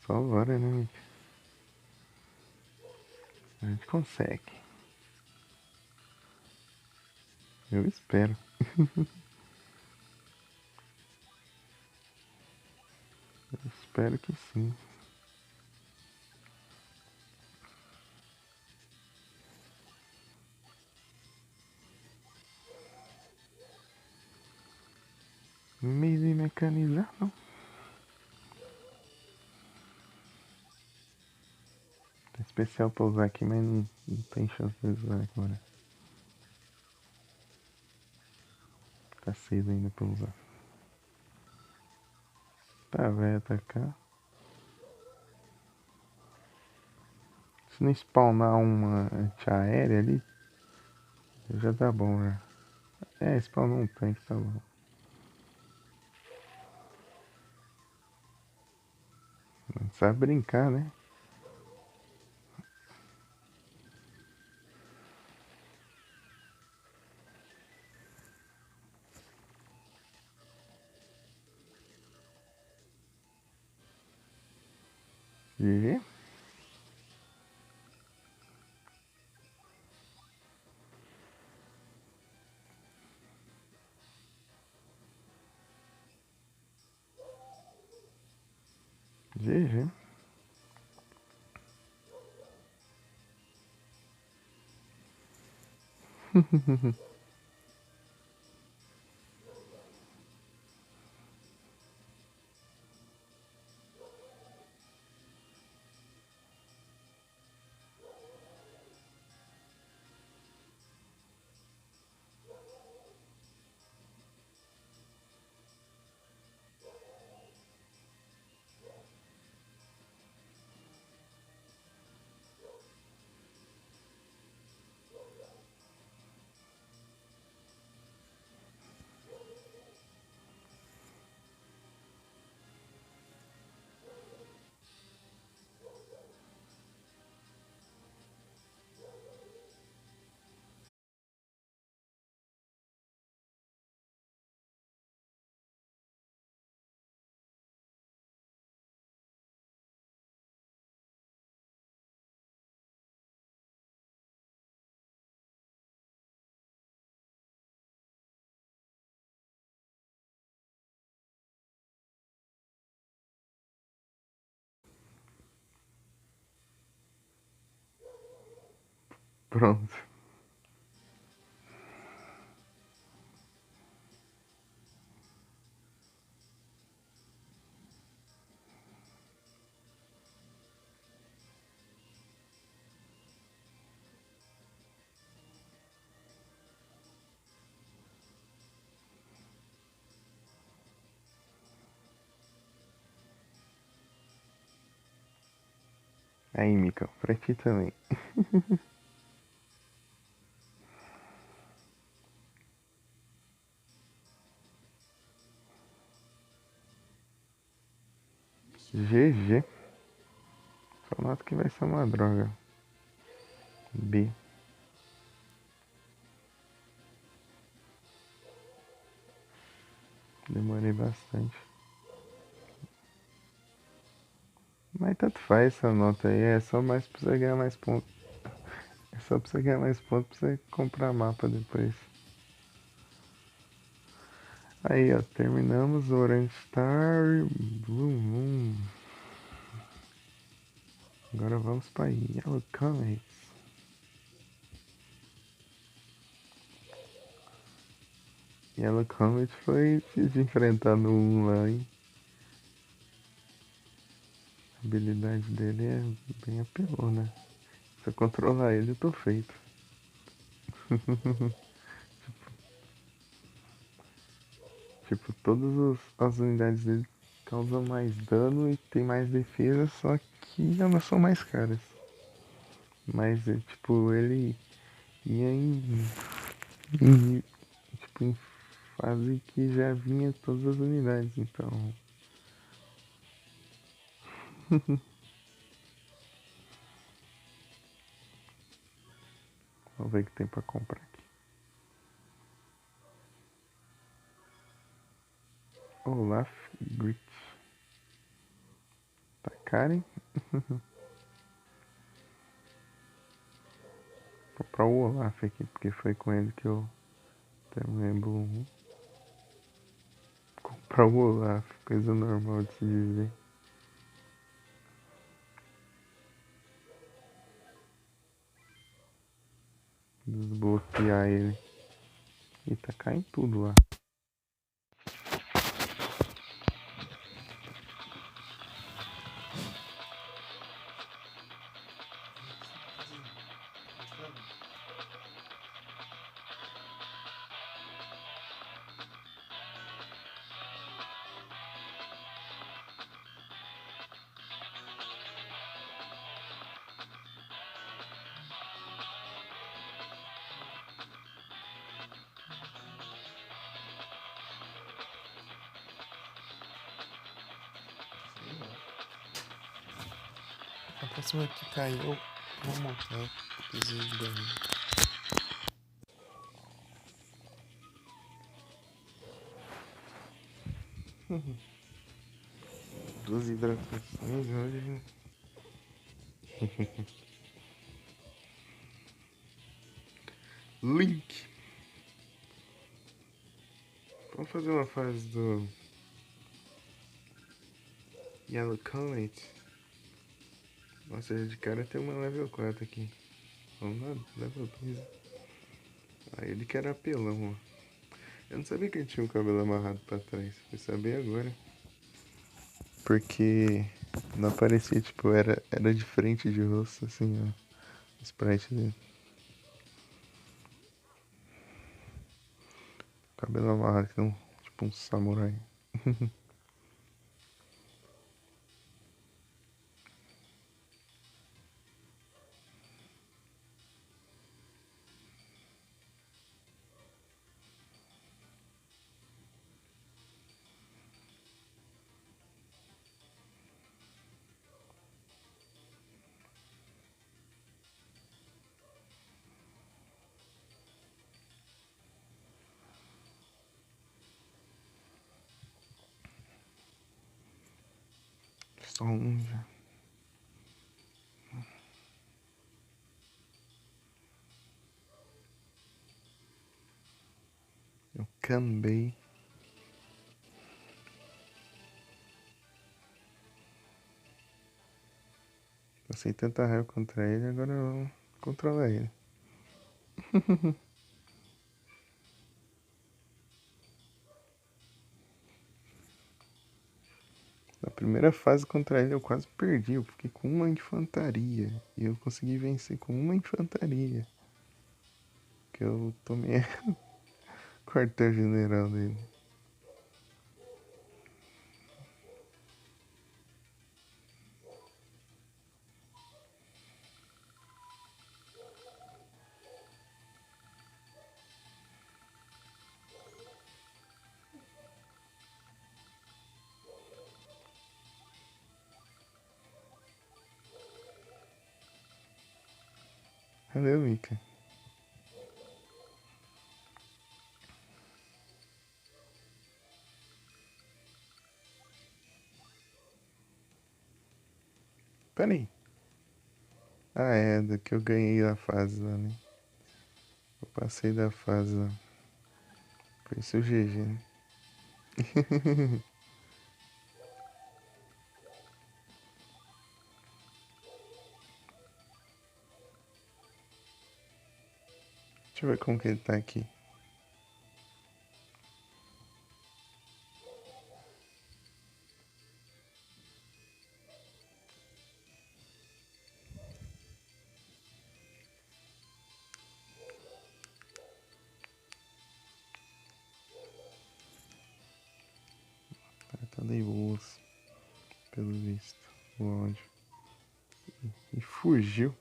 Só agora, né, amigo? A gente consegue. Eu espero. Eu espero que sim. Meio mecanizado. Tá especial pra usar aqui, mas não tem chance de usar agora. Tá cedo ainda pra usar. Tá, vai atacar. Se não spawnar uma antiaérea ali, já tá bom, já. É, spawnou um tanque, tá bom. Não sabe brincar, né? GG. GG. Pronto. Aí, Micão, pra ti também. GG. Só noto que vai ser uma droga. B. Demorei bastante. Mas tanto faz essa nota aí, é só mais pra você ganhar mais pontos. É só pra você ganhar mais pontos pra você comprar mapa depois. Aí, ó, terminamos o Orange Star. Blue Moon. Agora vamos pra Yellow Comet. Yellow Comet foi difícil de enfrentar no 1 lá, hein? A habilidade dele é bem apelona, né? Se eu controlar ele, eu tô feito. Tipo, todas as unidades dele causam mais dano e tem mais defesa, só que elas são mais caras. Mas, tipo, ele ia tipo, em fase que já vinha todas as unidades, então... Vamos ver o que tem pra comprar aqui. Olaf Grit. Tá caro, hein? Vou comprar o Olaf aqui, porque foi com ele que eu terminei Blue. Comprar o Olaf, coisa normal de se dizer. Desbloquear ele. E tá caindo tudo lá. A próxima que caiu, eu vou montar o desenho da minha. Duas hidratações hoje. Link. Vamos fazer uma fase do Yellow Comet. Nossa, de cara tem uma level 4 aqui. Vamos lá, level 2. Aí ele que era apelão, ó. Eu não sabia que ele tinha o cabelo amarrado pra trás. Fui saber agora. Porque não aparecia, tipo, era de frente de rosto, assim, ó. O sprite dele. Cabelo amarrado, que não, tipo um samurai. Só um já. Eu cambei. Passei tanta raiva contra ele, agora eu vou controlar ele. Na primeira fase contra ele eu quase perdi, eu fiquei com uma infantaria. E eu consegui vencer com uma infantaria. Que eu tomei quartel-general dele. Cadê o Mika? Pera aí. Ah, é, do que eu ganhei a fase lá, né? Eu passei da fase lá. Por isso o GG, né? Deixa eu ver como que ele tá aqui. Tá nervoso, pelo visto. O áudio. E fugiu.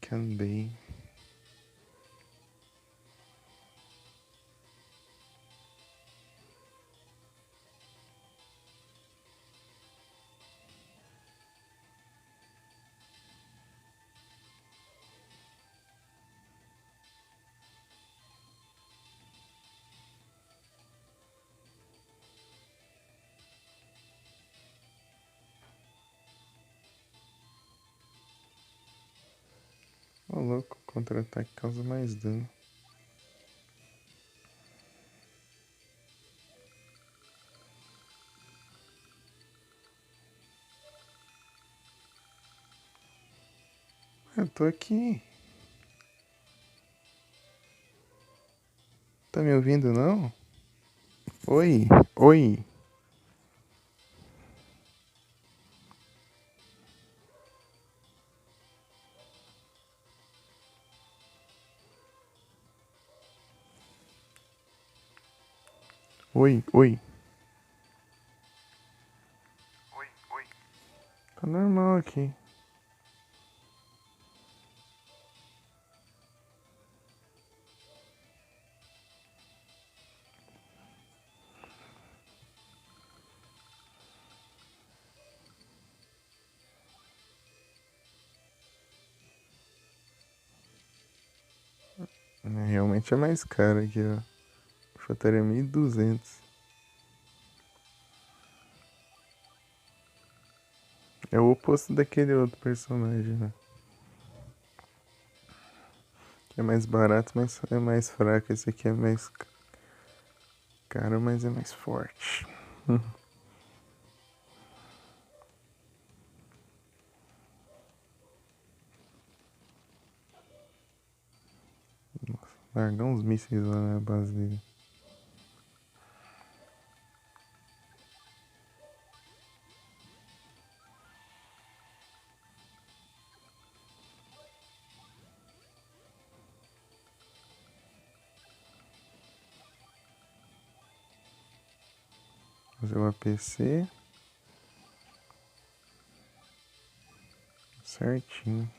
Canbei. Ô louco, contra-ataque causa mais dano. Eu tô aqui. Tá me ouvindo não? Oi, oi. Oi, oi. Tá normal aqui. Realmente é mais caro aqui, ó. Faltaria 1.200. É o oposto daquele outro personagem, né? Que é mais barato, mas é mais fraco. Esse aqui é mais caro, mas é mais forte. Largar uns mísseis lá na base dele. Fazer o APC. Certinho.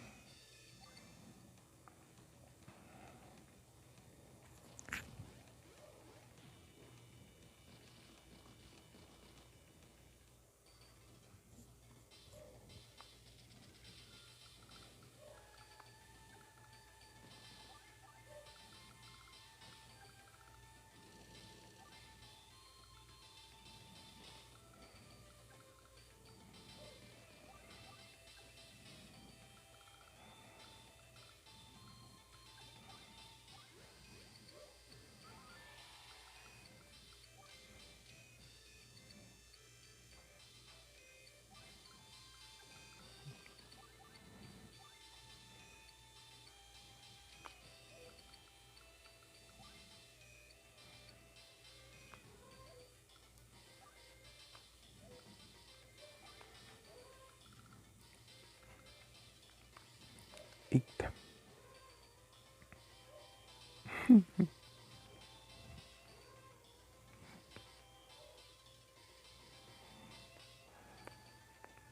Eita.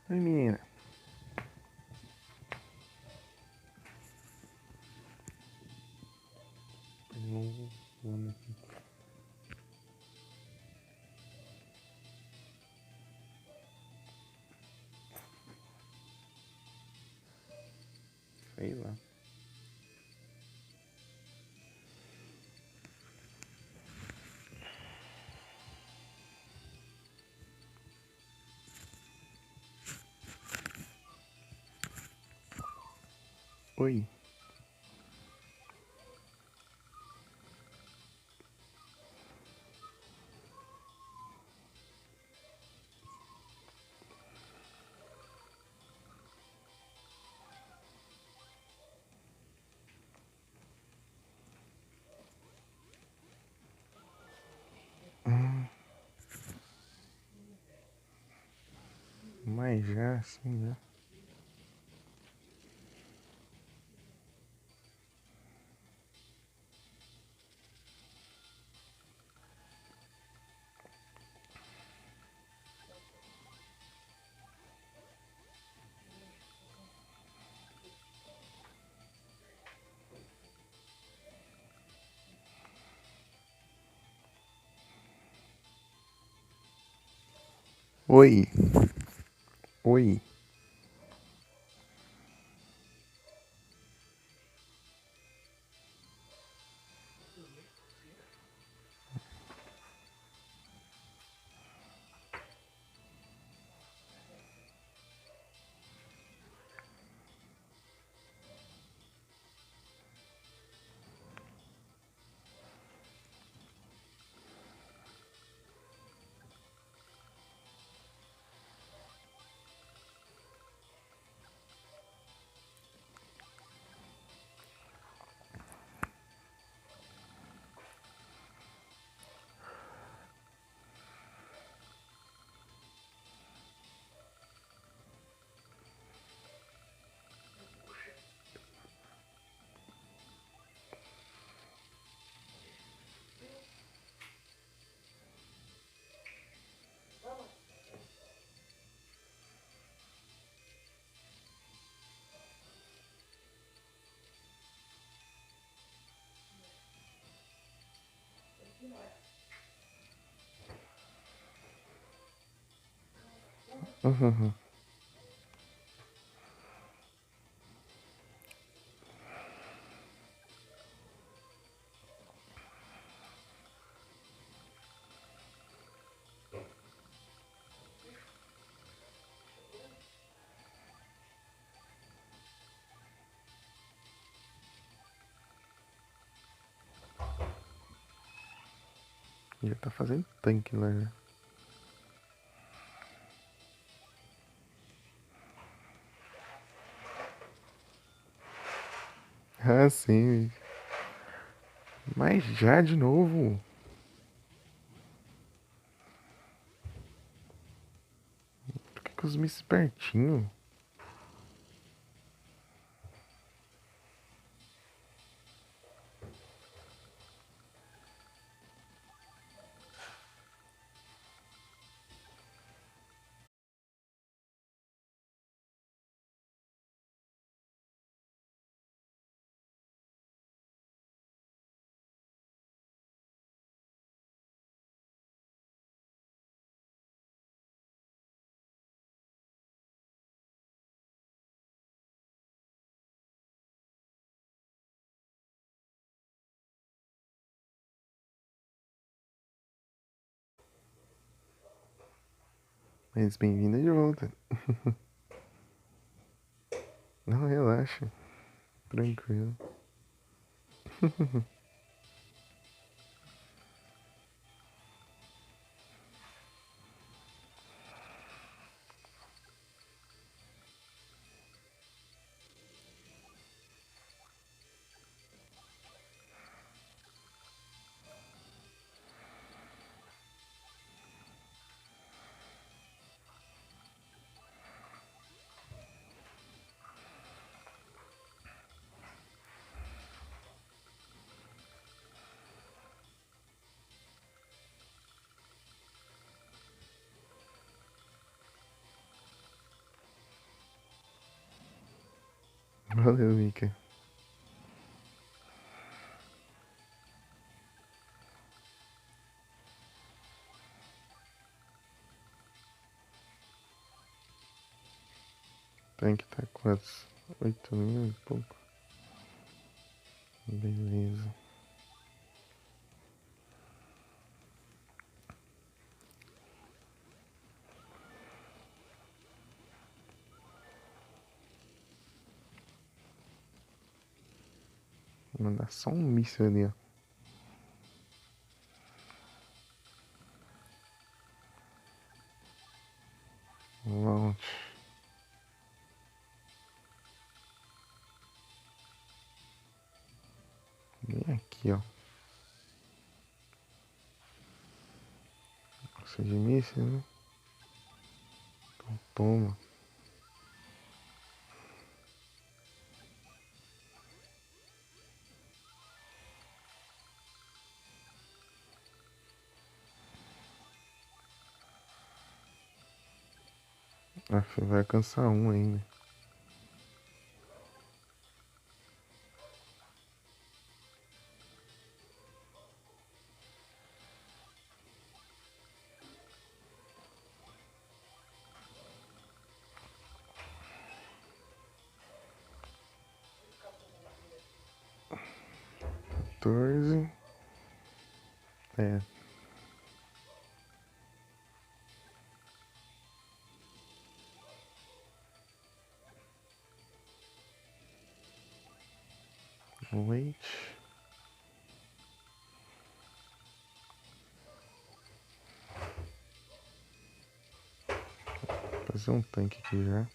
Oi, menina. Vamos aqui. Sei lá. Oi. Mas já assim, né? Oi. Oi. Uhum. Já tá fazendo tanque lá, né? Ah, sim. Mas já de novo. Por que os Miss espertinho? Mas bem-vinda de volta. Não, relaxa. Tranquilo. Valeu, Mika. Tanque tá quantos? 8.000 e pouco. Beleza. Vou mandar só um míssil ali, ó. Launch. Bem aqui, ó. Nossa, de míssil, né? Então, toma. Aff, vai alcançar um ainda. Quatorze. É. Wait. Vou fazer um tanque aqui já.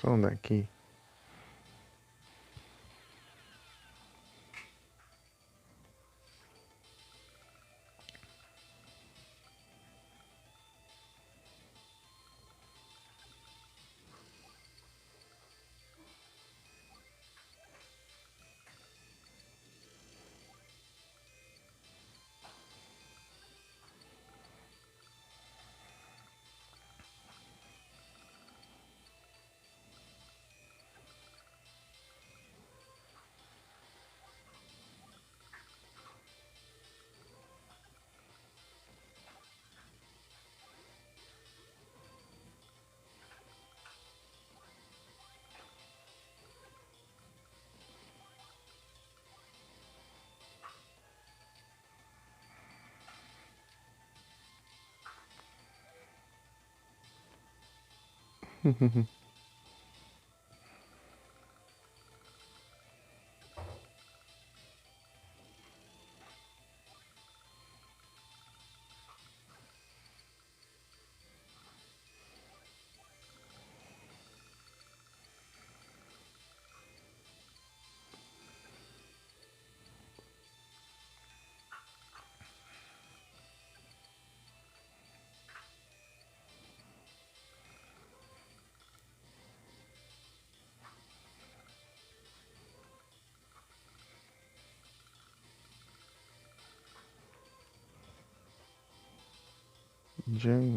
Só um daqui.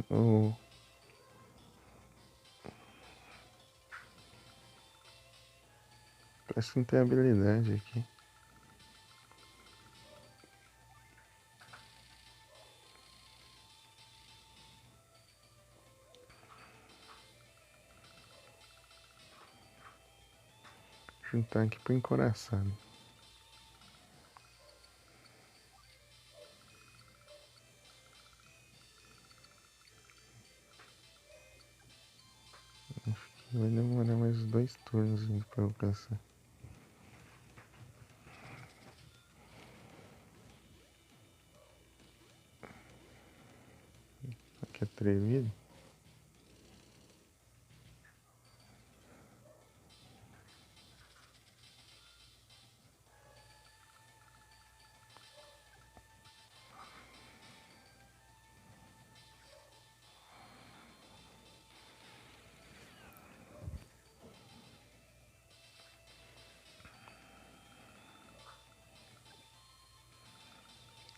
Oh. Parece que não tem habilidade aqui. Juntar aqui pro encoraçado. Vai demorar mais 2 turnos pra alcançar. Que atrevido.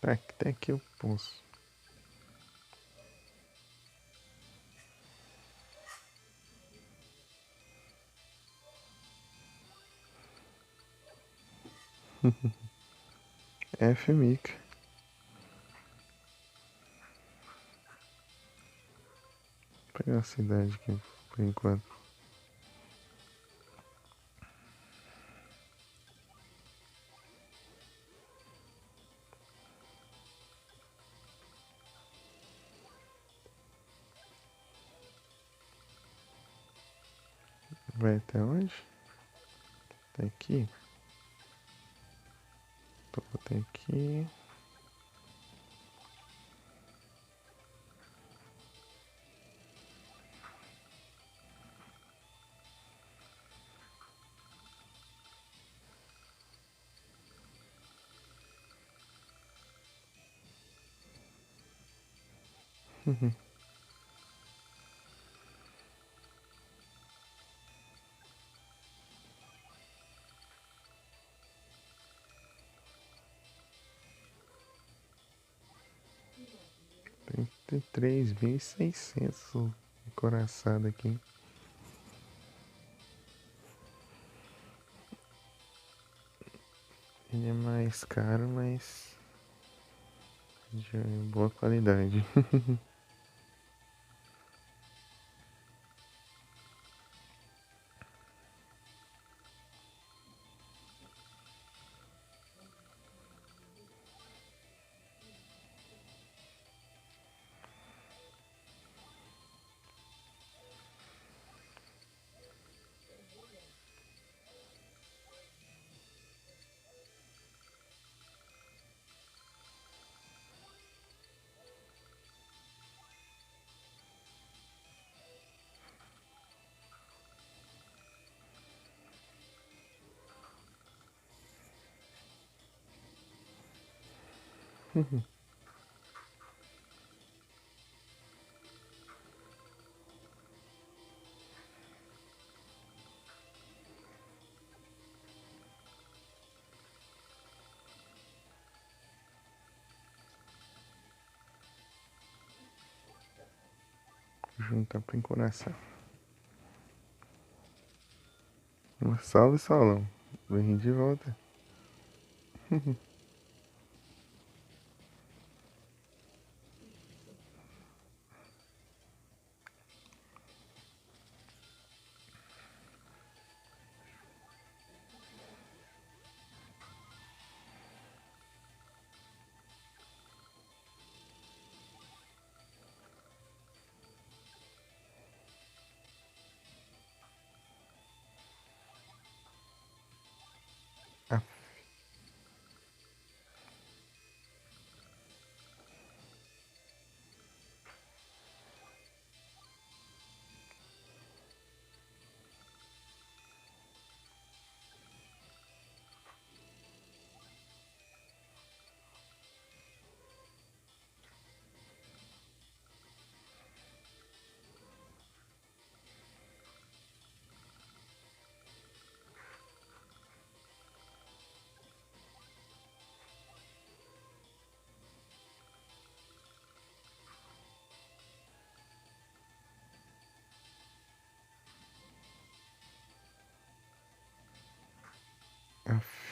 Tá, até aqui o pulso. F mica. Vou pegar a cidade aqui por enquanto. Vai até onde? Até aqui. Tô até aqui. Tem 3.600 encoraçado aqui. Ele é mais caro, mas de boa qualidade. Juntar pra encoraçar. Um salve, Saulão. Vem de volta. Ah, af.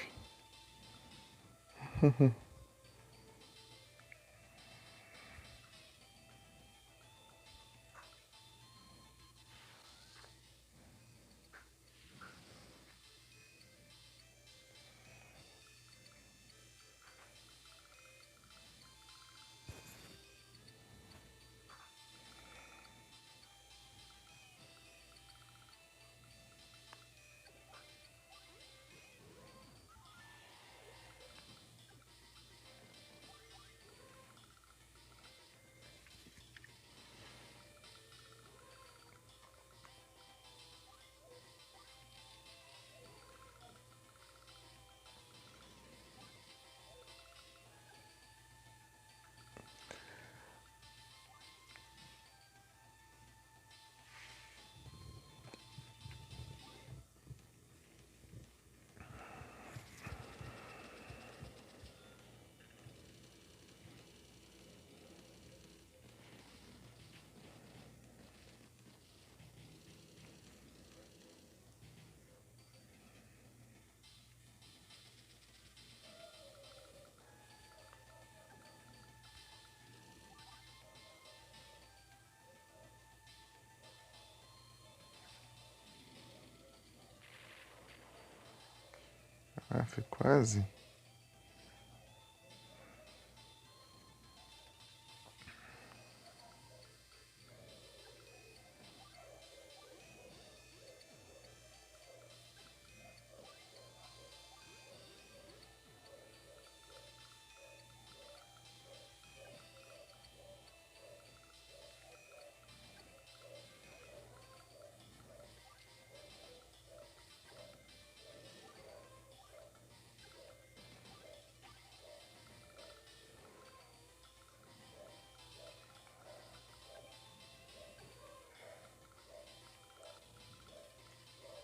Ah, foi quase.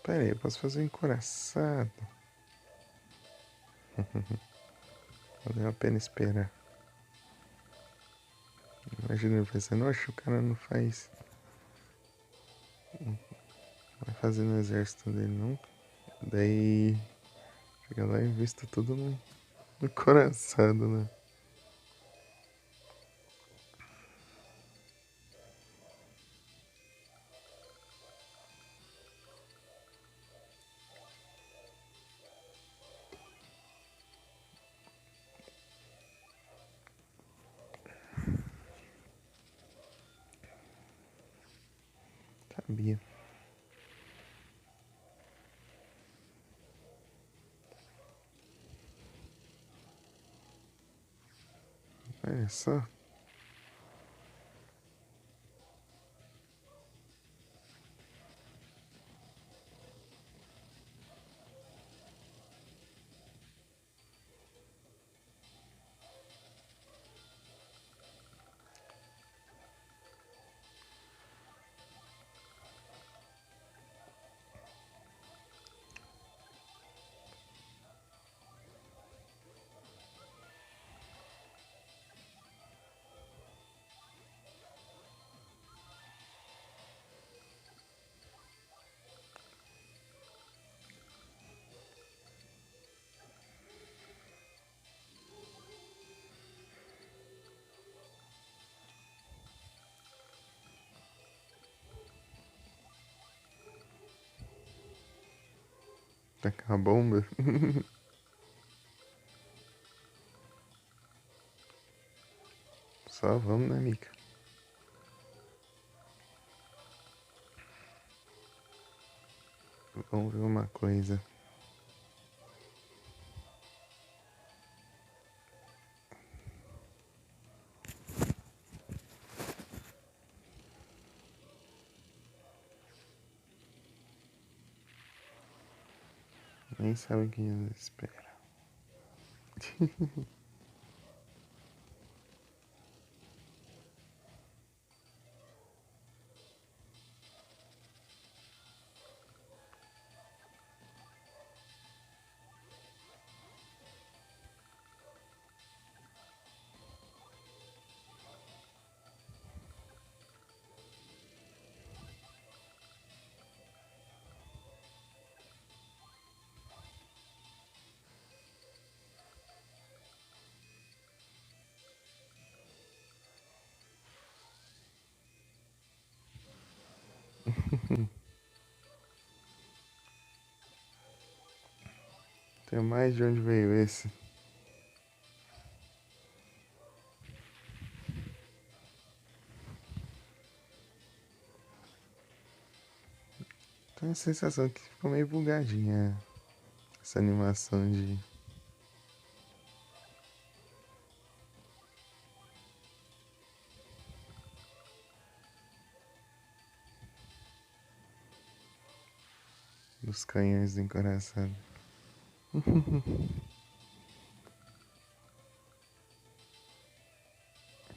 Pera aí, eu posso fazer um encoraçado. Valeu a pena esperar. Imagina ele pensando, oxe, o cara não faz. Não vai fazer no exército dele nunca. Daí chega lá e invista tudo no encoraçado, né? Sabia. Olha só. Tacar a bomba. Só vamos, né, Mika? Vamos ver uma coisa. Nem sabe o que nos espera. Tem mais de onde veio esse. Tem a sensação que ficou meio bugadinha essa animação de. Dos canhões encoraçados.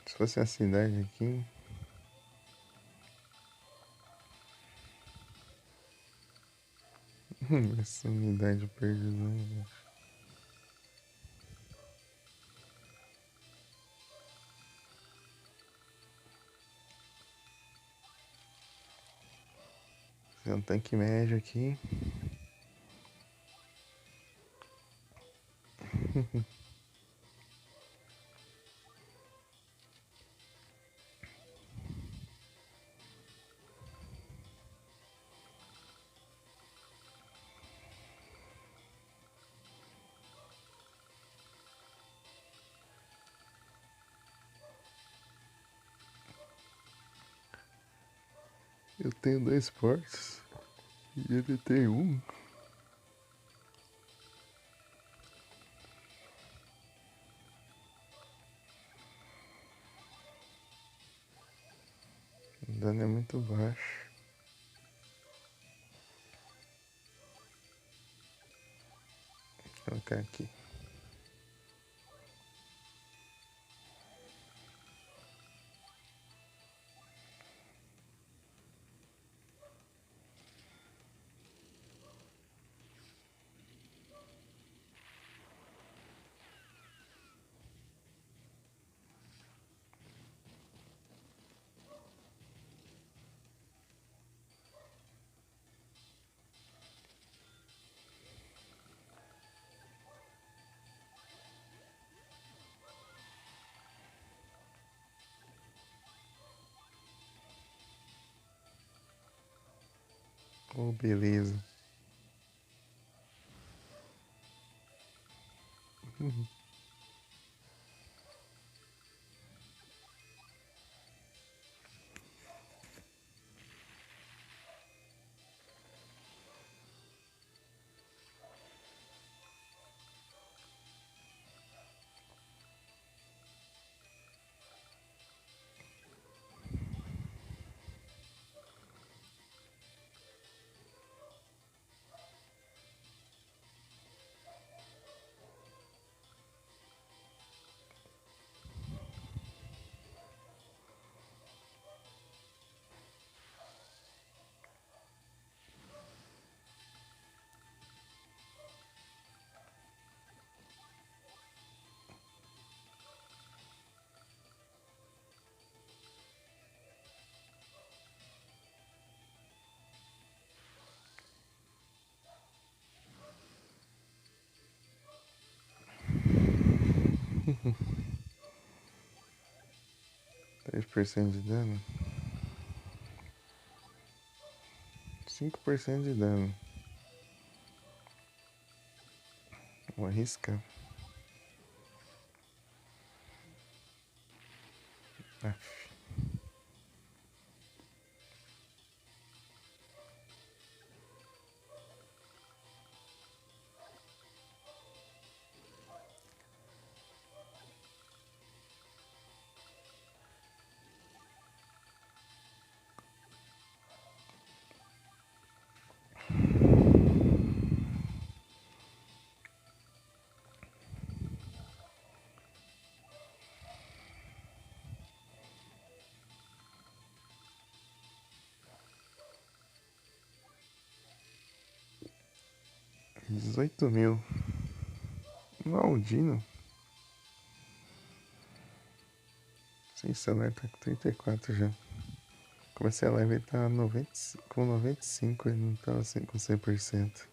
Se fosse a cidade aqui. Essa unidade perdida. Tem um tanque médio aqui. Eu tenho 2 portos e ele tem um. O dano é muito baixo. Vou colocar aqui. Oh, beleza. Três por cento de dano. 5% de dano. Vou arriscar. Aff. $18.000. Um Aldino. Sem celular tá com 34 já. Comecei a live, ele tá 90, com 95, ele não tá assim com 100%.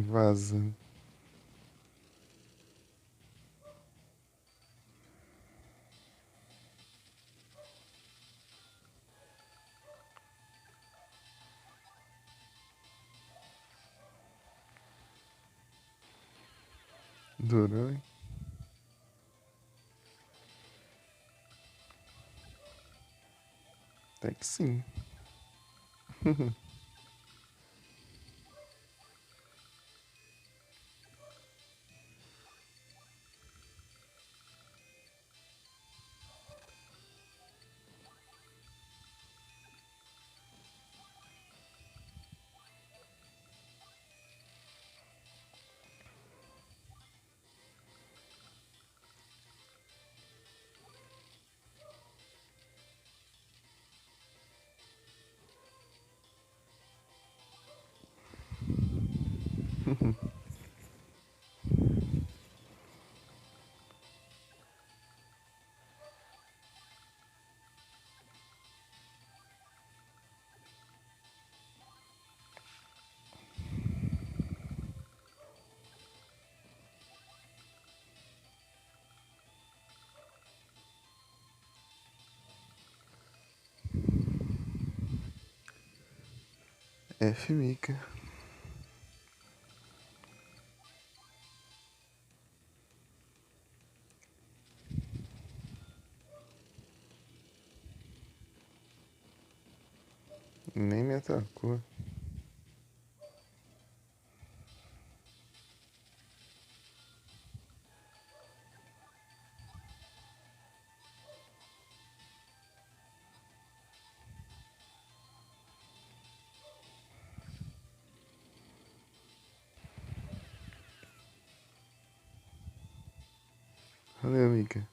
Vaza. Durou, hein? Até que sim. F, Mika. Nem me atacou. Valeu, Mika.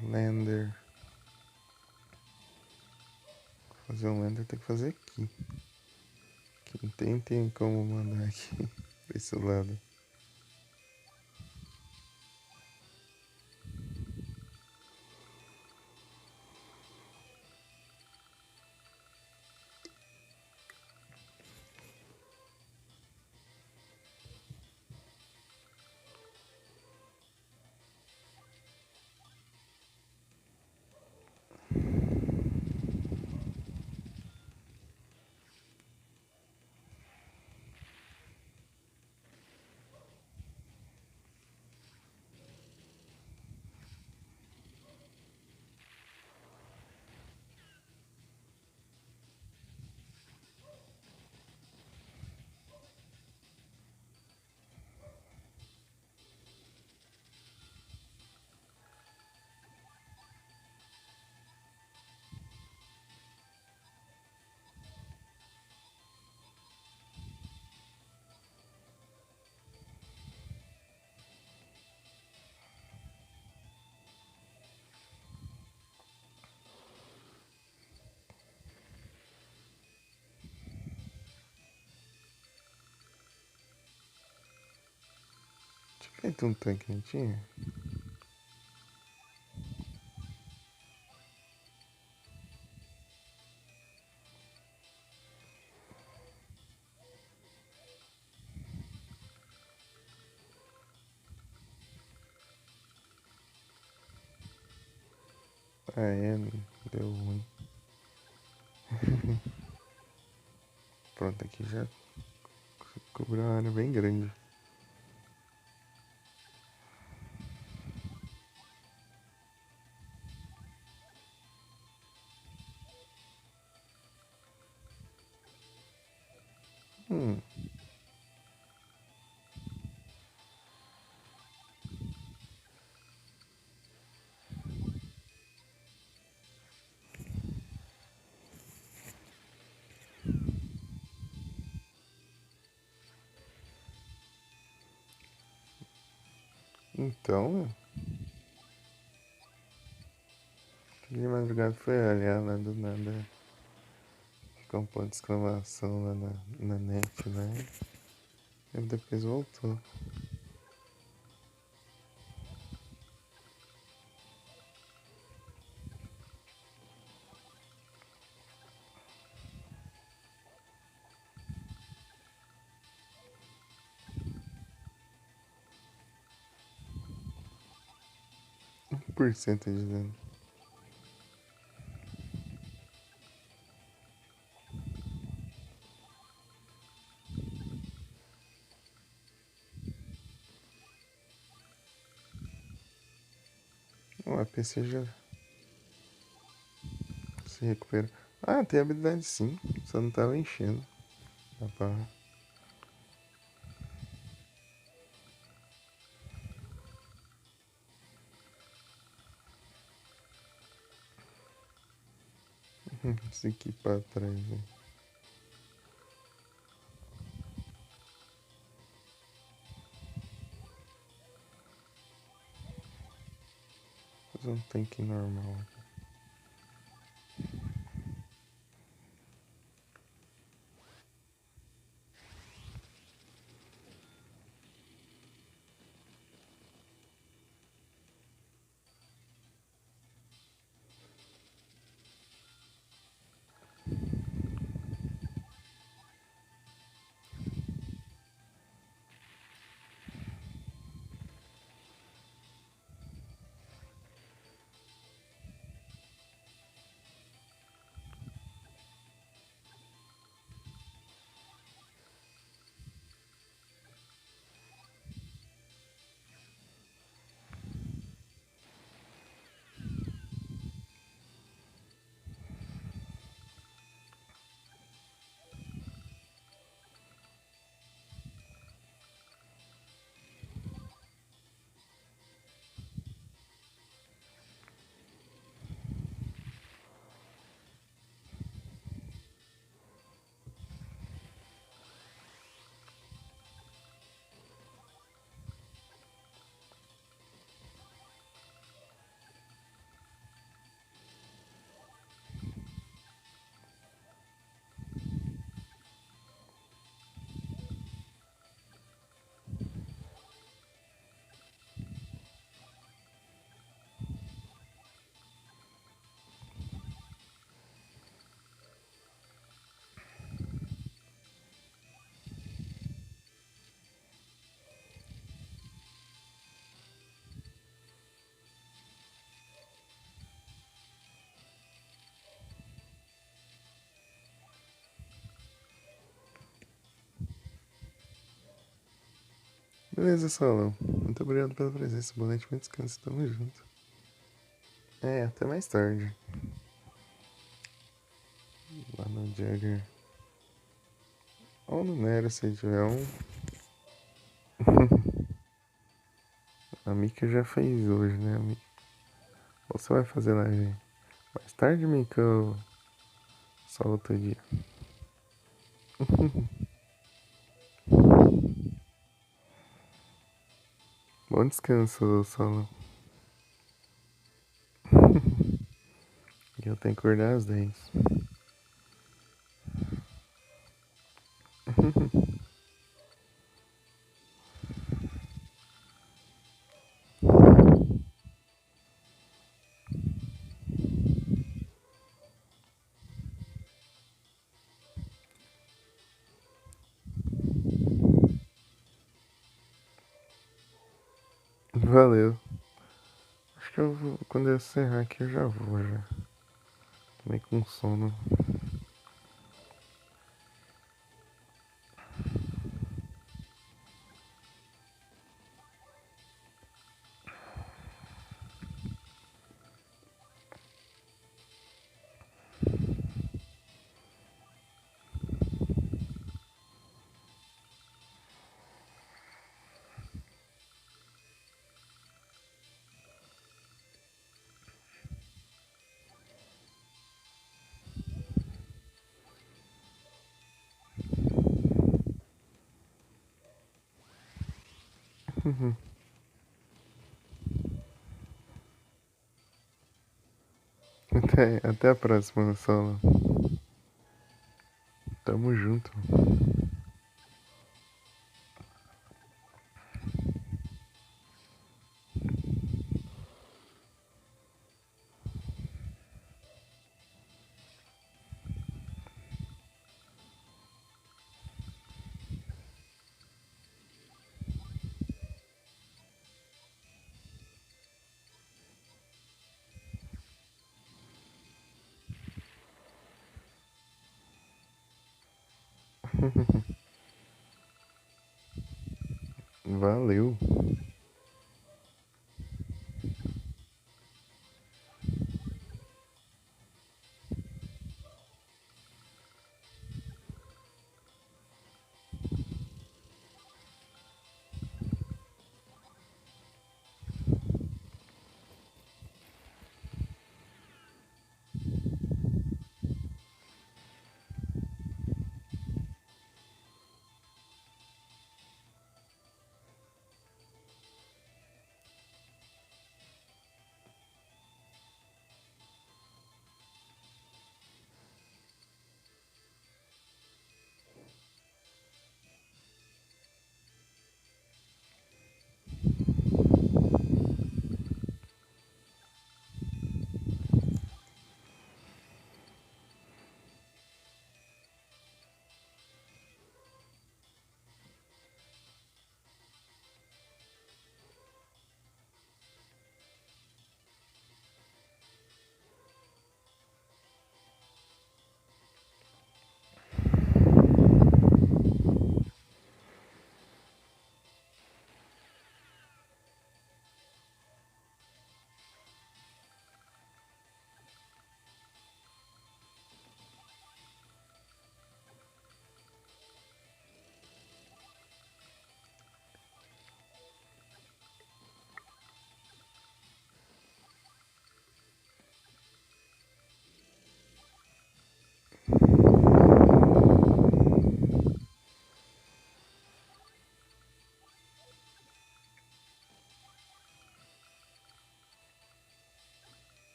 Lander. Fazer um Lander tem que fazer aqui. Que não tem como mandar aqui pra esse lado. Feito um tanque quentinho. Ah, é, deu ruim. Pronto, aqui já cobriu uma área bem grande. Hum. Então, de madrugada foi olhar lá do nada. Ficou um ponto de exclamação lá na net, né? E depois voltou. Por cento de dano. O APC já se recupera. Ah, tem habilidade sim. Só não tava enchendo a barra. Esse aqui pra trás, né? Fazer um tanque normal. Beleza, Solon. Muito obrigado pela presença. Boa noite, bom descanso. Tamo junto. Até mais tarde. Lá no Jagger. Ou no Nero, se tiver um. A Mika já fez hoje, né, Mika? Ou você vai fazer live mais tarde, Mika? Ou só outro dia? Bom descanso, Solon. E eu tenho que acordar às 10. Valeu. Acho que eu vou, quando eu encerrar aqui eu já vou já. Tô meio com sono. Até a próxima, Solon. Tamo junto. Valeu.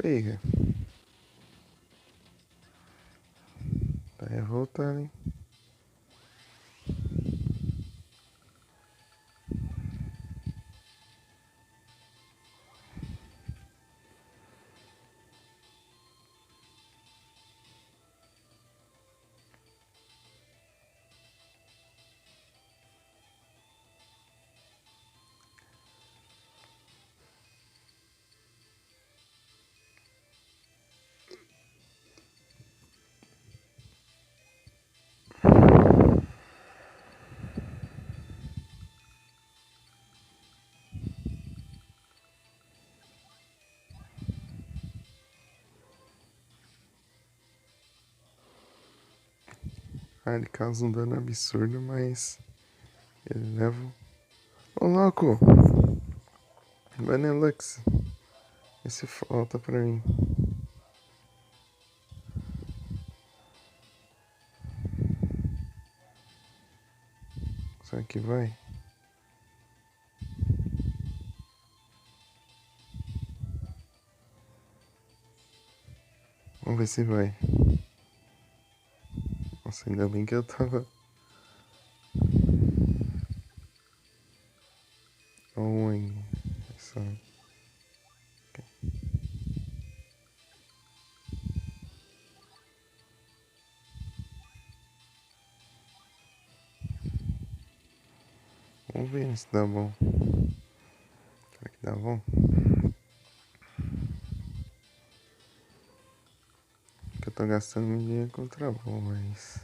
Pega. Tá revoltado, hein? Ah, ele causa um dano absurdo, mas ele leva. Ô louco! Vanelux, esse falta pra mim. Será que vai? Vamos ver se vai. Nossa, ainda bem que eu tava on. Essa... Vamos ver se dá bom. Será que dá bom? Que eu tô gastando meu dinheiro contra bom, mas.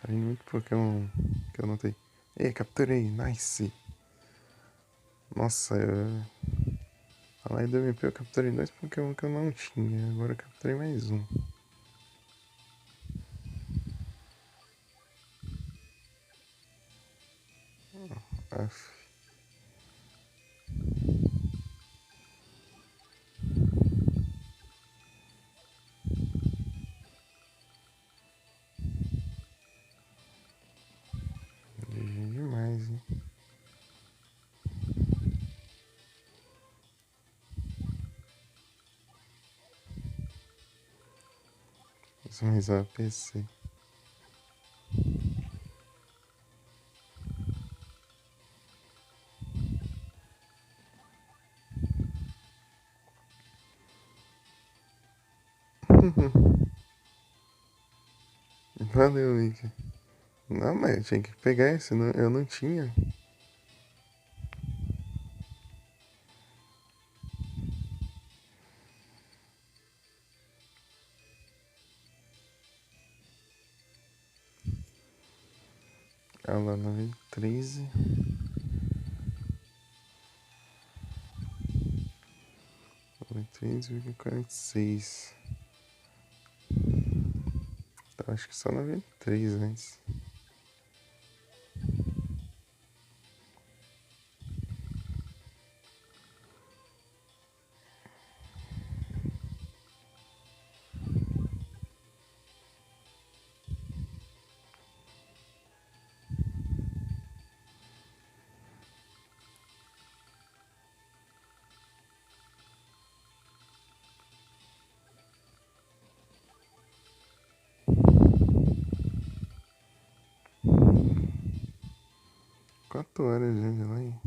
Tá vindo muito Pokémon que eu não tenho. Ei, capturei, nice! Nossa, eu. A lá do MP eu capturei 2 Pokémon que eu não tinha. Agora eu capturei mais um. Aff. GG demais, hein? Mais um APC. Valeu, Nick. Não, mas eu tinha que pegar esse, eu não tinha. Ah lá, 913. 93,46. Tá, acho que só 93 antes. Quatro horas já de lá, hein?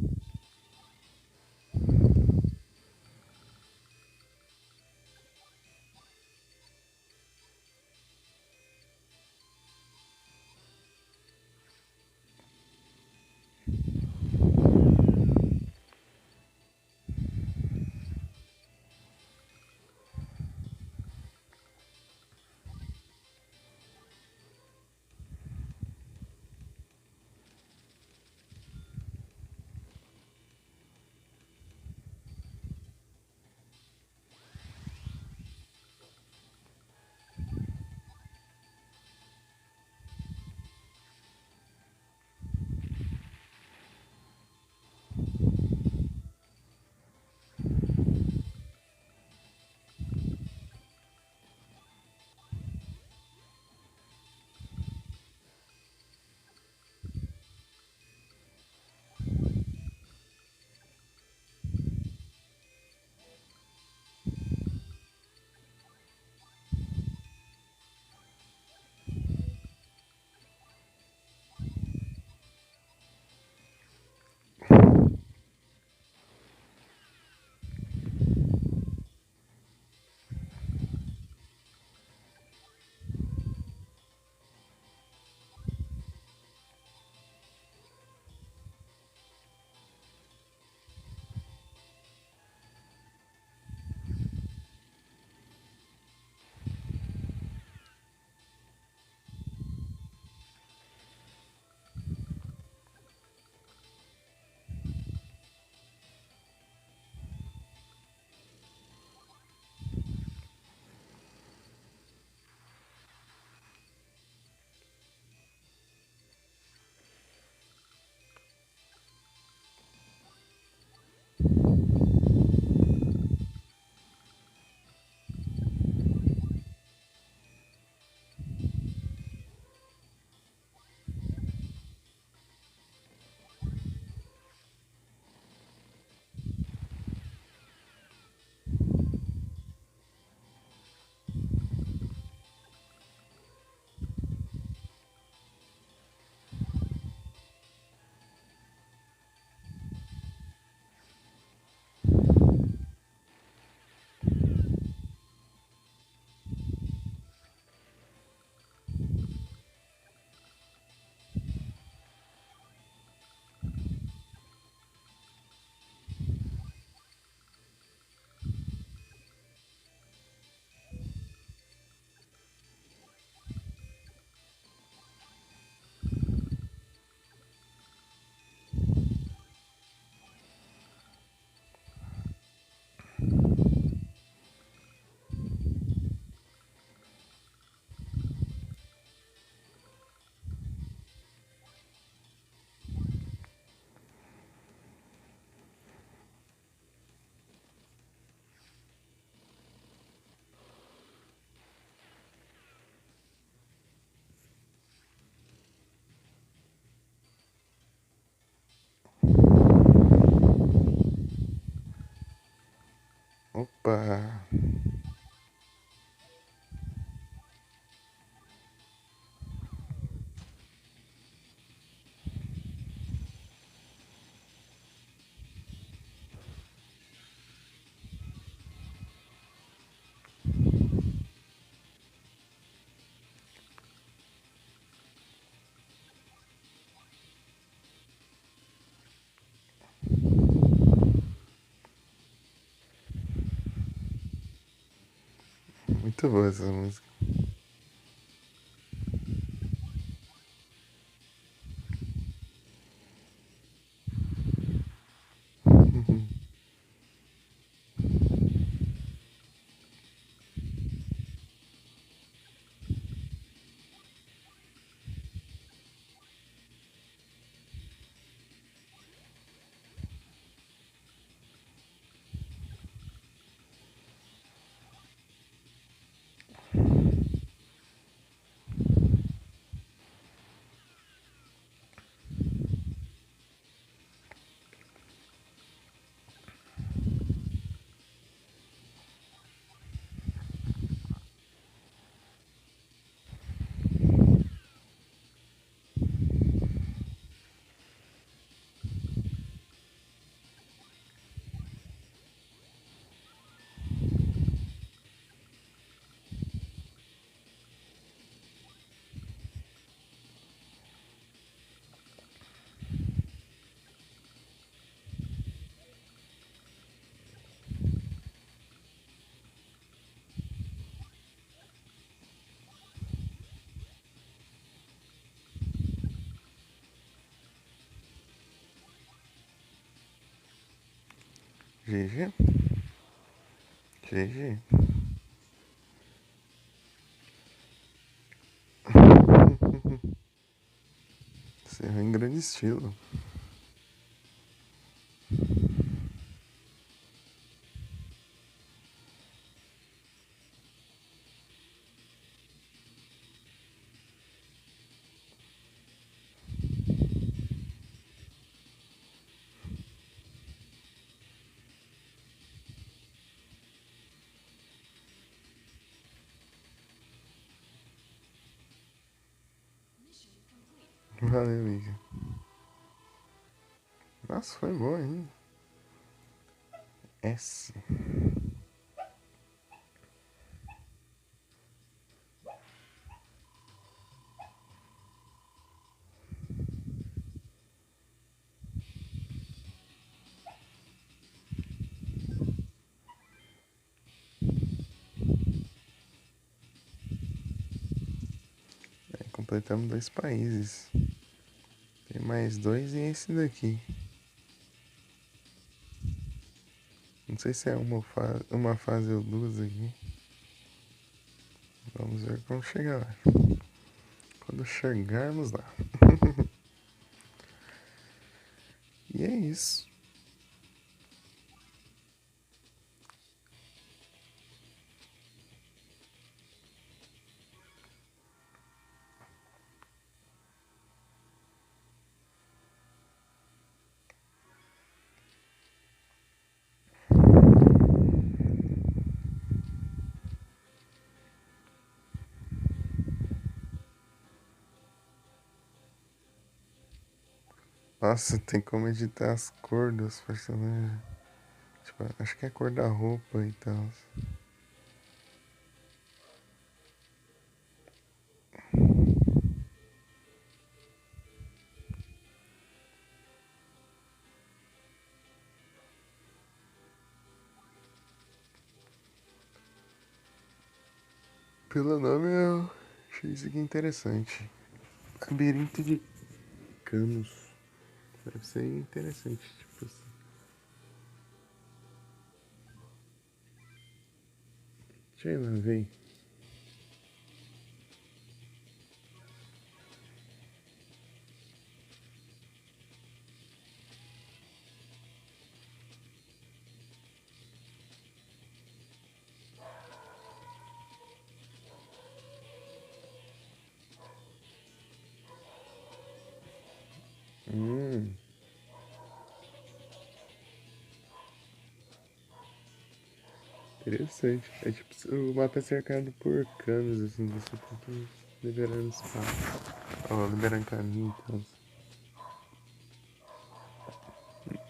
Opa! Muito boa essa música. GG. GG. Encerrou em grande estilo. Valeu, Ika. Nossa, foi boa, hein? S. Completamos 2 países. Tem mais 2 e esse daqui. Não sei se é uma fase ou 2 aqui. Vamos ver como chegar lá. Quando chegarmos lá. E é isso. Nossa, tem como editar as cores dos personagens. Tipo, acho que é a cor da roupa e tal. Pelo nome eu achei isso aqui interessante. Labirinto de Canos. Deve ser interessante, tipo assim. Deixa eu ir lá ver. Hum, interessante. É tipo, o mapa é cercado por canos, assim, você tem que ir liberando espaço. Ó, liberando caminho e tal.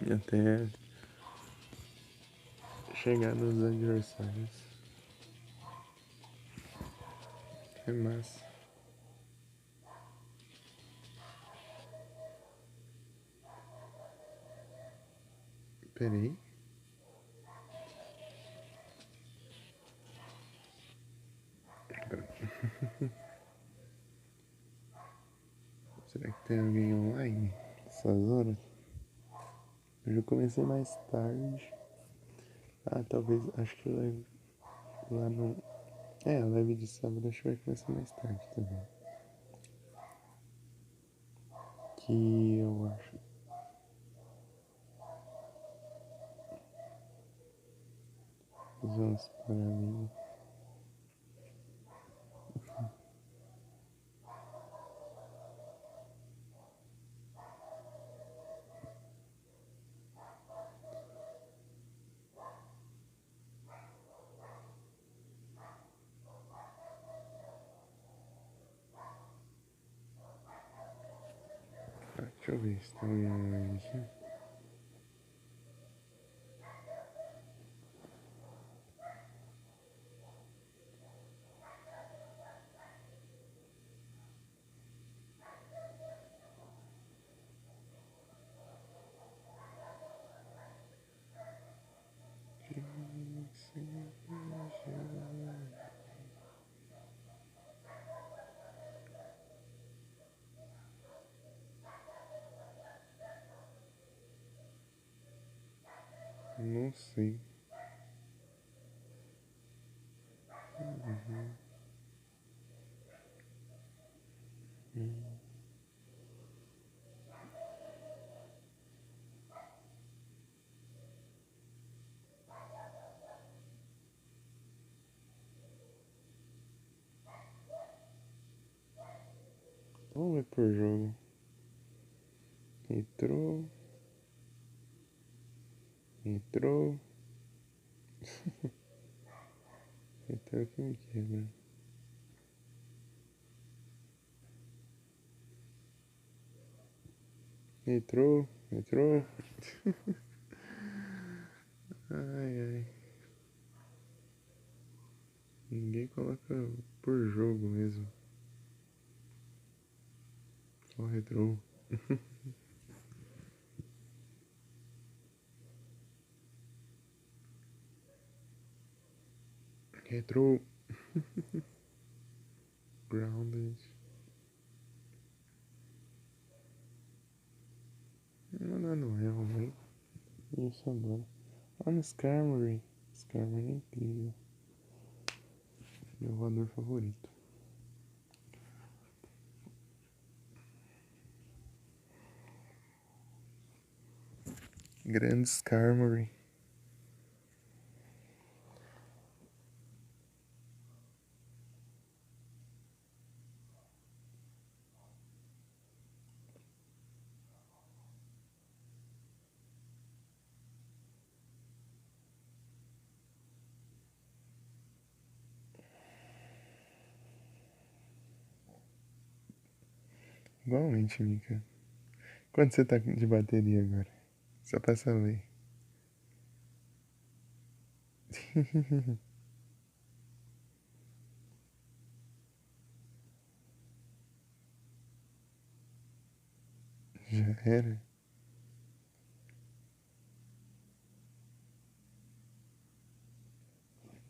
E até chegar nos adversários. É massa. Peraí. Será que tem alguém online? Essas horas? Eu já comecei mais tarde. Ah, talvez. Acho que live lá no. É, a live de sábado acho que vai começar mais tarde também. Que eu acho. Vamos para ali. Ah, deixa eu ver se tem alguém online aqui. Não sei. Vamos ver por jogo. Entrou. Entrou. Entrou que me quebra. Entrou. Entrou. Ai, ai. Ninguém coloca por jogo mesmo. Só retrô. Retrô. Grounded. Não, não é, velho. Isso agora. Ah, no Skarmory. Skarmory é incrível. Meu voador favorito. Grande Skarmory. Igualmente, Mika. Quanto você tá de bateria agora? Só pra saber. Já era?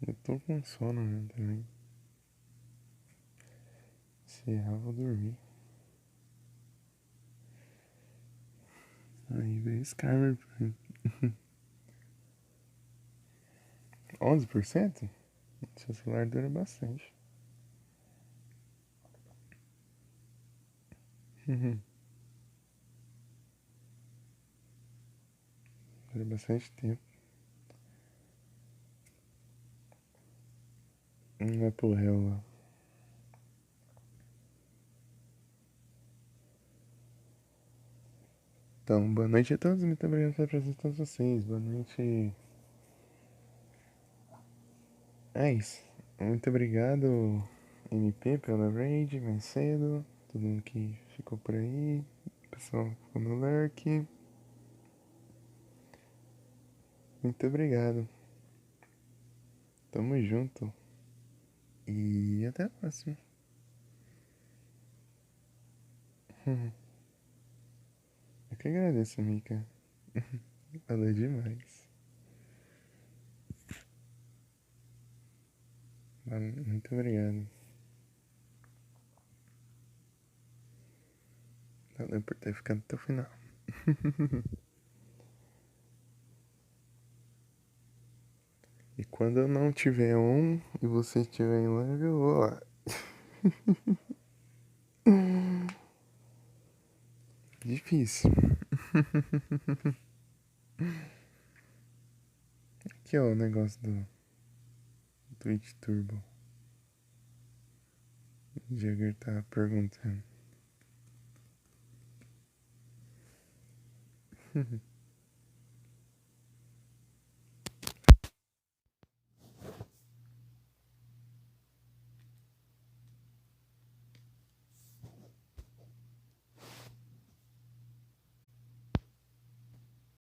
Eu tô com sono mesmo também. Se errar, vou dormir. Aí veio Skyrim pra mim. 11%? Seu celular dura bastante. Dura bastante tempo. Não vai pro réu lá. Então, boa noite a todos. Muito obrigado pela presença de todos vocês. Boa noite. É isso. Muito obrigado, MP, pela raid mais cedo. Todo mundo que ficou por aí. O pessoal que ficou no lurk. Muito obrigado. Tamo junto. E até a próxima. Eu que agradeço, Mika. Falou demais. Muito obrigado. Valeu por ter ficado até o final. E quando eu não tiver on e você estiver em live, eu vou lá. Difícil. Aqui ó o negócio do Twitch Turbo. O Jagger tá perguntando.